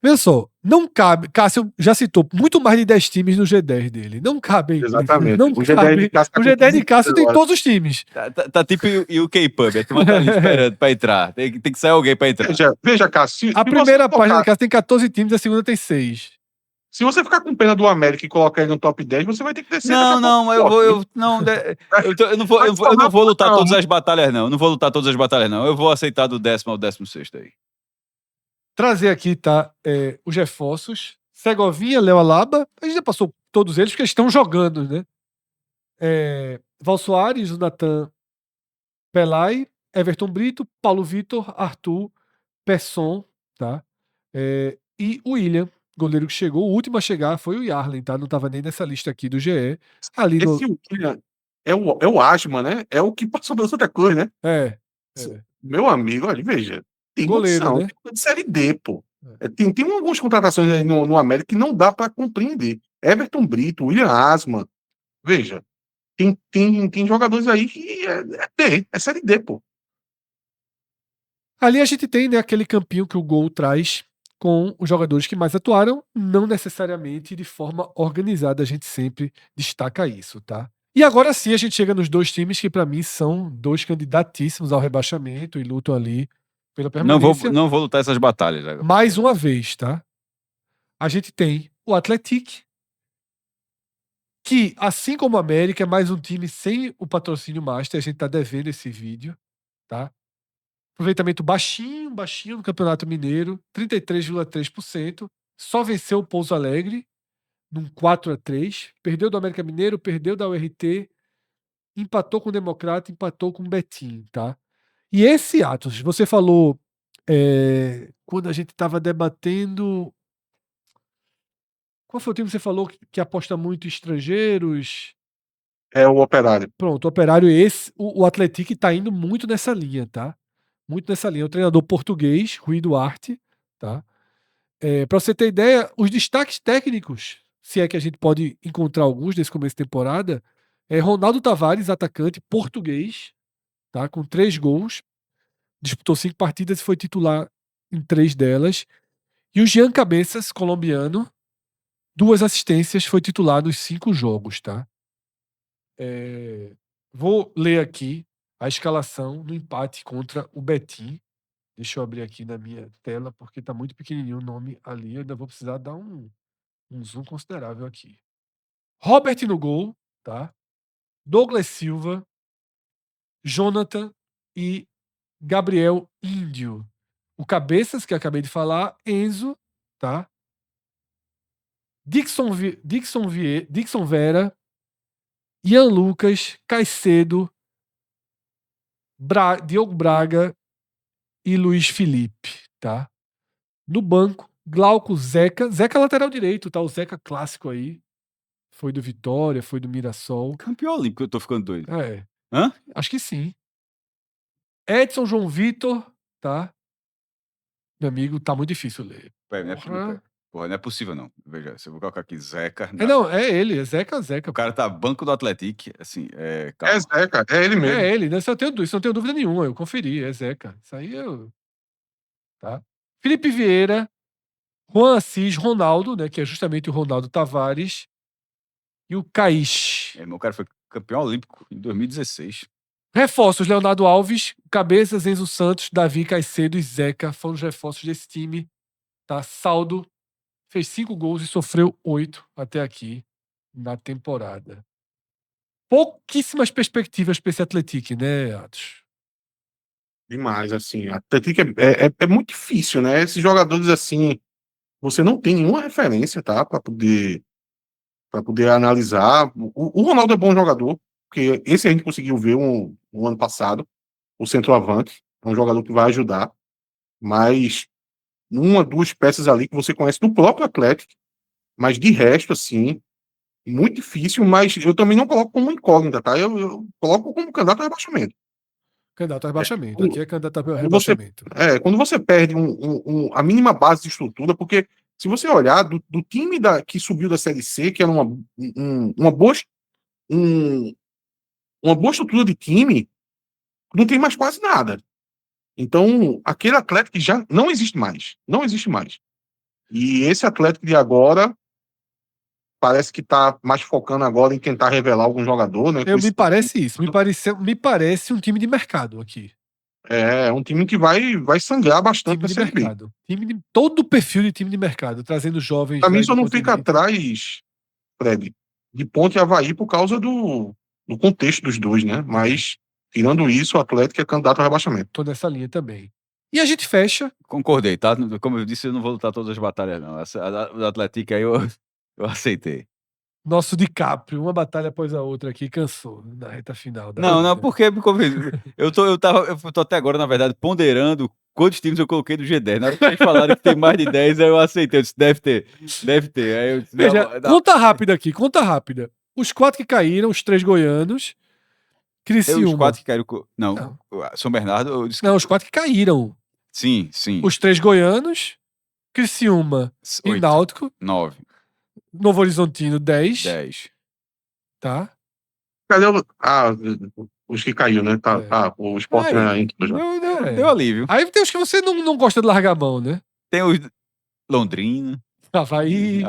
Veja só, não cabe. Cássio já citou muito mais de 10 times no G10 dele. Não cabem. Exatamente. Não O G10 de cabe. Cássio tá O com G10 de 15 Cássio tem agora. todos os times. Tá tipo o UK Pub, a turma tá ali esperando pra entrar. Tem que sair alguém pra entrar. Veja, Cássio, A primeira página de Cássio tem 14 times, a segunda tem 6. se você ficar com pena do América e colocar ele no top 10, você vai ter que descer daqui a Não, pouco. não, eu vou. Não, eu não vou lutar todas as batalhas, não. Eu não vou lutar todas as batalhas, não. Eu vou aceitar do 10º ao 16º aí. Trazer aqui, tá? Os reforços. Segovinha, Léo Alaba. A gente já passou todos eles porque eles estão jogando, né? Val Soares, o Natan Pelai, Everton Brito, Paulo Vitor, Arthur, Pesson, tá? E o William, goleiro que chegou. O último a chegar foi o Yarlen, tá? Não tava nem nessa lista aqui do GE. Ali no. Esse William é o Asma, né? É o que passou pelo Santa Cruz, né? Meu amigo, olha, veja, tem Goleiro, condição, né? tem condição de Série D, pô. Tem algumas contratações aí no América que não dá para compreender. Everton Brito, William Asma, veja, tem jogadores aí que é D, é Série D, pô. Ali a gente tem, né, aquele campinho que o Gol traz com os jogadores que mais atuaram, não necessariamente de forma organizada, a gente sempre destaca isso, tá? E agora sim a gente chega nos dois times que para mim são dois candidatíssimos ao rebaixamento e lutam ali pela permanência. Não vou lutar essas batalhas. Agora. Mais uma vez, tá? A gente tem o Atlético, que assim como o América é mais um time sem o patrocínio Master, a gente tá devendo esse vídeo, tá? Aproveitamento baixinho no Campeonato Mineiro, 33,3%. Só venceu o Pouso Alegre num 4-3. Perdeu do América Mineiro, perdeu da URT, empatou com o Democrata, empatou com o Betim, tá? E esse Atos, você falou quando a gente estava debatendo. Qual foi o time que você falou que aposta muito em estrangeiros? É o Operário. Pronto, o Operário o Atlético tá indo muito nessa linha, tá? Muito nessa linha. O treinador português, Rui Duarte, tá? Para você ter ideia, os destaques técnicos, se é que a gente pode encontrar alguns desse começo de temporada, Ronaldo Tavares, atacante português, tá? Com 3 gols, disputou 5 partidas e foi titular em 3 delas. E o Jean Cabeças, colombiano, 2 assistências, foi titular nos 5 jogos, tá? Vou ler aqui a escalação no empate contra o Betim. Deixa eu abrir aqui na minha tela, porque está muito pequenininho o nome ali. Eu ainda vou precisar dar um zoom considerável aqui. Robert no gol, tá? Douglas Silva, Jonathan e Gabriel Índio. O Cabeças, que eu acabei de falar, Enzo, tá? Dixon Vera, Ian Lucas, Caicedo, Diogo Braga e Luiz Felipe, tá? No banco, Glauco, Zeca. Zeca lateral direito, tá? O Zeca clássico aí. Foi do Vitória, foi do Mirassol. Campeão olímpico, eu tô ficando doido. Hã? Acho que sim. Edson João Vitor, tá? Meu amigo, tá muito difícil ler. Pera, Porra. Porra, não é possível, não. Veja, se eu vou colocar aqui Zeca. Não, é ele, é Zeca. O cara tá banco do Atlético, assim, É calma. Zeca, é ele mesmo. É ele, né? Isso eu não tenho dúvida nenhuma. Eu conferi, é Zeca. Isso aí eu. Tá? Felipe Vieira, Juan Assis, Ronaldo, né? Que é justamente o Ronaldo Tavares. E o Caix. Meu cara foi campeão olímpico em 2016. Reforços: Leonardo Alves, Cabeças, Enzo Santos, Davi Caicedo e Zeca foram os reforços desse time. Tá? Saldo: fez 5 gols e sofreu 8 até aqui na temporada. Pouquíssimas perspectivas para esse Atlético, né, Atos? Demais, assim. Atlético é muito difícil, né? Esses jogadores, assim, você não tem nenhuma referência, tá? Para poder analisar. O Ronaldo é bom jogador, porque esse a gente conseguiu ver no ano passado, o centroavante. É um jogador que vai ajudar, mas uma, duas peças ali que você conhece do próprio Atlético, mas de resto, assim, muito difícil, mas eu também não coloco como incógnita, tá? Eu coloco como candidato a rebaixamento. Candidato a É, rebaixamento. Aqui é candidato a quando você, rebaixamento. quando você perde a mínima base de estrutura, porque se você olhar do time que subiu da Série C, que era uma boa, um- uma boa estrutura de time, não tem mais quase nada. Então, aquele Atlético já não existe mais. Não existe mais. E esse Atlético de agora parece que está mais focando agora em tentar revelar algum jogador, né? Me parece isso. Me parece um time de mercado aqui. É um time que vai sangrar bastante Time na de Série B. mercado. Todo o perfil de time de mercado, trazendo jovens. Para mim, aí só do não fica continente. atrás, Fred, de Ponte e Avaí por causa do contexto dos dois, né? Mas, tirando isso, o Atlético é candidato ao rebaixamento. Tô nessa linha também. E a gente fecha. Concordei, tá? Como eu disse, eu não vou lutar todas as batalhas, não. A do Atlético aí eu aceitei. Nosso DiCaprio, uma batalha após a outra aqui, cansou na reta final. Não, porque eu tô até agora, na verdade, ponderando quantos times eu coloquei do G10. Na hora que vocês falaram que tem mais de 10, aí eu aceitei. Eu disse, deve ter. Aí eu disse, Veja, conta rápida aqui, conta rápida. Os 4 que caíram, os 3 goianos. tem os Criciúma. 4 que caíram. Não, São Bernardo. Eu disse Não, os 4 que caíram. Sim. Os 3 goianos, Criciúma e 8, Náutico. 9, Novo Horizontino, 10. 10. Tá? Cadê os que caiu, né? Tá, o Sport Aí, entrou já. deu alívio. Aí tem os que você não gosta de largar a mão, né? Tem os Londrina. Havaí.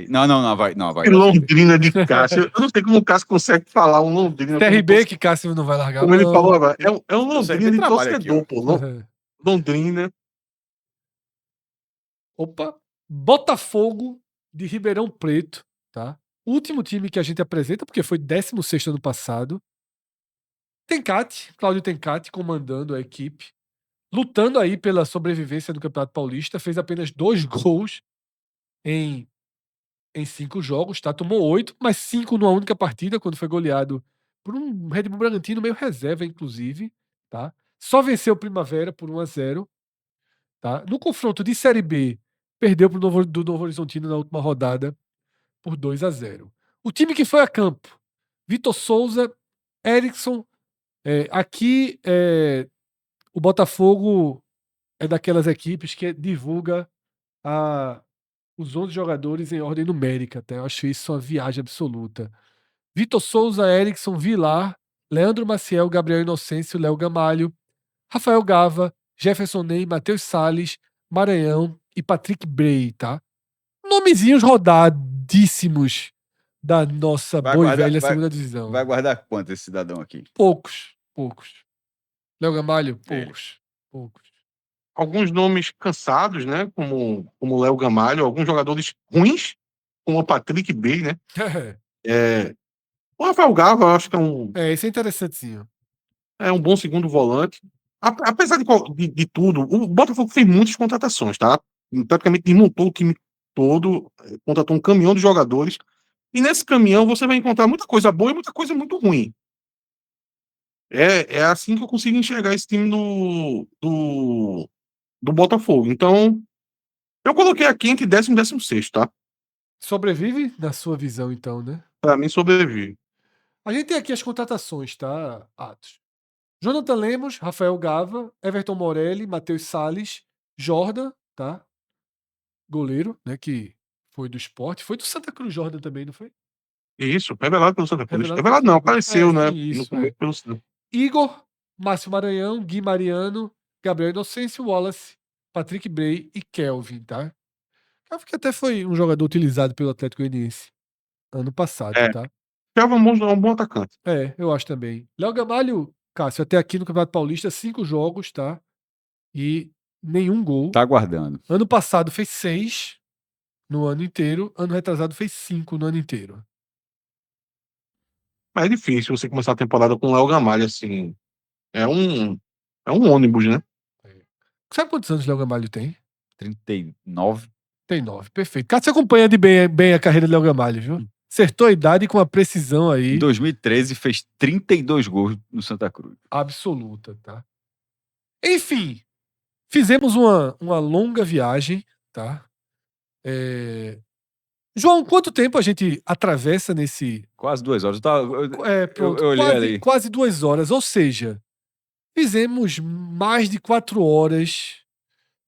Não, Havaí. E Londrina de Cássio. Eu não sei como o Cássio consegue falar um Londrina. TRB, que Cássio não vai largar a Como mão. ele falou agora. É um Londrina de trabalho aqui, torcedor, pô. Londrina. Opa. Botafogo de Ribeirão Preto, tá? Último time que a gente apresenta, porque foi 16º ano passado. Cláudio Tencati comandando a equipe, lutando aí pela sobrevivência do Campeonato Paulista, fez apenas 2 gols em 5 jogos, tá? Tomou 8, mas 5 numa única partida, quando foi goleado por um Red Bull Bragantino meio reserva, inclusive, tá? Só venceu o Primavera por 1-0, tá? No confronto de Série B, perdeu do Novo Horizontino na última rodada por 2-0. O time que foi a campo: Vitor Souza, Erickson. Aqui, o Botafogo é daquelas equipes que divulga os 11 jogadores em ordem numérica. Tá? Eu acho isso uma viagem absoluta. Vitor Souza, Erickson, Vilar, Leandro Maciel, Gabriel Inocêncio, Léo Gamalho, Rafael Gava, Jefferson Ney, Matheus Salles, Maranhão e Patrick Bray, tá? Nomezinhos rodadíssimos da nossa boa e velha segunda divisão. Vai guardar quanto esse cidadão aqui? Poucos. Léo Gamalho, Ele. poucos. Alguns nomes cansados, né? Como o Léo Gamalho. Alguns jogadores ruins, como o Patrick Bey, né? O Rafael Gava, eu acho que Esse é interessantezinho. é um bom segundo volante. Apesar de tudo, o Botafogo fez muitas contratações, tá? Praticamente desmontou o time todo, contratou um caminhão de jogadores. E nesse caminhão você vai encontrar muita coisa boa e muita coisa muito ruim. É assim que eu consigo enxergar esse time do Botafogo. Então, eu coloquei aqui entre 10º e 16º, tá? Sobrevive na sua visão, então, né? Pra mim, sobrevive. A gente tem aqui as contratações, tá, Atos? Jonathan Lemos, Rafael Gava, Everton Morelli, Matheus Salles, Jordan, tá? Goleiro, né? Que foi do Sport. Foi do Santa Cruz, Jordan também, não foi? Isso, revelado pelo Santa Cruz. Revelado pelo Revelado não, Santa Cruz. apareceu, né? Sim, No isso. começo pelo Santa. Igor, Márcio Maranhão, Gui Mariano, Gabriel Inocêncio, Wallace, Patrick Bray e Kelvin, tá? Kelvin que até foi um jogador utilizado pelo Atlético Goianiense ano passado, É, tá? Kelvin é um bom atacante. Eu acho também. Léo Gamalho, Cássio, até aqui no Campeonato Paulista, 5 jogos, tá? E nenhum gol. Tá aguardando. Ano passado fez 6 no ano inteiro. Ano retrasado fez 5 no ano inteiro. Mas é difícil você começar a temporada com o Léo Gamalho, assim. É um ônibus, né? Sabe quantos anos o Léo Gamalho tem? 39. Tem 9, perfeito. Cássio acompanha de bem a carreira do Léo Gamalho, viu? Acertou a idade com uma precisão Em aí 2013 fez 32 gols no Santa Cruz. absoluta, tá? Enfim, fizemos uma longa viagem, tá? João, quanto tempo a gente atravessa nesse... Quase 2 horas. Pronto, eu olhei ali. quase 2 horas, ou seja, fizemos mais de 4 horas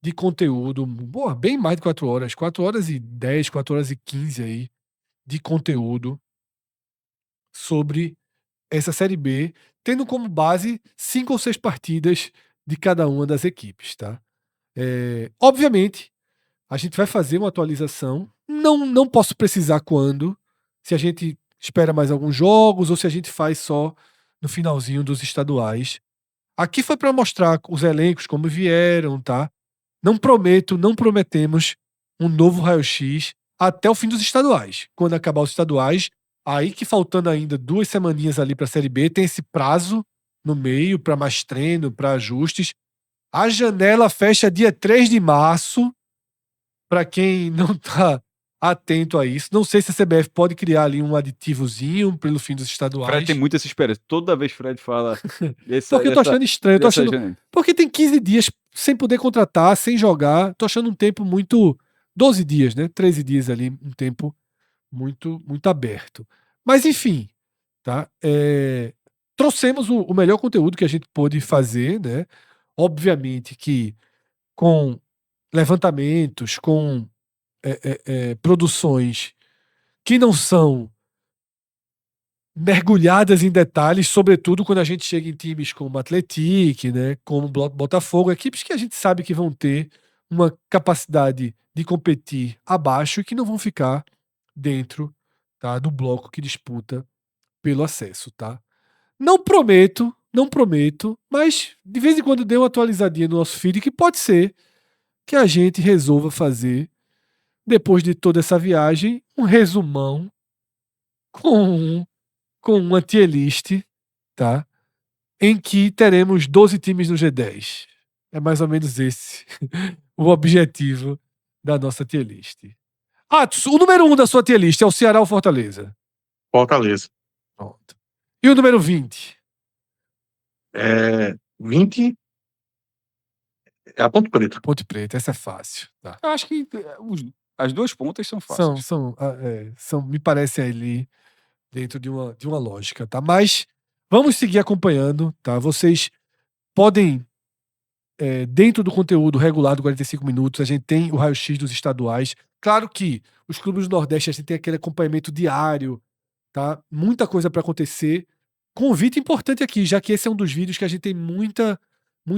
de conteúdo, boa, bem mais de 4 horas, 4 horas e 10, 4 horas e 15 aí de conteúdo sobre essa Série B, tendo como base 5 ou 6 partidas de cada uma das equipes, tá? Obviamente, a gente vai fazer uma atualização, não posso precisar quando, se a gente espera mais alguns jogos ou se a gente faz só no finalzinho dos estaduais. Aqui foi para mostrar os elencos como vieram, tá? Não prometemos um novo raio-x até o fim dos estaduais. Quando acabar os estaduais, aí que faltando ainda 2 semaninhas ali para a Série B, tem esse prazo no meio para mais treino, para ajustes. A janela fecha dia 3 de março, para quem não tá atento a isso. Não sei se a CBF pode criar ali um aditivozinho pelo fim dos estaduais. Fred tem muita essa esperança. Toda vez que Fred fala. Porque eu tô achando estranho. janela. Porque tem 15 dias sem poder contratar, sem jogar. Tô achando um tempo muito. 12 dias, né? 13 dias ali, um tempo muito aberto. Mas enfim, tá? Trouxemos o melhor conteúdo que a gente pôde fazer, né? Obviamente que com levantamentos, com produções que não são mergulhadas em detalhes, sobretudo quando a gente chega em times como Atlético, né, como Botafogo, equipes que a gente sabe que vão ter uma capacidade de competir abaixo e que não vão ficar dentro, tá, do bloco que disputa pelo acesso, tá? Não prometo, mas de vez em quando dê uma atualizadinha no nosso feed que pode ser que a gente resolva fazer, depois de toda essa viagem, um resumão com uma tier list, tá? Em que teremos 12 times no G10. É mais ou menos esse o objetivo da nossa tier list. Atos, o número 1 da sua tier list é o Ceará ou Fortaleza? Fortaleza. Pronto. E o número 20? 20 é a Ponte Preta. Ponte Preta, essa é fácil. Tá. Eu acho que as 2 pontas são fáceis. São, me parece ali dentro de uma lógica, tá? Mas vamos seguir acompanhando, tá? Vocês podem, dentro do conteúdo regular do 45 minutos, a gente tem o raio-x dos estaduais. Claro que os clubes do Nordeste a gente tem aquele acompanhamento diário, tá? Muita coisa para acontecer. Convite importante aqui, já que esse é um dos vídeos que a gente tem muita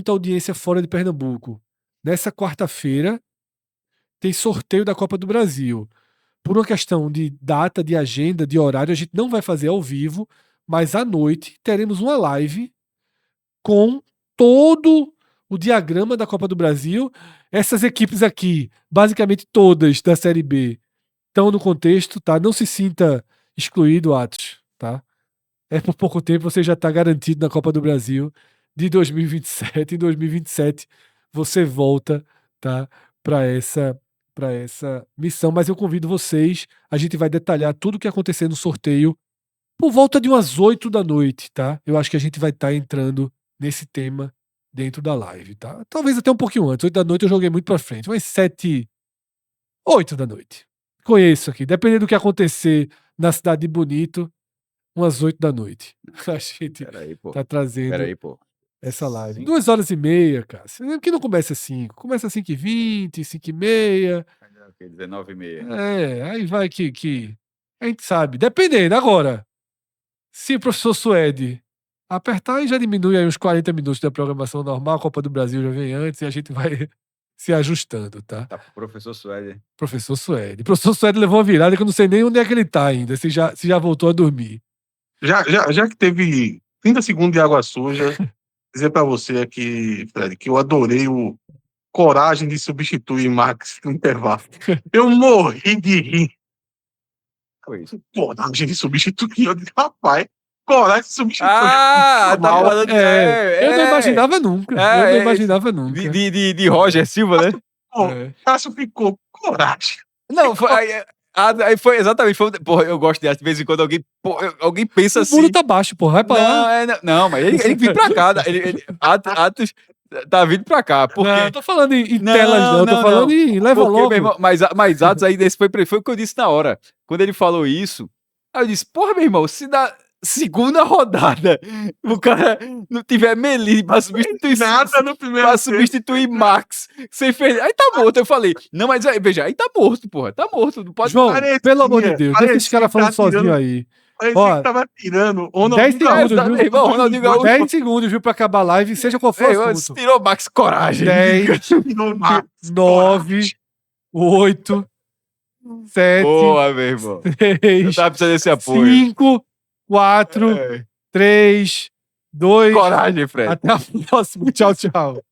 audiência fora de Pernambuco. Nessa quarta-feira tem sorteio da Copa do Brasil. Por uma questão de data, de agenda, de horário, a gente não vai fazer ao vivo, mas à noite teremos uma live com todo o diagrama da Copa do Brasil. Essas equipes aqui, basicamente todas da Série B, estão no contexto, tá? Não se sinta excluído, Atos, tá? Por pouco tempo você já está garantido na Copa do Brasil de 2027. Em 2027 você volta, tá? Para essa missão, mas eu convido vocês, a gente vai detalhar tudo o que acontecer no sorteio por volta de umas 8 da noite, tá? Eu acho que a gente vai estar entrando nesse tema dentro da live, tá? Talvez até um pouquinho antes. 8 da noite eu joguei muito pra frente, mas 8 da noite. Conheço aqui. Dependendo do que acontecer na cidade de Bonito, umas 8 da noite. A gente Peraí, pô. tá trazendo Peraí, pô. essa live. Sim. 2h30, cara. Que não começa às 5. Começa às 5h20, 5h30. 19h30. Aí vai que a gente sabe. Dependendo. Agora, se o professor Suede apertar e já diminui aí uns 40 minutos da programação normal, a Copa do Brasil já vem antes e a gente vai se ajustando, tá? Tá, professor Suede. Professor Suede. Professor Suede levou uma virada que eu não sei nem onde é que ele tá ainda, se já voltou a dormir. Já que teve 30 segundos de água suja, dizer pra você aqui, Fred, que eu adorei o coragem de substituir Max no intervalo. Eu morri de rir. Foi isso. Coragem de substituir. Eu disse, rapaz, coragem de substituir. Ah, tá Normal. falando. Eu não imaginava nunca. Eu não imaginava nunca. De Roger Silva, né? Pô, É. Cássio ficou coragem. Não, foi. Aí foi exatamente. Porra, eu gosto dessa. De vez em quando alguém pensa O assim. muro tá baixo, porra. Vai pra lá. Não, mas ele vem pra cá. Atos tá vindo pra cá. Porque. Não, eu tô falando em Não, telas, não. Eu tô não, falando não. em leva Porque, logo. meu irmão, mas Atos aí desse foi o que eu disse na hora. Quando ele falou isso, aí eu disse, porra, meu irmão, se na segunda rodada o cara não tiver Melli pra substituir Nada no primeiro pra tempo. substituir Max, sem fer... aí tá morto. Eu falei, não, mas aí, veja, aí tá morto, porra, tá morto. Não pode. João, Parecia- pelo amor de Deus, deixa esse cara parecia falando que tá sozinho tirando- aí. Parecia Ó, que tava tirando. 10 segundos, viu? meu irmão, Ronaldinho Gaúcho. 10 segundos, viu, pra acabar a live, seja qual for o Ei, assunto. tirou Max coragem. 10, Tirou Max. 9, 8, 7, Boa, meu irmão. Eu 3, tava precisando desse apoio. 5, 4, É. 3, 2. Coragem, Fred. Até a próxima. Tchau, tchau.